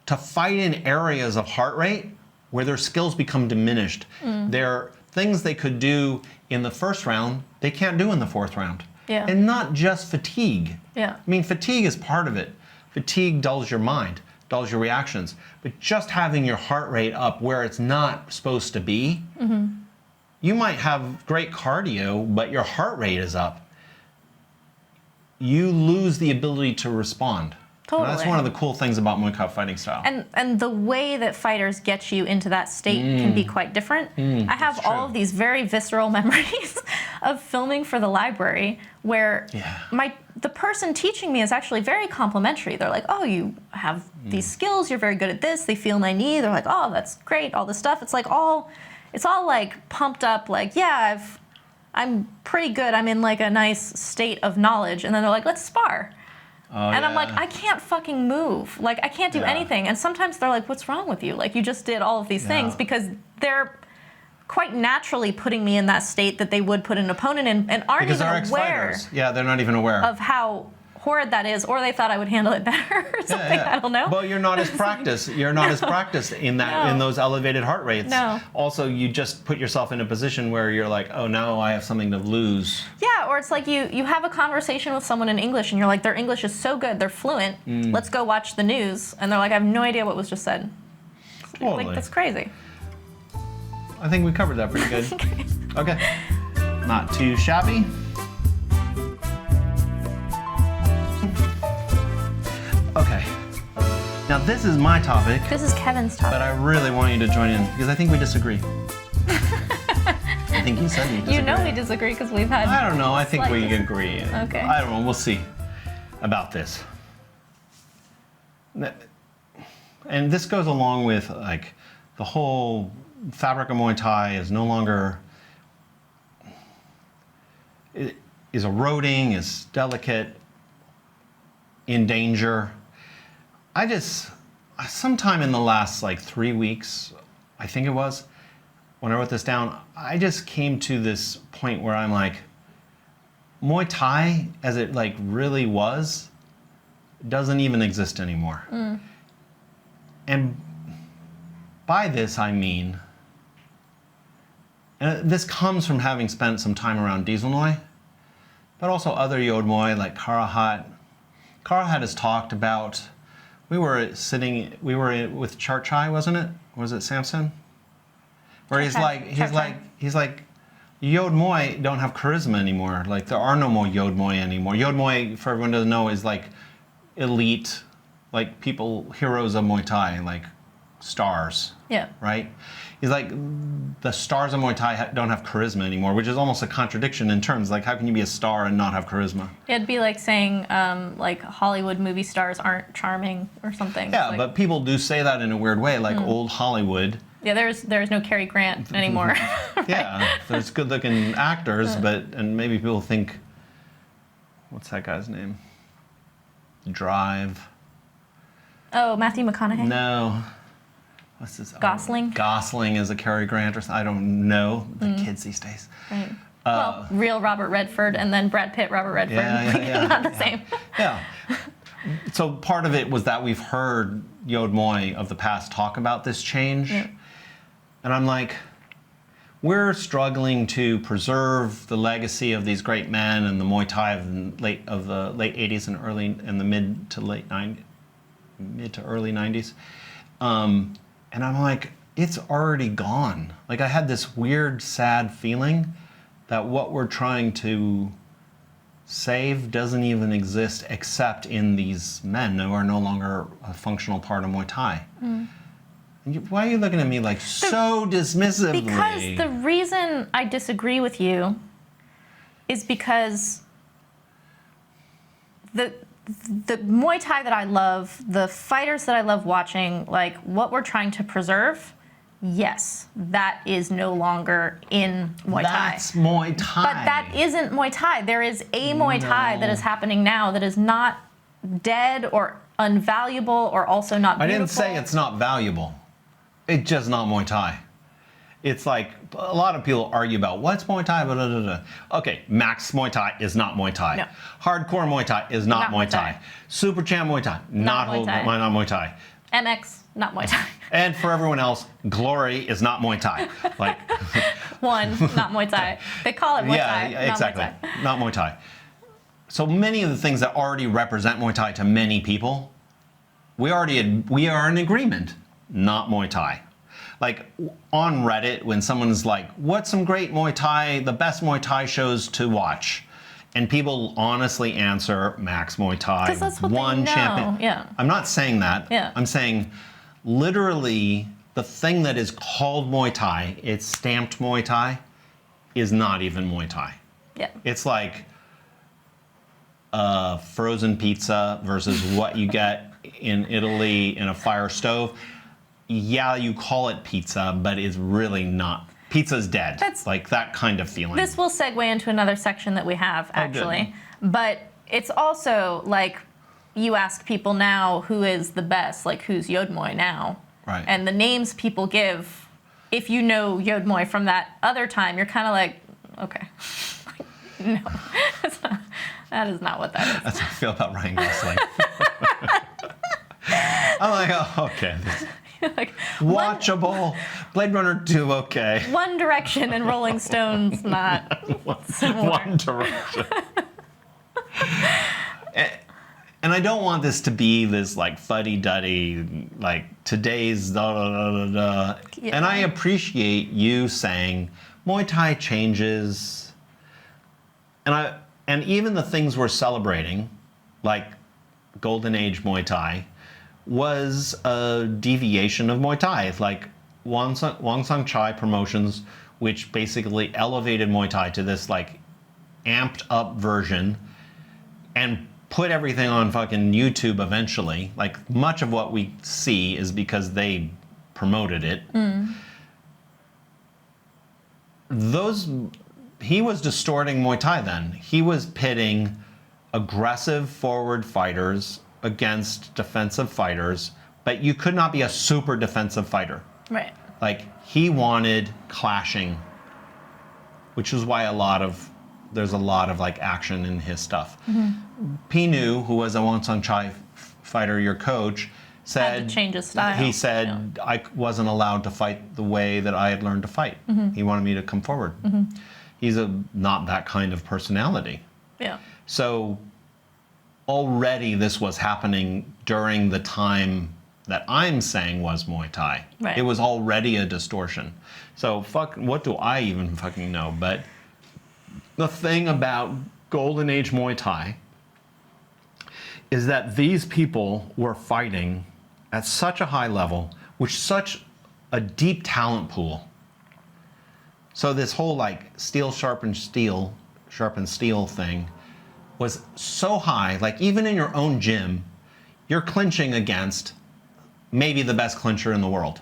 to fight in areas of heart rate where their skills become diminished. There are things they could do in the first round they can't do in the fourth round. Yeah. And not just fatigue. Yeah. I mean, fatigue is part of it. Fatigue dulls your mind, dulls your reactions. But just having your heart rate up where it's not supposed to be, you might have great cardio, but your heart rate is up. You lose the ability to respond. Totally. And that's one of the cool things about Muay Thai fighting style. And the way that fighters get you into that state can be quite different. I have all of these very visceral memories of filming for the library where the person teaching me is actually very complimentary. They're like, oh, you have these skills, you're very good at this. They feel my knee. They're like, oh, that's great, all this stuff. It's all like pumped up, like, yeah, I'm pretty good. I'm in like a nice state of knowledge. And then they're like, let's spar. And I'm like, I can't fucking move. Like, I can't do anything. And sometimes they're like, what's wrong with you? Like, you just did all of these things, because they're quite naturally putting me in that state that they would put an opponent in and aren't because even aware. Yeah, they're not even aware of how horrid that is, or they thought I would handle it better or something. I don't know. Well, you're not as practiced. You're not as practiced in that in those elevated heart rates. No. Also, you just put yourself in a position where you're like, oh, now I have something to lose. Yeah, or it's like you have a conversation with someone in English and you're like, their English is so good, they're fluent. Let's go watch the news, and they're like, I have no idea what was just said. Totally. Like, that's crazy. I think we covered that pretty good. Okay. Not too shabby. Okay. Now this is my topic. This is Kevin's topic. But I really want you to join in because I think we disagree. I think you said you disagree. You know we disagree because we've had. I don't know. I think we agree. Okay. I don't know. We'll see about this. And this goes along with like the whole fabric of Muay Thai is no longer is eroding, is delicate, in danger. Sometime in the last like 3 weeks, I think it was, when I wrote this down, I just came to this point where I'm like, Muay Thai, as it like really was, doesn't even exist anymore. And by this I mean, and this comes from having spent some time around Dieselnoi, but also other Yod Muay like Karahat. Karahat has talked about, we were with Chart Chai, wasn't it? Was it Samson? where he's like, Yod Moy don't have charisma anymore. Like, there are no more Yod Moy anymore. Yod Moy, for everyone to know, is like elite, like people, heroes of Muay Thai, like stars. Yeah. Right? He's like, the stars of Muay Thai don't have charisma anymore, which is almost a contradiction in terms. Like, how can you be a star and not have charisma? It'd be like saying, like, Hollywood movie stars aren't charming or something. Yeah, like, but people do say that in a weird way, like old Hollywood. Yeah, there's no Cary Grant anymore. Right? Yeah, there's good-looking actors, and maybe people think, what's that guy's name? Drive. Oh, Matthew McConaughey? No. What's this? Gosling? Gosling is a Cary Grant or something. I don't know the kids these days. Right. Well, real Robert Redford and then Brad Pitt, Robert Redford. Yeah. Not the same. Yeah. So part of it was that we've heard Yod Moy of the past talk about this change. Yeah. And I'm like, we're struggling to preserve the legacy of these great men and the Muay Thai of the late 80s and the mid to early 90s. And I'm like, it's already gone. Like, I had this weird, sad feeling that what we're trying to save doesn't even exist except in these men who are no longer a functional part of Muay Thai. Why are you looking at me like so dismissively? Because the reason I disagree with you is because the Muay Thai that I love, the fighters that I love watching, like what we're trying to preserve, yes, that is no longer in Muay Thai. That's Muay Thai. But that isn't Muay Thai. There is a Muay Thai that is happening now that is not dead or unvaluable or also not beautiful. I didn't say it's not valuable. It's just not Muay Thai. It's like, a lot of people argue about what's Muay Thai, blah, blah, blah, blah. Okay, Max Muay Thai is not Muay Thai. No. Hardcore Muay Thai is not Muay Thai. Super Champ Muay Thai, not Muay Thai. MX, not Muay Thai. And for everyone else, Glory is not Muay Thai. Like, One, not Muay Thai. They call it Muay Thai. Yeah, exactly. Not Muay Thai. Not Muay Thai. So many of the things that already represent Muay Thai to many people, we are in agreement. Not Muay Thai. Like on Reddit, when someone's like, what's some great Muay Thai, the best Muay Thai shows to watch? And people honestly answer Max Muay Thai. Because that's what they know. Champion. Yeah. I'm not saying that. Yeah. I'm saying literally the thing that is called Muay Thai, it's stamped Muay Thai, is not even Muay Thai. Yeah. It's like frozen pizza versus what you get in Italy in a fire stove. Yeah, you call it pizza, but it's really not. Pizza's dead. That's like that kind of feeling. This will segue into another section that we have, actually. But it's also like you ask people now who is the best, like who's Yod Moy now. Right. And the names people give, if you know Yod Moy from that other time, you're kind of like, okay. No, that is not what that is. That's how I feel about Ryan Gosling. I'm like, oh, okay. Like, watchable. Blade Runner 2, okay. One Direction and Rolling Stones, not similar. One Direction. And I don't want this to be this like fuddy-duddy, like today's da da da da da. Yeah. And I appreciate you saying Muay Thai changes. And even the things we're celebrating, like Golden Age Muay Thai, was a deviation of Muay Thai. It's like Wang Sung Chai Promotions, which basically elevated Muay Thai to this like amped up version and put everything on fucking YouTube eventually. Like much of what we see is because they promoted it. He was distorting Muay Thai then. He was pitting aggressive forward fighters against defensive fighters, but you could not be a super defensive fighter. Right. Like he wanted clashing, which is why there's a lot of like action in his stuff. Pinu, who was a Wang Sung Chai fighter, your coach, said had to change his style. He said I wasn't allowed to fight the way that I had learned to fight. He wanted me to come forward. He's not that kind of personality. Yeah. So already this was happening during the time that I'm saying was Muay Thai. Right. It was already a distortion. So what do I even fucking know? But the thing about Golden Age Muay Thai is that these people were fighting at such a high level with such a deep talent pool. So this whole like steel sharpens steel thing was so high, like even in your own gym, you're clinching against maybe the best clincher in the world.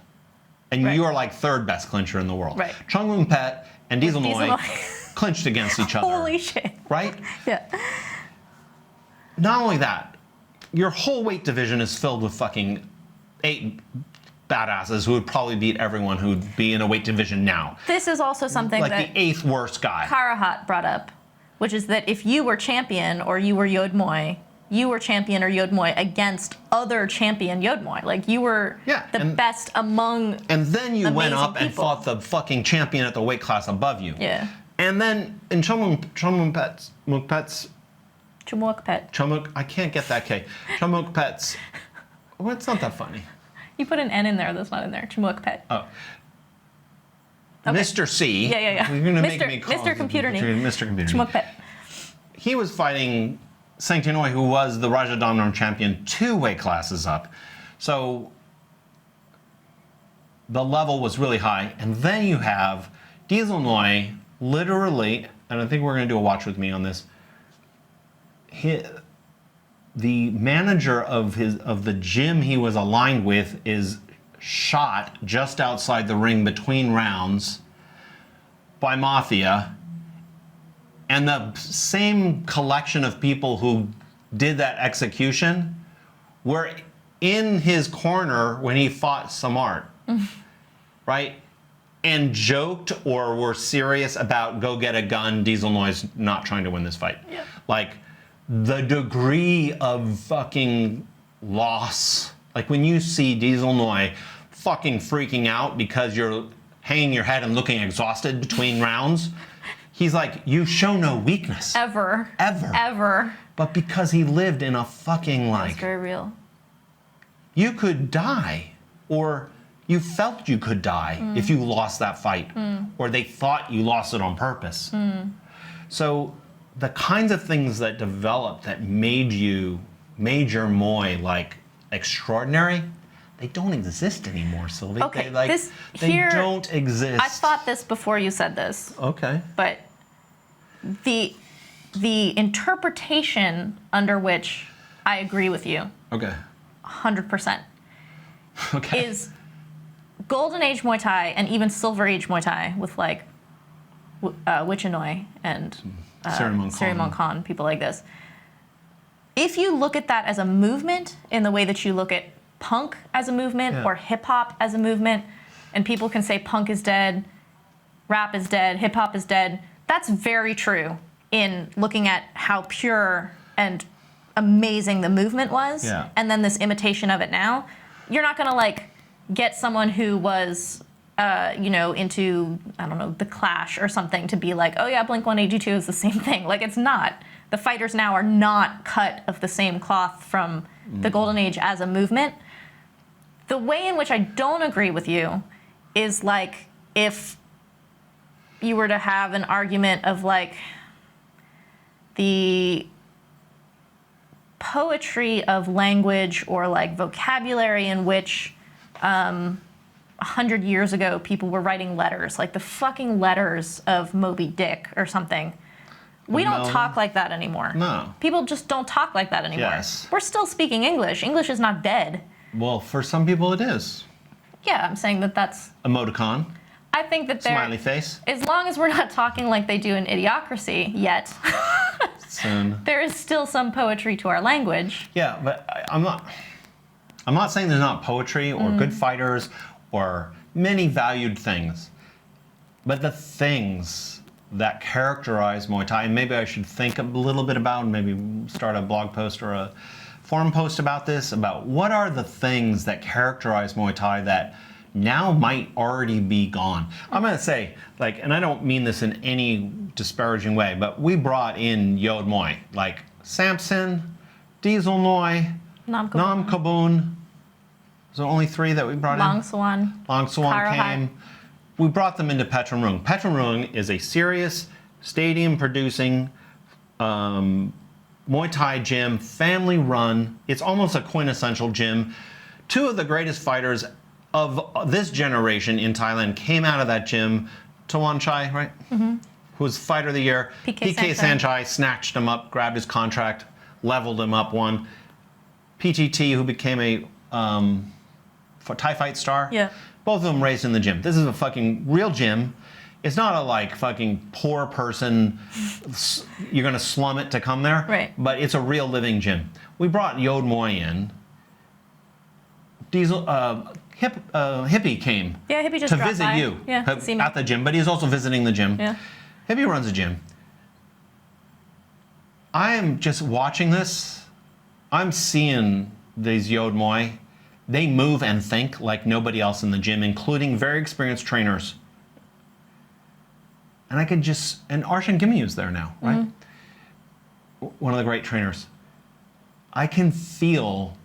And Right. you are like third best clincher in the world. Right. Chamuakpet and Thomson Thomson. clinched against each other. Holy shit. Right? Yeah. Not only that, your whole weight division is filled with fucking 8 badasses who would probably beat everyone who would be in a weight division now. This is also something Like that the 8th worst guy. Karahat brought up, which is that if you were champion or you were Yod Moy, you were champion or Yod Moy against other champion Yod Moy. Like you were the best among And then you went amazing up and people. fought the fucking champion at the weight class above you. Yeah. And then in Chamuakpet's, I can't get that K. Chamuakpet's, well, it's not that funny. You put an N in there that's not in there. Chamuakpet. Oh. Okay. Mr. C. Yeah. You're gonna make me call Mr. Computer name. Mr. Computer. Chamuakpet. He was fighting Sangtiennoi, who was the Rajadamnam champion 2 weight classes up. So the level was really high. And then you have Thomson literally, and I think we're going to do a watch with me on this, the manager of the gym he was aligned with is shot just outside the ring between rounds by Mafia. And the same collection of people who did that execution were in his corner when he fought Samart, right? And joked or were serious about go get a gun, Thomson's not trying to win this fight. Yeah. Like the degree of fucking loss. Like when you see Thomson fucking freaking out because you're hanging your head and looking exhausted between rounds. He's like, you show no weakness. Ever. Ever. But because he lived in a fucking That's like, very real. you could die, or you felt you could die if you lost that fight, or they thought you lost it on purpose. So the kinds of things that developed that made your Muay like extraordinary, they don't exist anymore, Sylvie. Okay, they don't exist. I thought this before you said this. Okay. But the interpretation under which I agree with you, Okay. 100%, Okay. is Golden Age Muay Thai and even Silver Age Muay Thai with like Winklejohn and Siri Khan, people like this. If you look at that as a movement in the way that you look at punk as a movement or hip hop as a movement, and people can say punk is dead, rap is dead, hip hop is dead, that's very true in looking at how pure and amazing the movement was, and then this imitation of it now. You're not gonna like get someone who was into, I don't know, The Clash or something to be like, oh yeah, Blink-182 is the same thing. Like, it's not. The fighters now are not cut of the same cloth from the Golden Age as a movement. The way in which I don't agree with you is like if you were to have an argument of like the poetry of language or like vocabulary in which 100 years ago people were writing letters, like the fucking letters of Moby Dick or something. We don't talk like that anymore. No. People just don't talk like that anymore. Yes. We're still speaking English. English is not dead. Well, for some people it is. Yeah, I'm saying that that's... Emoticon. I think that they're... Smiley face. As long as we're not talking like they do in Idiocracy yet, Soon. there is still some poetry to our language. Yeah, but I'm not saying there's not poetry or good fighters or many valued things. But the things that characterize Muay Thai, and maybe I should think a little bit about, maybe start a blog post or a forum post about this, about what are the things that characterize Muay Thai that now might already be gone. I'm going to say, like, and I don't mean this in any disparaging way, but we brought in Yod Muay, like Samson, Thomson, Nam Nam Kabun, Was there only 3 that we brought in? Long Swan. Long Swan Carl came. Hart. We brought them into Patron. Patron is a serious stadium-producing Muay Thai gym, family-run. It's almost a quintessential gym. 2 of the greatest fighters of this generation in Thailand came out of that gym. Tawanchai, right? Mm-hmm. Who was Fighter of the Year. PK Sanchai snatched him up, grabbed his contract, leveled him up, won. PTT, who became a Thai fight star. Yeah. Both of them raised in the gym. This is a fucking real gym. It's not a like fucking poor person, you're gonna slum it to come there. Right. But it's a real living gym. We brought Yod Moy in. Hippie came. Yeah, Hippie just to dropped visit by. you Yeah, see me. at the gym, but he's also visiting the gym. Yeah. Hippie runs a gym. I am just watching this. I'm seeing these Yod Moy. They move and think like nobody else in the gym, including very experienced trainers. And I could just, and Arshan Gimmy is there now, right? Mm-hmm. One of the great trainers. I can feel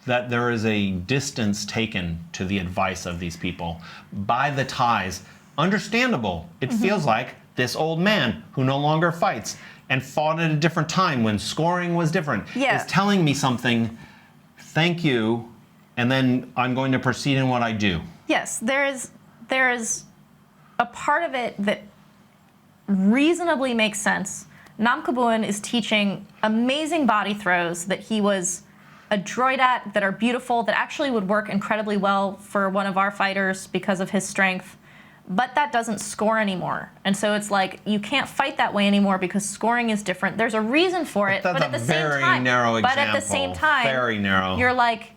that there is a distance taken to the advice of these people by the Thais. Understandable. It feels like this old man who no longer fights and fought at a different time when scoring was different is telling me something, thank you, and then I'm going to proceed in what I do. Yes, there is a part of it that reasonably makes sense. Nam Kabun is teaching amazing body throws that he was adroit at, that are beautiful, that actually would work incredibly well for one of our fighters because of his strength. But that doesn't score anymore. And so it's like, you can't fight that way anymore because scoring is different. There's a reason for it, but at the same time, Very narrow. You're like,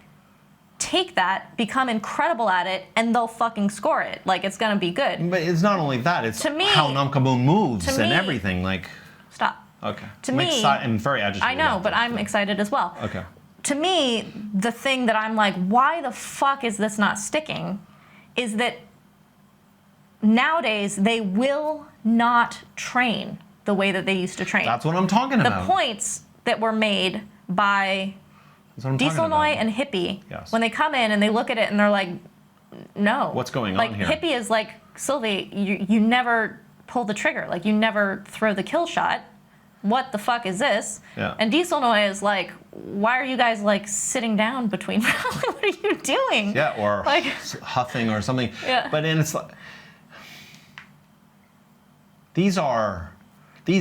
take that, become incredible at it, and they'll fucking score it. Like, it's gonna be good. But it's not only that, it's to me, how Nam Kabun moves and everything. Like, stop. Okay. I'm very agitated. I know, but I'm excited as well. Okay. To me, the thing that I'm like, why the fuck is this not sticking, is that nowadays they will not train the way that they used to train. That's what I'm talking about. The points that were made by Dieselnoi and Hippie, when they come in and they look at it and they're like, no. What's going on here? Hippie is like, Sylvie, you never pull the trigger. Like, you never throw the kill shot. What the fuck is this? Yeah. And Dieselnoi is like, why are you guys like sitting down between rounds? What are you doing? Yeah, or like, huffing or something. Yeah. But then it's like, these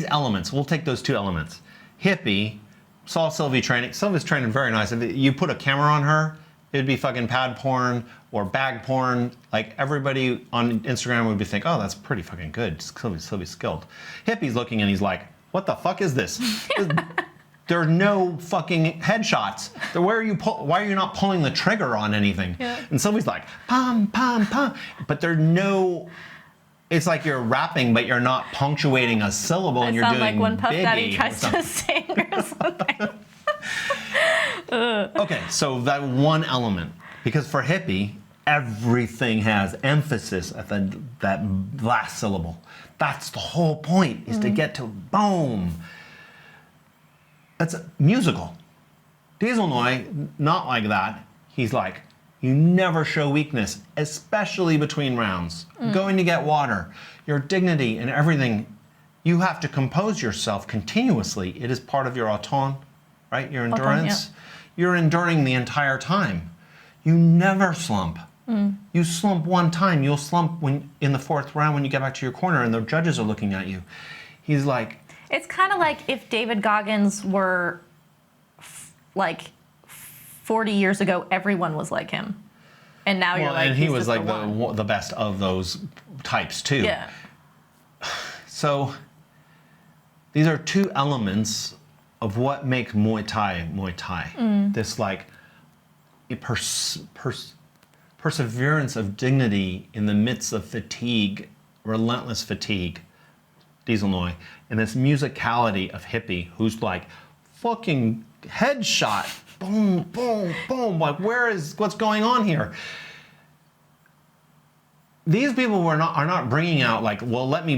elements, we'll take those 2 elements. Hippie, saw Sylvie training. Sylvie's training very nice. If you put a camera on her, it'd be fucking pad porn or bag porn. Like, everybody on Instagram would be thinking, oh, that's pretty fucking good. Sylvie's skilled. Hippie's looking and he's like, what the fuck is this? There are no fucking headshots. Why are you not pulling the trigger on anything? Yeah. And Sylvie's like, pum, pum, pum. But there's no, it's like you're rapping, but you're not punctuating a syllable, and you're doing like when Puff Biggie Daddy tries to sing or something. Okay, so that one element, because for Hippie, everything has emphasis at that last syllable. That's the whole point, is to get to boom. That's musical. Dieselnoi, not like that. He's like, you never show weakness, especially between rounds. Going to get water, your dignity and everything. You have to compose yourself continuously. It is part of your auton, right? Your endurance. Yeah. You're enduring the entire time. You never slump. You slump one time. You'll slump when in the 4th round when you get back to your corner and the judges are looking at you. He's like... It's kind of like if David Goggins were like 40 years ago, everyone was like him. And now you're like, and he he's was just like the best of those types too. Yeah. So these are 2 elements of what makes Muay Thai. This like perseverance of dignity in the midst of fatigue, relentless fatigue, Dieselnoi, and this musicality of Hippie, who's like fucking headshot, boom, boom, boom. Like, what's going on here? These people are not bringing out like, well, let me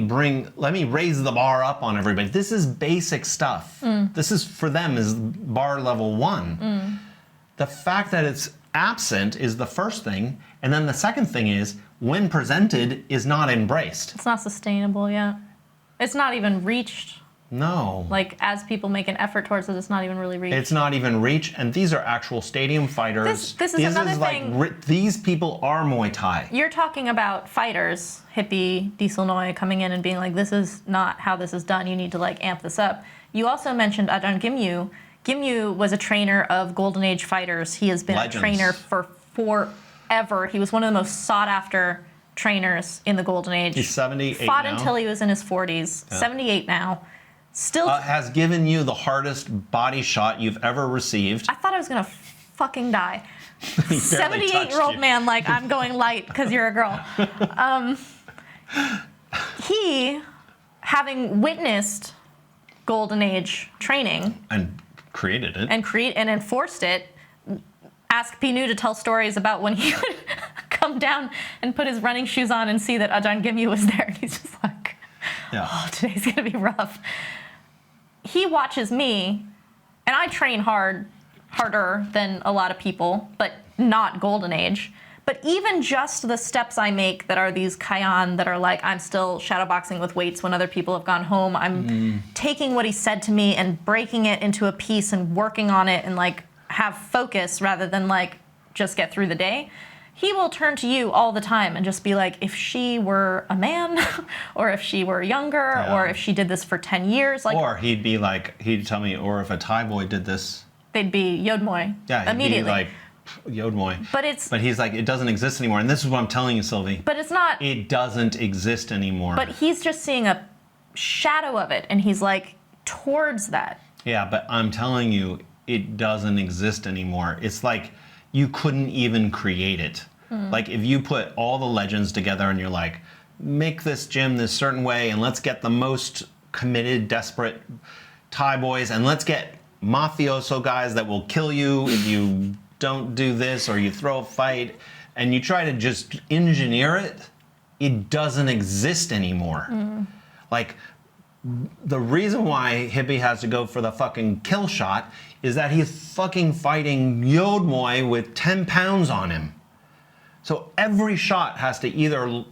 raise the bar up on everybody. This is basic stuff. This is for them is bar level 1. The fact that it's absent is the first thing, and then the second thing is when presented is not embraced. It's not sustainable yet. It's not even reached. No. Like, as people make an effort towards it, it's not even really reached. It's not even reached, and these are actual stadium fighters. This is another thing. These people are Muay Thai. You're talking about fighters, Hippie, Sangtiennoi, coming in and being like, this is not how this is done. You need to, like, amp this up. You also mentioned Ajahn Gimyu. Gimyu was a trainer of Golden Age fighters. He has been Legends. a trainer for forever. He was one of the most sought-after trainers in the Golden Age. He's 78 Fought now. until he was in his 40s. Yeah. 78 now. Still has given you the hardest body shot you've ever received. I thought I was gonna fucking die. 78-year-old man, like, I'm going light because you're a girl. He, having witnessed Golden Age training and created it and enforced it, asked Pinu to tell stories about when he would come down and put his running shoes on and see that Ajahn Gimyu was there, and he's just like, oh, today's gonna be rough. He watches me, and I train harder than a lot of people, but not Golden Age. But even just the steps I make that are these Kaiyan that are like, I'm still shadowboxing with weights when other people have gone home. I'm taking what he said to me and breaking it into a piece and working on it and, like, have focus rather than, like, just get through the day. He will turn to you all the time and just be like, if she were a man, or if she were younger, or if she did this for 10 years. Like, or he'd be like, he'd tell me, or if a Thai boy did this. They'd be Yodmoy. Yeah, he'd immediately. be like, Yodmoy. But he's like, it doesn't exist anymore. And this is what I'm telling you, Sylvie. But it's not. It doesn't exist anymore. But he's just seeing a shadow of it, and he's like, towards that. Yeah, but I'm telling you, it doesn't exist anymore. It's like you couldn't even create it. Like, if you put all the legends together and you're like, make this gym this certain way and let's get the most committed, desperate Thai boys and let's get mafioso guys that will kill you if you don't do this or you throw a fight, and you try to just engineer it, it doesn't exist anymore. Like, the reason why Hippie has to go for the fucking kill shot is that he's fucking fighting Yodmoy with 10 pounds on him. So every shot has to either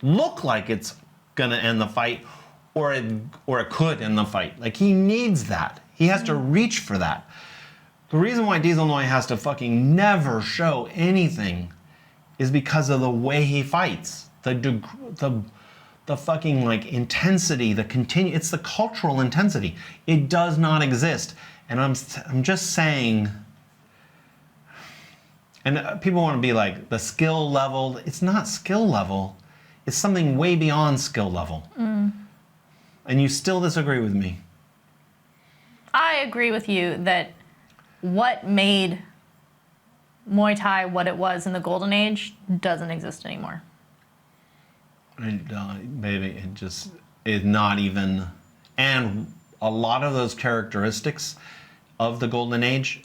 look like it's gonna end the fight, or it could end the fight. Like, he needs that. He has to reach for that. The reason why Sangtiennoi has to fucking never show anything is because of the way he fights. The fucking, like, intensity, it's the cultural intensity. It does not exist. And I'm just saying. And people want to be like, the skill level. It's not skill level. It's something way beyond skill level. And you still disagree with me. I agree with you that what made Muay Thai what it was in the Golden Age doesn't exist anymore. Maybe it just is not even. And a lot of those characteristics of the Golden Age,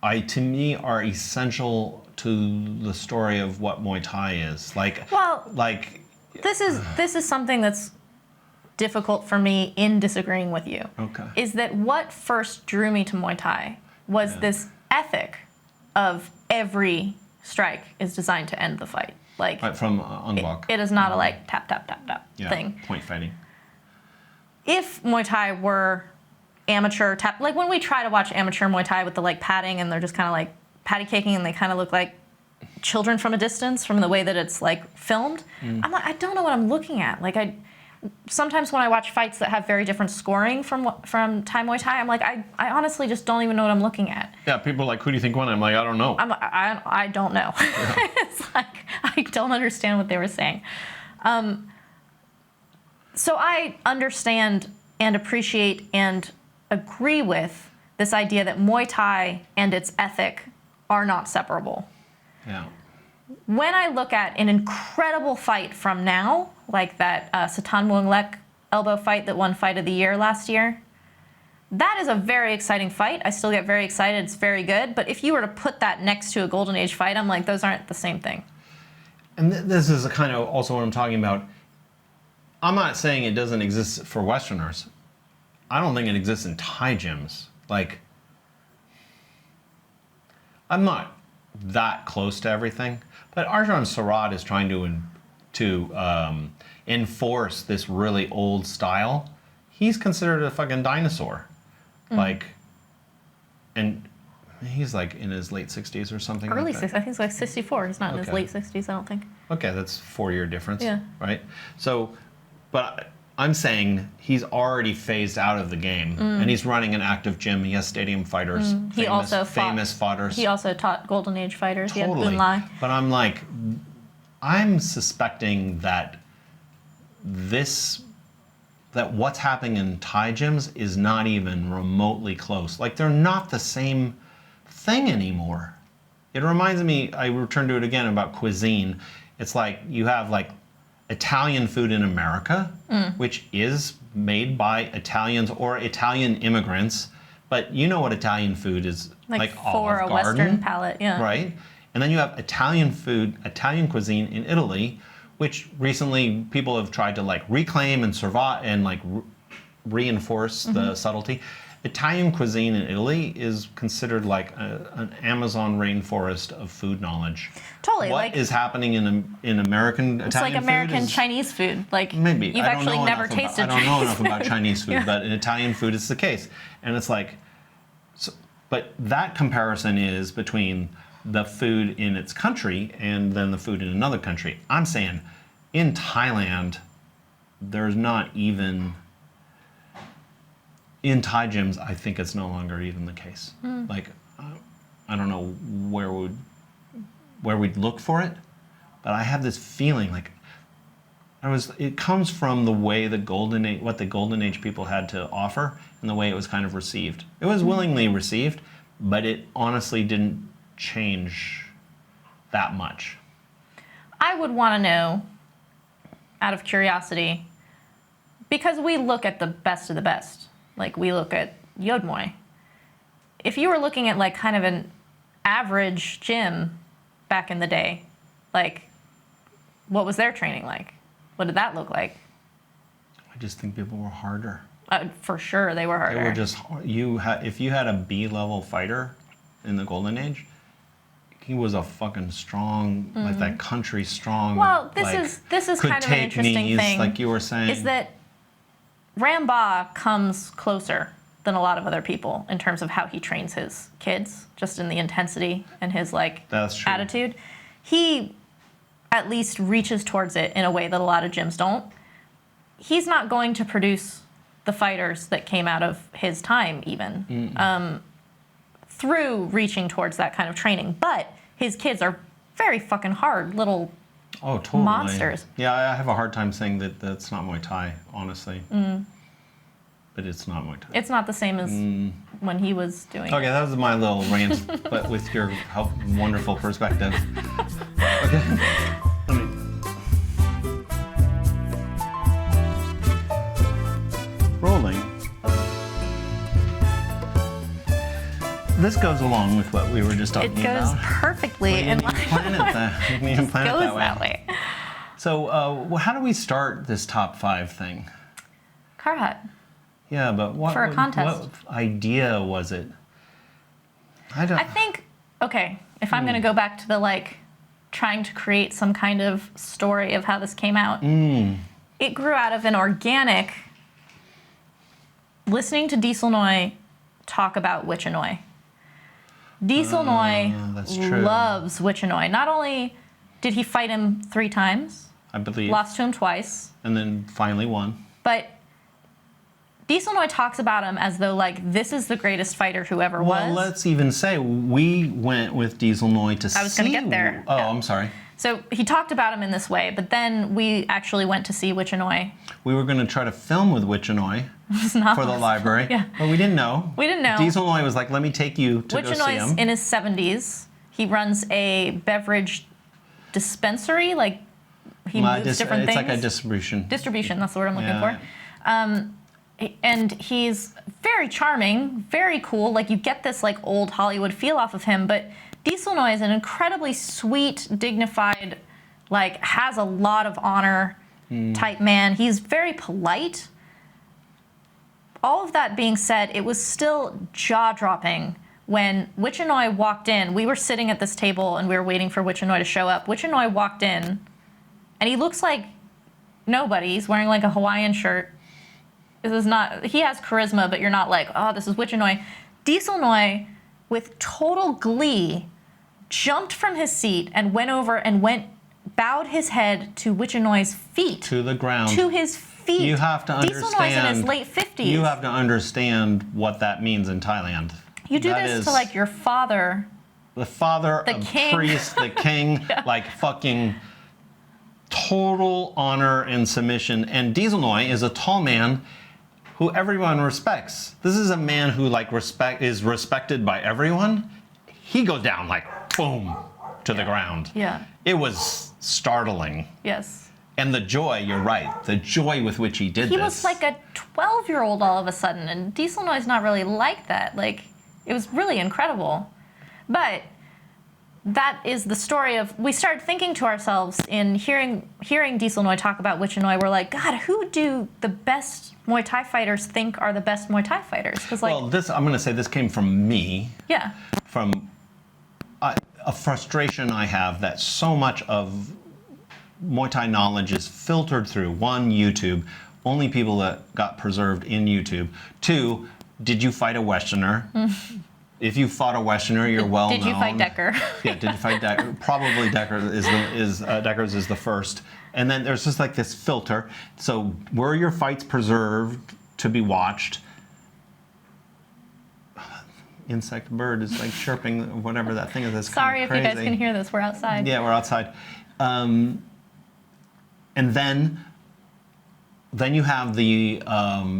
to me, are essential to the story of what Muay Thai is. This is something that's difficult for me in disagreeing with you. Okay. Is that what first drew me to Muay Thai was this ethic of every strike is designed to end the fight. Like, right from Unbok. It is not a, like, tap, tap, tap, tap thing. Point fighting. If Muay Thai were amateur tap, like when we try to watch amateur Muay Thai with the, like, padding and they're just kind of like patty caking and they kind of look like children from a distance from the way that it's, like, filmed, I'm like, I don't know what I'm looking at. Like, sometimes when I watch fights that have very different scoring from Thai Muay Thai, I'm like, I honestly just don't even know what I'm looking at. Yeah, people are like, who do you think won? I'm like, I don't know. I don't know. Yeah. It's like, I don't understand what they were saying. So I understand and appreciate and agree with this idea that Muay Thai and its ethic are not separable. Yeah. When I look at an incredible fight from now, like that Satan Muang Lek elbow fight that won Fight of the Year last year, that is a very exciting fight. I still get very excited. It's very good. But if you were to put that next to a Golden Age fight, I'm like, those aren't the same thing. And this is kind of also what I'm talking about. I'm not saying it doesn't exist for Westerners. I don't think it exists in Thai gyms. Like, I'm not that close to everything. But Arjan Sarat is trying to enforce this really old style. He's considered a fucking dinosaur. Like, and he's like in his late 60s or something. Early like that. 60s. I think he's like 64. He's not in his late 60s, I don't think. Okay, that's 4-year difference. Yeah. Right? So, but I'm saying he's already phased out of the game, and he's running an active gym. He has stadium fighters. He also famous fighters. He also taught Golden Age fighters. Totally. He had Boon Lai. But I'm like, I'm suspecting that what's happening in Thai gyms is not even remotely close. Like, they're not the same thing anymore. It reminds me, I return to it again, about cuisine. It's like you have like Italian food in America, which is made by Italians or Italian immigrants, but you know what Italian food is like for Olive a Garden, Western palate, yeah. right? And then you have Italian food, Italian cuisine in Italy, which recently people have tried to like reclaim and survive and like reinforce the subtlety. Italian cuisine in Italy is considered like an Amazon rainforest of food knowledge. Totally. What is happening in American Italian food? It's like American is, Chinese food. Like, maybe you've actually never tasted I don't know enough about food. Chinese food, but in Italian food it's the case. And it's like, so, but that comparison is between the food in its country and then the food in another country. I'm saying in Thailand, there's not even, in Thai gyms, I think it's no longer even the case. Like, I don't know where we'd look for it, but I have this feeling like it comes from the way what the Golden Age people had to offer and the way it was kind of received. It was willingly received, but it honestly didn't change that much. I would want to know, out of curiosity, because we look at the best of the best. Like, we look at Yod Muay. If you were looking at like kind of an average gym back in the day, like, what was their training like? What did that look like? I just think people were harder. For sure, they were harder. They were just, if you had a B-level fighter in the Golden Age, he was a fucking strong, like that country strong. Well, this like, is could kind of an take interesting knees, thing. like you were saying. Is that Ramba comes closer than a lot of other people in terms of how he trains his kids, just in the intensity and his like That's true. attitude. He at least reaches towards it in a way that a lot of gyms don't. He's not going to produce the fighters that came out of his time even through reaching towards that kind of training. But his kids are very fucking hard little totally. monsters. Yeah, I have a hard time saying that that's not Muay Thai, honestly. But it's not Muay Thai. It's not the same as when he was doing Okay, it. that was my little rant, but with your wonderful perspective. Okay. Let me. Rolling. This goes along with what we were just talking It goes about. perfectly You in didn't even plan it that. You didn't even plan it goes that way. So, how do we start this top 5 thing? Carhut. Yeah, but what For a contest. What idea was it? I think, okay, if I'm going to go back to the like trying to create some kind of story of how this came out, it grew out of an organic listening to Cylvie talk about Wichanoi. Cylvie loves Wichanoi. Not only did he fight him 3 times, I believe. lost to him twice, And then finally won. but Cylvie talks about him as though like this is the greatest fighter who ever was. Well, let's even say we went with Cylvie to see. I was going to get there. Oh, Yeah. I'm sorry. So he talked about him in this way, but then we actually went to see Wichanoi. We were going to try to film with Wichanoi for the library, Yeah. but we didn't know. We didn't know. Cylvie was like, "Let me take you to go see Wichanoi's him." in his 70s. He runs a beverage dispensary. Like he moves different it's things. like a distribution. Distribution. That's the word I'm looking Yeah. for. And he's very charming, very cool. Like you get this like old Hollywood feel off of him, but Cylvie is an incredibly sweet, dignified, like has a lot of honor type man. He's very polite. All of that being said, it was still jaw-dropping when Winklejohn walked in, we were sitting at this table and we were waiting for Winklejohn to show up. Winklejohn walked in, and he looks like nobody. He's wearing like a Hawaiian shirt. This is not, he has charisma, but you're not like, oh, this is Winklejohn. Thomson, with total glee, jumped from his seat and went over and bowed his head to Winklejohn's feet. To the ground. To his feet. You have to understand. Thomson in his late 50s. You have to understand what that means in Thailand. You do this to like your father. The father, the king. Priest, the king, Yeah. like fucking total honor and submission. And Thomson is a tall man who everyone respects. This is a man who like is respected by everyone. He goes down like boom to the ground. Yeah. It was startling. Yes. And the joy, you're right, the joy with which he did this. He was like a 12-year-old all of a sudden, and Thomson is not really like that. Like, it was really incredible. But that is the story of, we started thinking to ourselves in hearing Thomson talk about Winklejohn, we're like, God, who do the best Muay Thai fighters think are the best Muay Thai fighters? Because like, well, I'm going to say this came from me. Yeah. From a frustration I have that so much of Muay Thai knowledge is filtered through, one, YouTube, only people that got preserved in YouTube. Two, did you fight a Westerner? If you fought a Westerner, you're well known. Did you fight Decker? Yeah, did you fight Decker? Probably Decker's is the first. And then there's just like this filter. So were your fights preserved to be watched? Insect bird is like chirping, whatever that thing is. That's Sorry if crazy. you guys can hear this. We're outside. Yeah, we're outside. And then you have the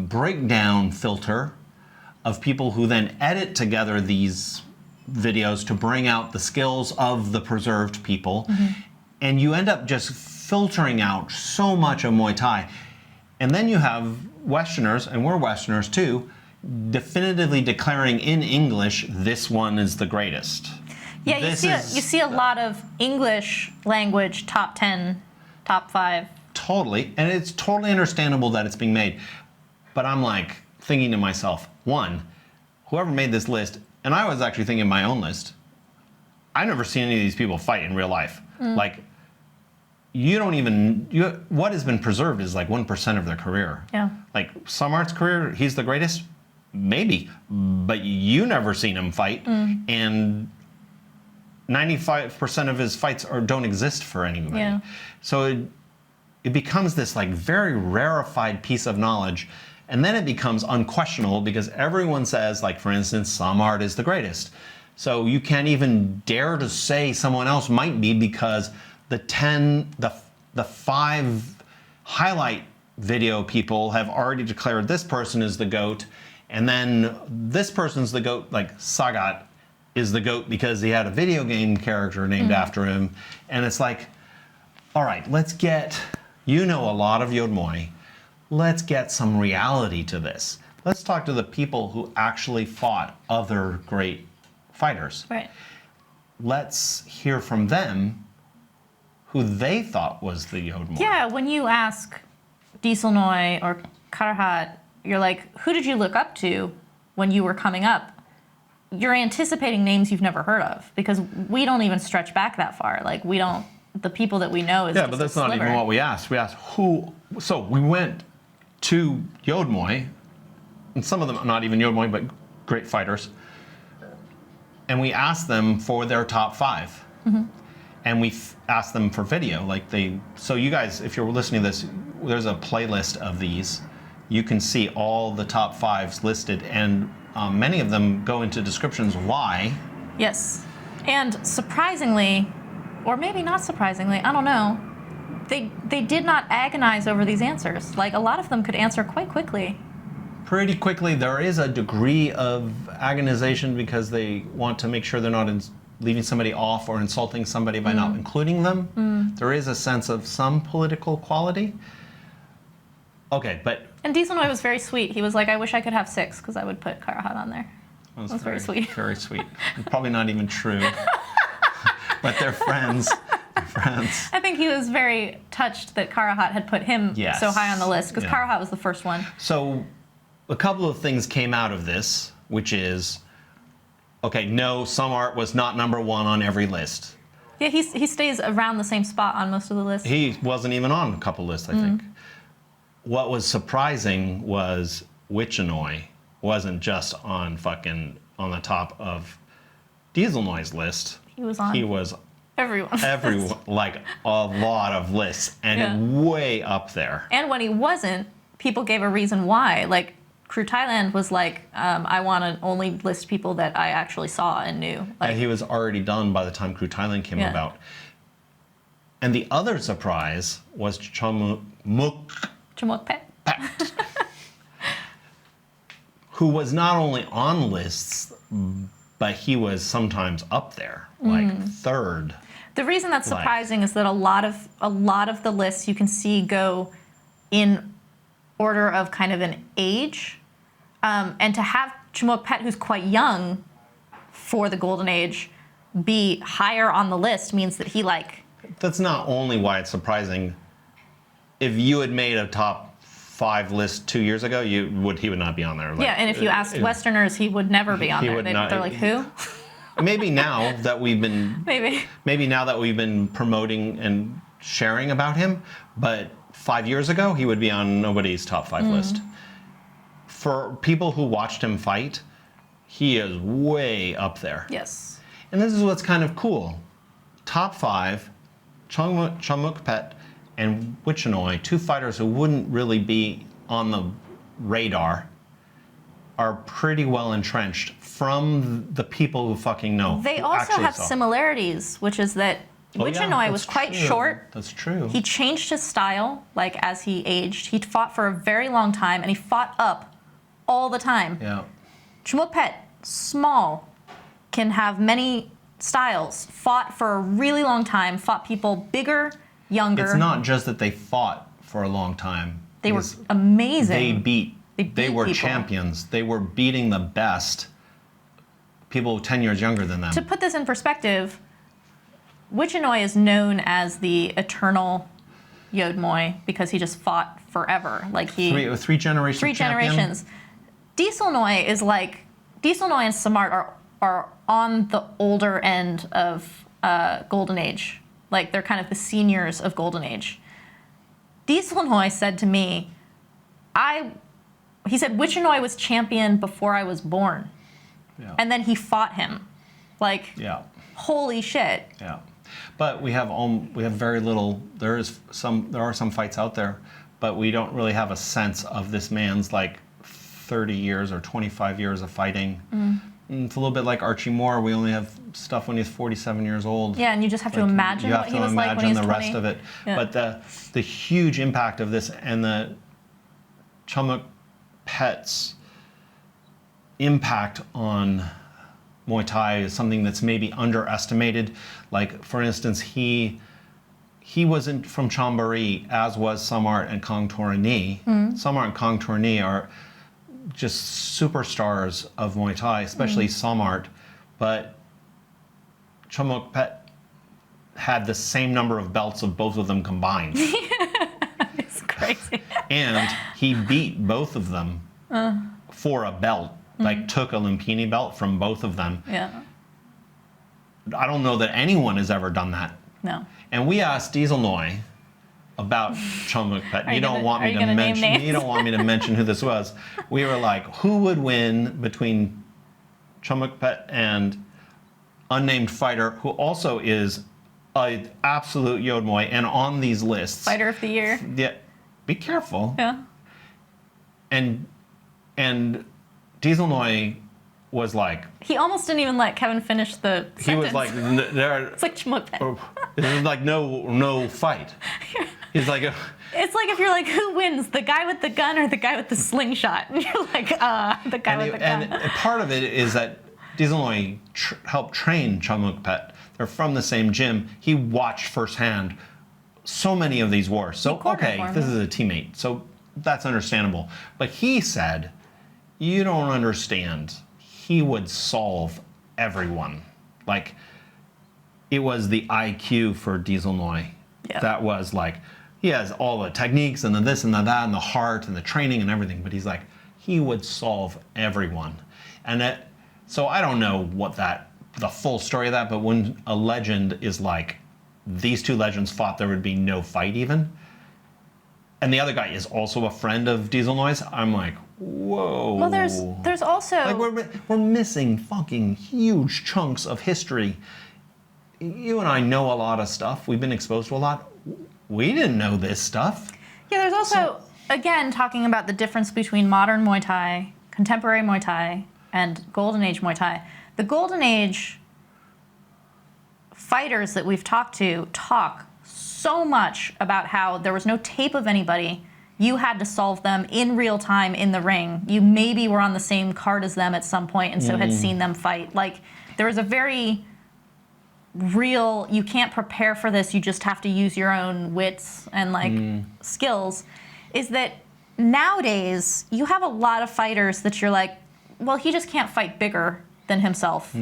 breakdown filter of people who then edit together these videos to bring out the skills of the preserved people. And you end up just filtering out so much of Muay Thai. And then you have Westerners, and we're Westerners too, definitively declaring in English, this one is the greatest. Yeah, you see a lot of English language top 10, top 5. Totally, and it's totally understandable that it's being made. But I'm like thinking to myself, one, whoever made this list, and I was actually thinking my own list, I've never seen any of these people fight in real life. Like, what has been preserved is like 1% of their career. Yeah. Like Samart's career, he's the greatest? Maybe, but you never seen him fight, and 95% of his fights don't exist for anybody. Yeah. So it becomes this like very rarefied piece of knowledge, and then it becomes unquestionable because everyone says, like for instance, Samart is the greatest. So you can't even dare to say someone else might be because the 5 highlight video people have already declared this person is the GOAT, and then this person's the GOAT, like Sagat is the GOAT because he had a video game character named after him. And it's like, all right, let's get, a lot of Yod Muay, let's get some reality to this. Let's talk to the people who actually fought other great fighters. Right. Let's hear from them who they thought was the Yod Muay. Yeah, when you ask Thomson or Karahat, you're like, who did you look up to when you were coming up? You're anticipating names you've never heard of because we don't even stretch back that far. Like the people that we know is Yeah, just but that's a not sliver. even what we asked. We asked who, so we went to Yod Muay, and some of them are not even Yod Muay, but great fighters. And we asked them for their top 5. And we asked them for video. So you guys, if you're listening to this, there's a playlist of these. You can see all the top 5s listed, and many of them go into descriptions why. Yes. And surprisingly, or maybe not surprisingly, I don't know, they did not agonize over these answers. Like, a lot of them could answer quite quickly. Pretty quickly, there is a degree of agonization because they want to make sure they're not leaving somebody off or insulting somebody by not including them. There is a sense of some political quality. Okay, but... And Thomson was very sweet. He was like, I wish I could have 6 because I would put Karahat on there. That was very sweet. Very sweet. Probably not even true. But they're friends. I think he was very touched that Karahat had put him so high on the list because Karahat was the first one. So a couple of things came out of this, which is, okay, no, Samart was not number one on every list. Yeah, he stays around the same spot on most of the lists. He wasn't even on a couple lists, I think. What was surprising was Wichenoi wasn't just on the top of Dieselnoi's list. He was on. He was Everyone. like a lot of lists, and way up there. And when he wasn't, people gave a reason why. Like, Crew Thailand was like, I want to only list people that I actually saw and knew. Like, And he was already done by the time Crew Thailand came Yeah. about. And the other surprise was Chamuakpet. who was not only on lists, but he was sometimes up there, like third. The reason that's surprising is that a lot of the lists you can see go in order of kind of an age, and to have Chamuakpet, who's quite young for the Golden Age, be higher on the list means that he That's not only why it's surprising. If you had made a top 5 list 2 years ago, he would not be on there. yeah. And if you asked Westerners, he would never be on there. They're like, who? Maybe now that we've been Maybe now that we've been promoting and sharing about him, but 5 years ago he would be on nobody's top 5 list. For people who watched him fight, he is way up there. Yes. And this is what's kind of cool. Top 5, Chamuakpet and Wichenoi, 2 fighters who wouldn't really be on the radar, are pretty well entrenched from the people who fucking know. They who also actually have saw. similarities, which is that Wichenoi was quite short. That's true. He changed his style, like, as he aged. He fought for a very long time, and he fought up all the time. Yeah. Chamuakpet, small, can have many styles, fought for a really long time, fought people bigger, younger. It's not just that they fought for a long time. They were because amazing. They were people. champions. They were beating the best people 10 years younger than them. To put this in perspective, Wichenoi is known as the eternal Yodmoy because he just fought forever. Like three generations. Three generations. Dieselnoi is like Dieselnoi and Samart are on the older end of Golden Age. Like, they're kind of the seniors of Golden Age. Dieselnoi said to me, he said Wichenoi was champion before I was born. Yeah. And then he fought him. Like, Yeah. holy shit. Yeah. But we have very little. There are some fights out there, but we don't really have a sense of this man's like 30 years or 25 years of fighting. It's a little bit like Archie Moore. We only have stuff when he's 47 years old. Yeah, and you just have to imagine what he was like when he was 20. You have to imagine the rest of it. Yeah. But the huge impact of this and the Chamuakpet's impact on Muay Thai is something that's maybe underestimated. Like, for instance, he wasn't from Chonburi, as was Samart and Kong Torani. Samart and Kong Torani are just superstars of Muay Thai, especially Samart. But Chamuakpet had the same number of belts of both of them combined. It's crazy. And he beat both of them for a belt. Like, took a Lumpini belt from both of them. Yeah. I don't know that anyone has ever done that. No. And we asked Dieselnoi about Chamuakpet. You don't want me to mention who this was. We were like, who would win between Chamuakpet and unnamed fighter, who also is an absolute Yodmoy and on these lists. Fighter of the year. Yeah. Be careful. Yeah. And Dieselnoi was like... He almost didn't even let Kevin finish the sentence. He was like... It's like Chamuakpet. There's like no fight. He's like... It's like if you're like, who wins, the guy with the gun or the guy with the slingshot? And you're like, the guy with the gun. And part of it is that Dieselnoi helped train Chamuakpet. They're from the same gym. He watched firsthand so many of these wars. So, okay, this is a teammate. So that's understandable. But he said, you don't understand. He would solve everyone. Like, it was the IQ for Dieselnoi. Yeah. That was like, he has all the techniques and the this and the that and the heart and the training and everything. But he's like, he would solve everyone. And So I don't know the full story of that, but when a legend is like, these two legends fought, there would be no fight even, and the other guy is also a friend of Dieselnoi's, I'm like, whoa. Well, there's also... Like, we're missing fucking huge chunks of history. You and I know a lot of stuff. We've been exposed to a lot. We didn't know this stuff. Yeah, there's also, again, talking about the difference between modern Muay Thai, contemporary Muay Thai, and Golden Age Muay Thai. The Golden Age fighters that we've talked to talk so much about how there was no tape of anybody. You had to solve them in real time in the ring. You maybe were on the same card as them at some point and so had seen them fight. Like, there was a very real, you can't prepare for this, you just have to use your own wits and like skills, is that nowadays you have a lot of fighters that you're like, well, he just can't fight bigger than himself.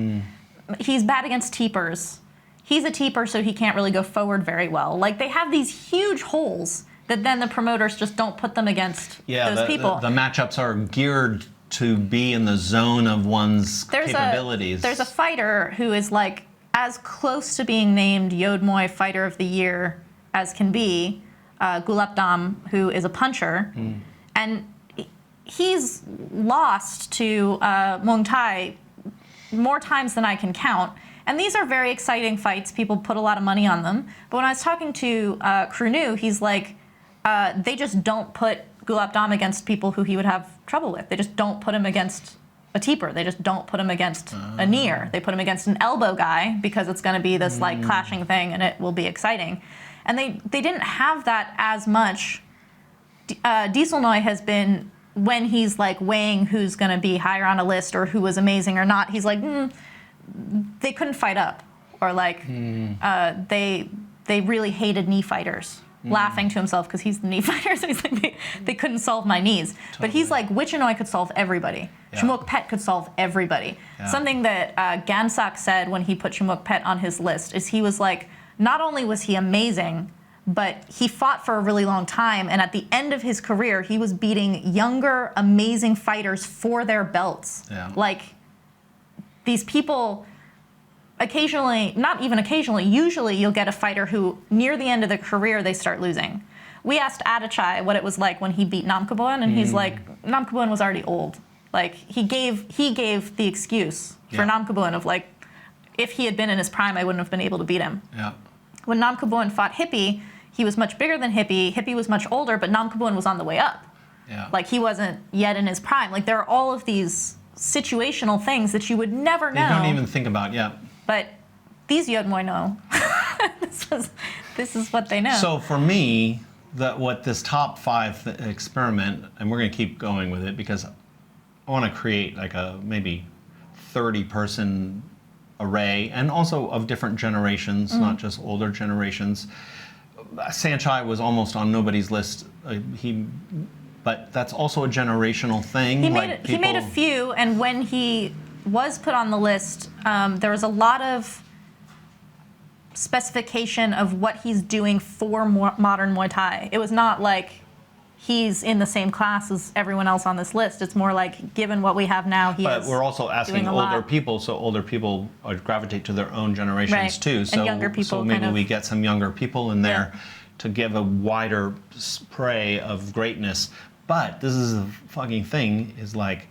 He's bad against teepers. He's a teeper, so he can't really go forward very well. Like, they have these huge holes that then the promoters just don't put them against those people. The matchups are geared to be in the zone of one's capabilities. There's a fighter who is like as close to being named Yodmoy Fighter of the Year as can be, Gulabdam, who is a puncher. And he's lost to Muay Thai more times than I can count. And these are very exciting fights. People put a lot of money on them. But when I was talking to Krunu, he's like, they just don't put Gulabdam against people who he would have trouble with. They just don't put him against a teeper. They just don't put him against a kneer. They put him against an elbow guy because it's going to be this like clashing thing and it will be exciting. And they didn't have that as much. Dieselnoi has been, when he's like weighing who's going to be higher on a list or who was amazing or not, he's like, they couldn't fight up, or like they really hated knee fighters, laughing to himself because he's the knee fighter. So he's like, they couldn't solve my knees. Totally. But he's like, Wichinoi could solve everybody. Yeah. Chamuakpet could solve everybody. Yeah. Something that Gansak said when he put Chamuakpet on his list is he was like, not only was he amazing, but he fought for a really long time, and at the end of his career, he was beating younger, amazing fighters for their belts. Yeah. Like, these people, occasionally, not even occasionally, usually you'll get a fighter who, near the end of their career, they start losing. We asked Adachai what it was like when he beat Namkaboan, and he's like, Namkaboan was already old. Like, he gave the excuse for Namkaboan of like, if he had been in his prime, I wouldn't have been able to beat him. Yeah. When Namkaboan fought Hippie, he was much bigger than Hippie. Hippie was much older, but Namkaboan was on the way up. Yeah. Like, he wasn't yet in his prime. Like, there are all of these situational things that you would never know. You don't even think about, But these Yodmoy know. This is what they know. So for me, what this top 5 experiment, and we're going to keep going with it because I want to create like a maybe 30-person array, and also of different generations, not just older generations. Sanchai was almost on nobody's list. But that's also a generational thing. He made a few, and when he was put on the list, there was a lot of specification of what he's doing for modern Muay Thai. It was not like he's in the same class as everyone else on this list. It's more like, given what we have now, But we're also asking older people, so older people gravitate to their own generations too. So, and younger people so maybe we get some younger people in there to give a wider spray of greatness. But this is the fucking thing, is like,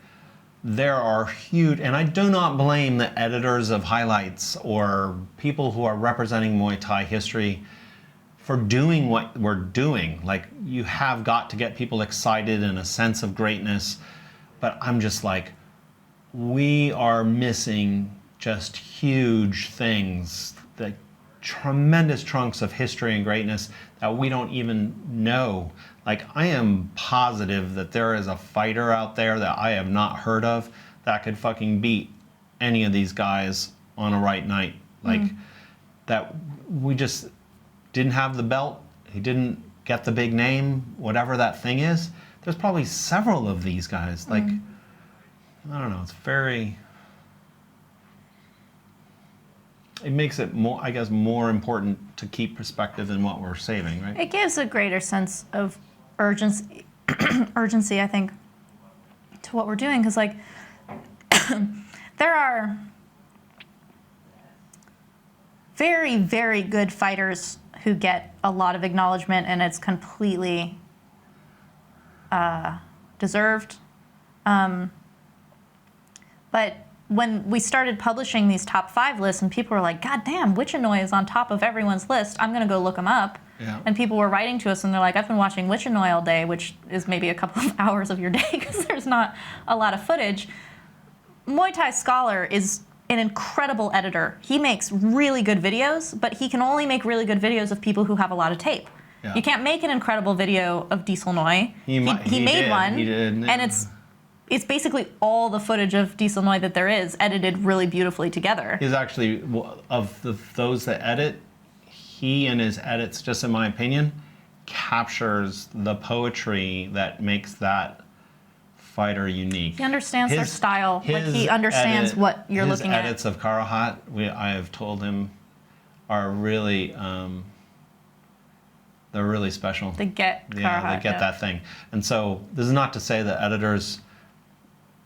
there are huge, and I do not blame the editors of highlights or people who are representing Muay Thai history for doing what we're doing. Like, you have got to get people excited and a sense of greatness. But I'm just like, we are missing just huge things, the tremendous chunks of history and greatness that we don't even know. Like, I am positive that there is a fighter out there that I have not heard of that could fucking beat any of these guys on a right night. Like, that we just didn't have the belt. He didn't get the big name, whatever that thing is. There's probably several of these guys. Like, I don't know, it's very... It makes it more, I guess, more important to keep perspective in what we're saving, right? It gives a greater sense of urgency, I think, to what we're doing. Because, like, There are very, very good fighters who get a lot of acknowledgement, and it's completely deserved. But when we started publishing these top 5 lists, and people were like, God damn, Winklejohn is on top of everyone's list. I'm going to go look him up. Yeah. And people were writing to us, and they're like, I've been watching Winklejohn all day, which is maybe a couple of hours of your day because there's not a lot of footage. Muay Thai Scholar is an incredible editor. He makes really good videos, but he can only make really good videos of people who have a lot of tape. Yeah. You can't make an incredible video of Dieselnoi. He made did. one, He did. and it's basically all the footage of Dieselnoi that there is, edited really beautifully together. He's actually, those that edit, he and his edits, just in my opinion, captures the poetry that makes that fighter unique. He understands their style. Like, he understands what you're looking at. His edits of Karahat, I have told him, are really, they're really special. They get Karahat. Yeah, they get that thing. And so this is not to say that editors,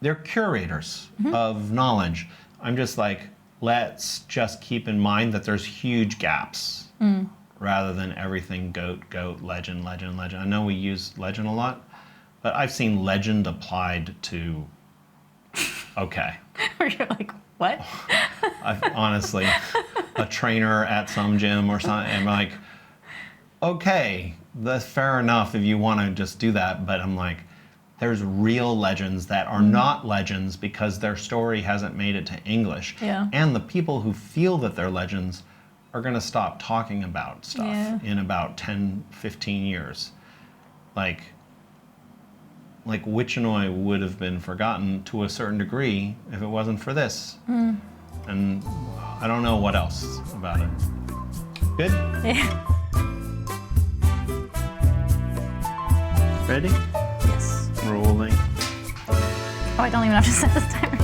they're curators of knowledge. I'm just like, let's just keep in mind that there's huge gaps rather than everything goat, legend. I know we use legend a lot, but I've seen legend applied to okay. Where you're like, what? Honestly, a trainer at some gym or something, I'm like, okay, that's fair enough if you want to just do that, but I'm like, there's real legends that are not legends because their story hasn't made it to English. Yeah. And the people who feel that they're legends are going to stop talking about stuff in about 10, 15 years. Like Winklejohn would have been forgotten to a certain degree if it wasn't for this. And I don't know what else about it. Good? Yeah. Ready? Yes. Rolling. Oh, I don't even have to set this timer.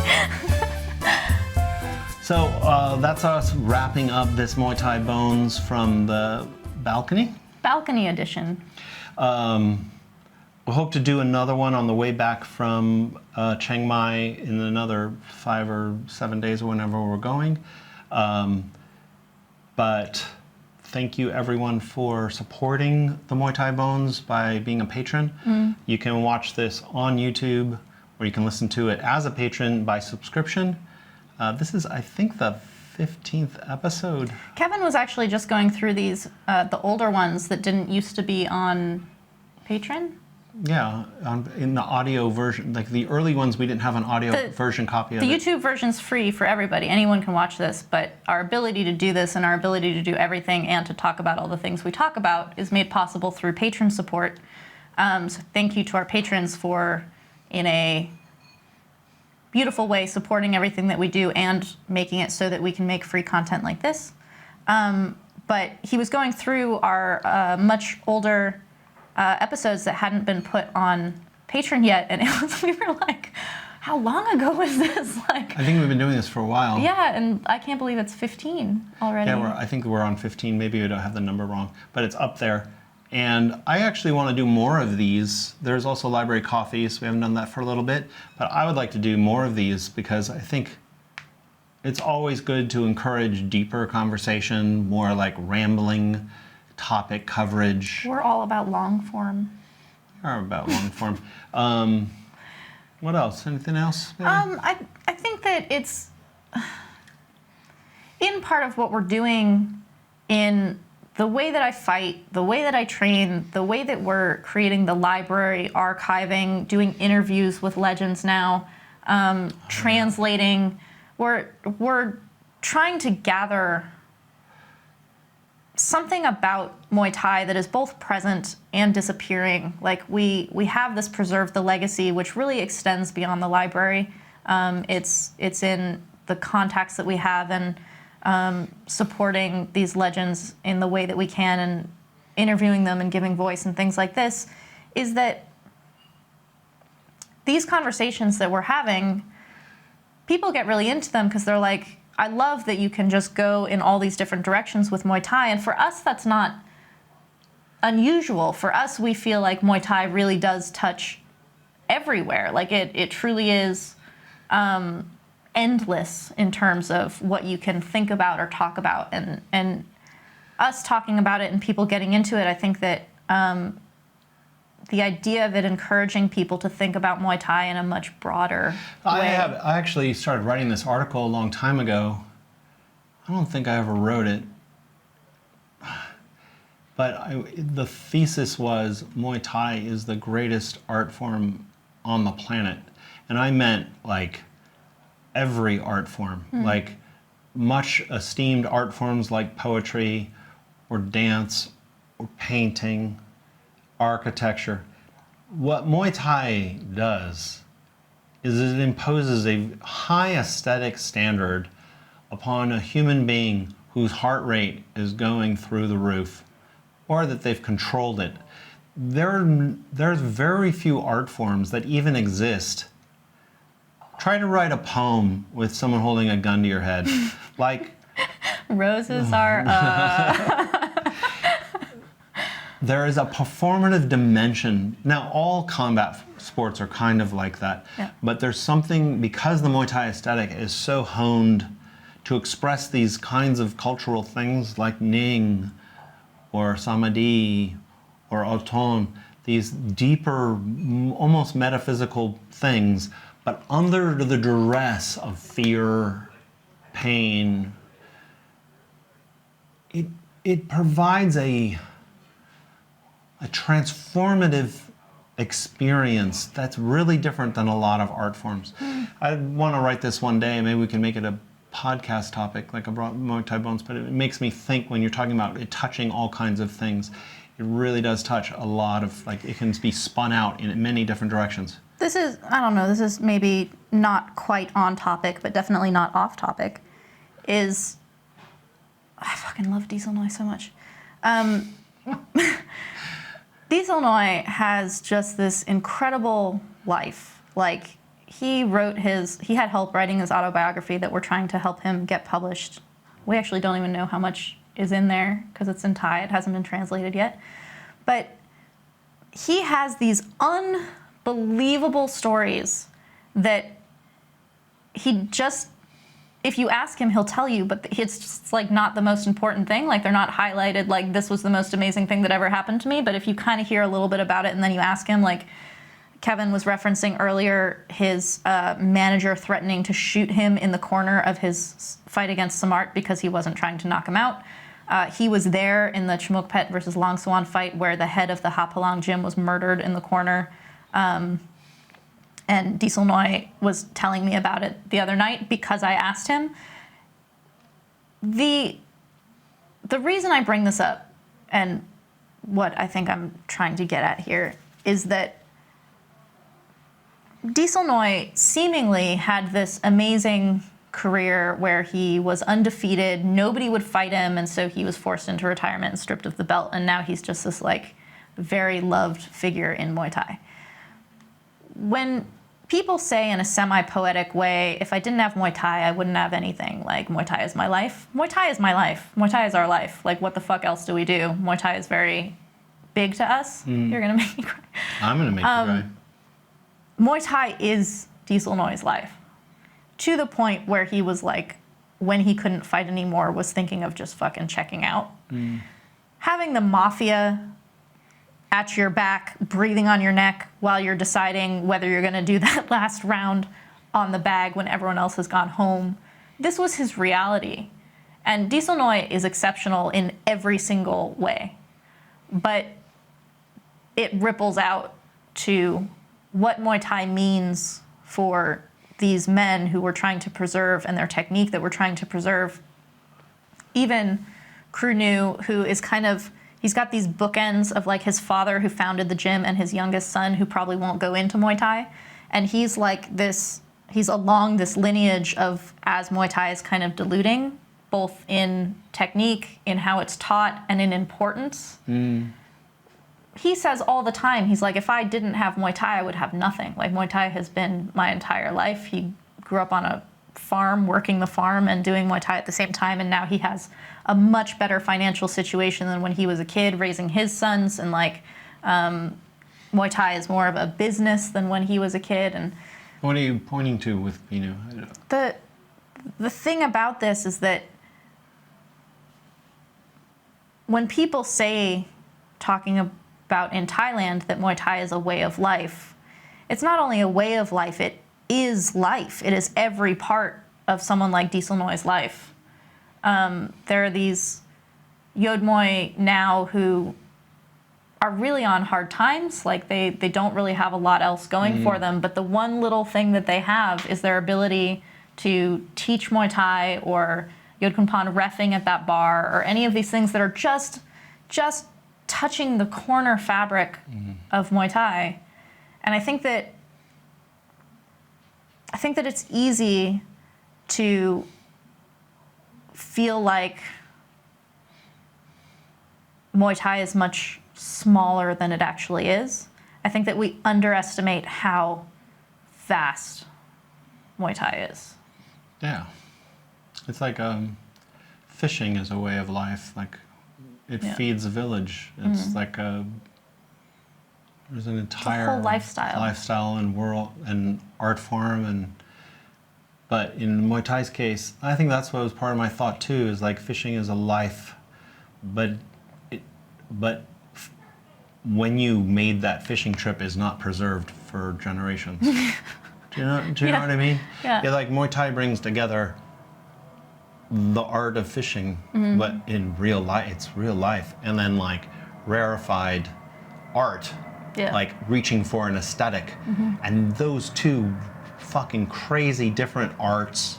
So that's us wrapping up this Muay Thai Bones from the balcony. Balcony edition. We hope to do another one on the way back from Chiang Mai in another 5 or 7 days or whenever we're going. But thank you everyone for supporting the Muay Thai Bones by being a patron. You can watch this on YouTube, or you can listen to it as a patron by subscription. This is, I think, the 15th episode. Kevin was actually just going through these, the older ones that didn't used to be on Patreon. Yeah, in the audio version. Like the early ones, we didn't have an audio version copy of it. The YouTube version's free for everybody. Anyone can watch this, but our ability to do this and our ability to do everything and to talk about all the things we talk about is made possible through patron support. So thank you to our patrons for, in a beautiful way, supporting everything that we do and making it so that we can make free content like this. But he was going through our much older episodes that hadn't been put on Patreon yet, and we were like, how long ago was this? Like, I think we've been doing this for a while. yeah, and I can't believe it's 15 already. Yeah, I think we're on 15. Maybe we don't have the number wrong, but it's up there. And I actually want to do more of these. There's also library coffees. We haven't done that for a little bit, but I would like to do more of these because I think it's always good to encourage deeper conversation, more like rambling topic coverage. We're all about long form. We are about long form. What else? Anything else? Maybe? I think that it's in part of what we're doing in the way that I fight, the way that I train, the way that we're creating the library, archiving, doing interviews with legends now, translating. We're trying to gather something about Muay Thai that is both present and disappearing. Like we have this preserve the legacy, which really extends beyond the library. It's in the contacts that we have and supporting these legends in the way that we can and interviewing them and giving voice and things like this, is that these conversations that we're having, people get really into them because they're like, I love that you can just go in all these different directions with Muay Thai. And for us, that's not unusual. For us, we feel like Muay Thai really does touch everywhere. Like it truly is endless in terms of what you can think about or talk about. And us talking about it and people getting into it, I think that the idea of it encouraging people to think about Muay Thai in a much broader way. I actually started writing this article a long time ago. I don't think I ever wrote it. But the thesis was Muay Thai is the greatest art form on the planet. And I meant like every art form, like much esteemed art forms like poetry or dance or painting, architecture. What Muay Thai does is it imposes a high aesthetic standard upon a human being whose heart rate is going through the roof, or that they've controlled it. There's very few art forms that even exist. Try to write a poem with someone holding a gun to your head. Like, roses are there is a performative dimension. Now, all combat sports are kind of like that. Yeah. But there's something, because the Muay Thai aesthetic is so honed to express these kinds of cultural things like Ning or Samadhi or Oton, these deeper, almost metaphysical things, but under the duress of fear, pain, it provides a transformative experience that's really different than a lot of art forms. I want to write this one day, maybe we can make it a podcast topic, like a Muay Thai Bones, but it makes me think when you're talking about it touching all kinds of things, it really does touch a lot of, like, it can be spun out in many different directions. This is, I don't know, this is maybe not quite on topic, but definitely not off topic, is, I fucking love Dieselnoi so much. Dieselnoi has just this incredible life. Like, he had help writing his autobiography that we're trying to help him get published. We actually don't even know how much is in there because it's in Thai. It hasn't been translated yet. But he has these unbelievable stories that he just, if you ask him, he'll tell you, but it's just like not the most important thing. Like, they're not highlighted like this was the most amazing thing that ever happened to me. But if you kind of hear a little bit about it and then you ask him, like Kevin was referencing earlier, his manager threatening to shoot him in the corner of his fight against Samart because he wasn't trying to knock him out. He was there in the Chamuakpet versus Long Swan fight where the head of the Hapalang gym was murdered in the corner. And Dieselnoi was telling me about it the other night because I asked him. The reason I bring this up, and what I think I'm trying to get at here, is that Dieselnoi seemingly had this amazing career where he was undefeated, nobody would fight him, and so he was forced into retirement and stripped of the belt, and now he's just this like very loved figure in Muay Thai. When people say in a semi-poetic way, if I didn't have Muay Thai, I wouldn't have anything, like Muay Thai is my life. Muay Thai is my life. Muay Thai is our life. Like, what the fuck else do we do? Muay Thai is very big to us. You're gonna make me cry. I'm gonna make you cry. Muay Thai is Dieselnoi's life, to the point where he was like, when he couldn't fight anymore, was thinking of just fucking checking out. Having the mafia at your back, breathing on your neck while you're deciding whether you're gonna do that last round on the bag when everyone else has gone home. This was his reality. And Dieselnoi is exceptional in every single way. But it ripples out to what Muay Thai means for these men who were trying to preserve, and their technique that we're trying to preserve. Even Kru Nu, who is kind of, he's got these bookends of like his father who founded the gym and his youngest son who probably won't go into Muay Thai. And he's like this, he's along this lineage of, as Muay Thai is kind of diluting, both in technique, in how it's taught, and in importance. He says all the time, he's like, if I didn't have Muay Thai, I would have nothing. Like, Muay Thai has been my entire life. He grew up on a farm, working the farm and doing Muay Thai at the same time, and now he has a much better financial situation than when he was a kid raising his sons, and like Muay Thai is more of a business than when he was a kid. And What are you pointing to with The thing about this is that when people say, talking about in Thailand, that Muay Thai is a way of life, it's not only a way of life, it is life. It is every part of someone like Sylvie's life. There are these Yod Muay now who are really on hard times. Like they don't really have a lot else going for them, but the one little thing that they have is their ability to teach Muay Thai or Yod Kunpan reffing at that bar or any of these things that are just touching the corner fabric of Muay Thai. And I think that it's easy to feel like Muay Thai is much smaller than it actually is. I think that we underestimate how vast Muay Thai is. Yeah. It's like fishing is a way of life. Like it feeds a village. It's like there's an entire whole lifestyle and world and art form but in Muay Thai's case, I think that's what was part of my thought too, is like fishing is a life, but when you made that fishing trip is not preserved for generations. Do you know what I mean? Yeah. Like Muay Thai brings together the art of fishing, but in real life, it's real life. And then like rarefied art, like reaching for an aesthetic. And those two fucking crazy different arts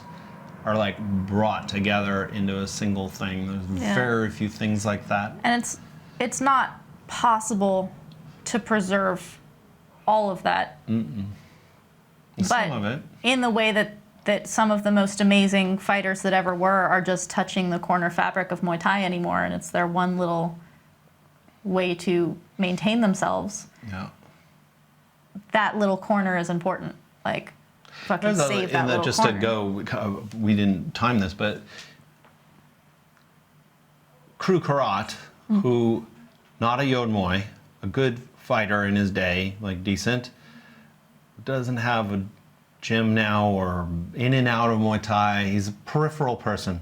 are like brought together into a single thing. There's very few things like that. And it's not possible to preserve all of that. But some of it. In the way that some of the most amazing fighters that ever were are just touching the corner fabric of Muay Thai anymore, and it's their one little way to maintain themselves. Yeah. That little corner is important. Like, fucking save that little just corner. to go, we didn't time this, but Kru Karat, who, not a Yod Muay, a good fighter in his day, like decent, doesn't have a gym now or in and out of Muay Thai. He's a peripheral person.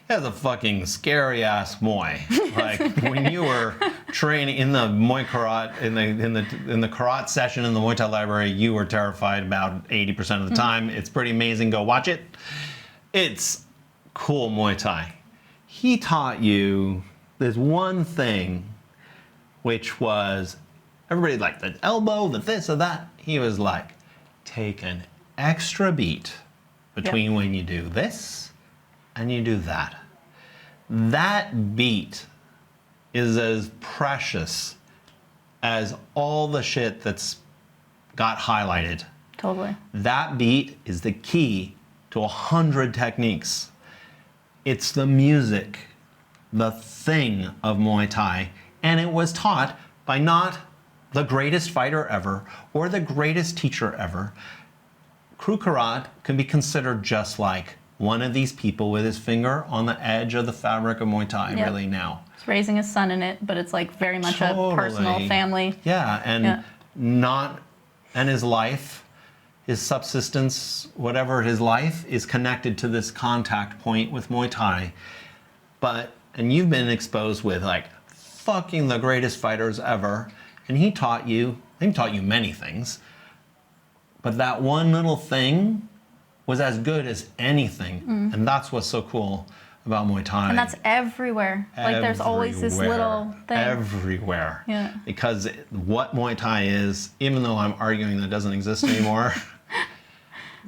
He has a fucking scary ass Muay. Like when you were training in the Muay Karat in the Karat session in the Muay Thai Library, you were terrified about 80% of the time. It's pretty amazing. Go watch it. It's cool Muay Thai. He taught you this one thing, which was everybody like the elbow, the this or that. He was like, take an extra beat between when you do this and you do that. That beat is as precious as all the shit that's got highlighted. Totally. That beat is the key to 100 techniques. It's the music, the thing of Muay Thai, and it was taught by not the greatest fighter ever or the greatest teacher ever. Kru Karat can be considered just like one of these people with his finger on the edge of the fabric of Muay Thai really now. He's raising his son in it, but it's like very much a personal family. Yeah, and and his life, his subsistence, whatever his life is connected to this contact point with Muay Thai. And you've been exposed with like fucking the greatest fighters ever, and he taught you many things, but that one little thing was as good as anything. And that's what's so cool about Muay Thai. And that's everywhere. Like there's always this little thing. Everywhere. Yeah. Because what Muay Thai is, even though I'm arguing that it doesn't exist anymore,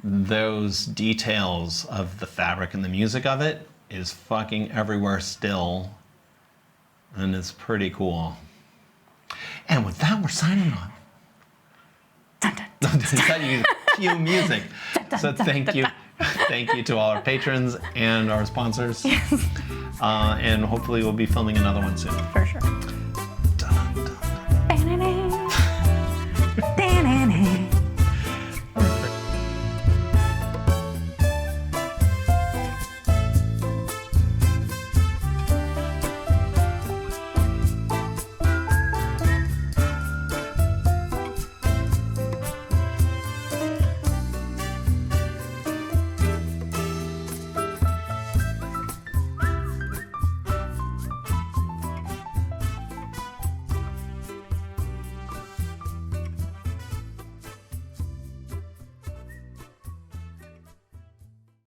those details of the fabric and the music of it is fucking everywhere still. And it's pretty cool. And with that, we're signing on. Dun, dun, dun, dun. Cue music. So thank you. Thank you to all our patrons and our sponsors. Yes. And hopefully we'll be filming another one soon. For sure. Dun, dun, dun.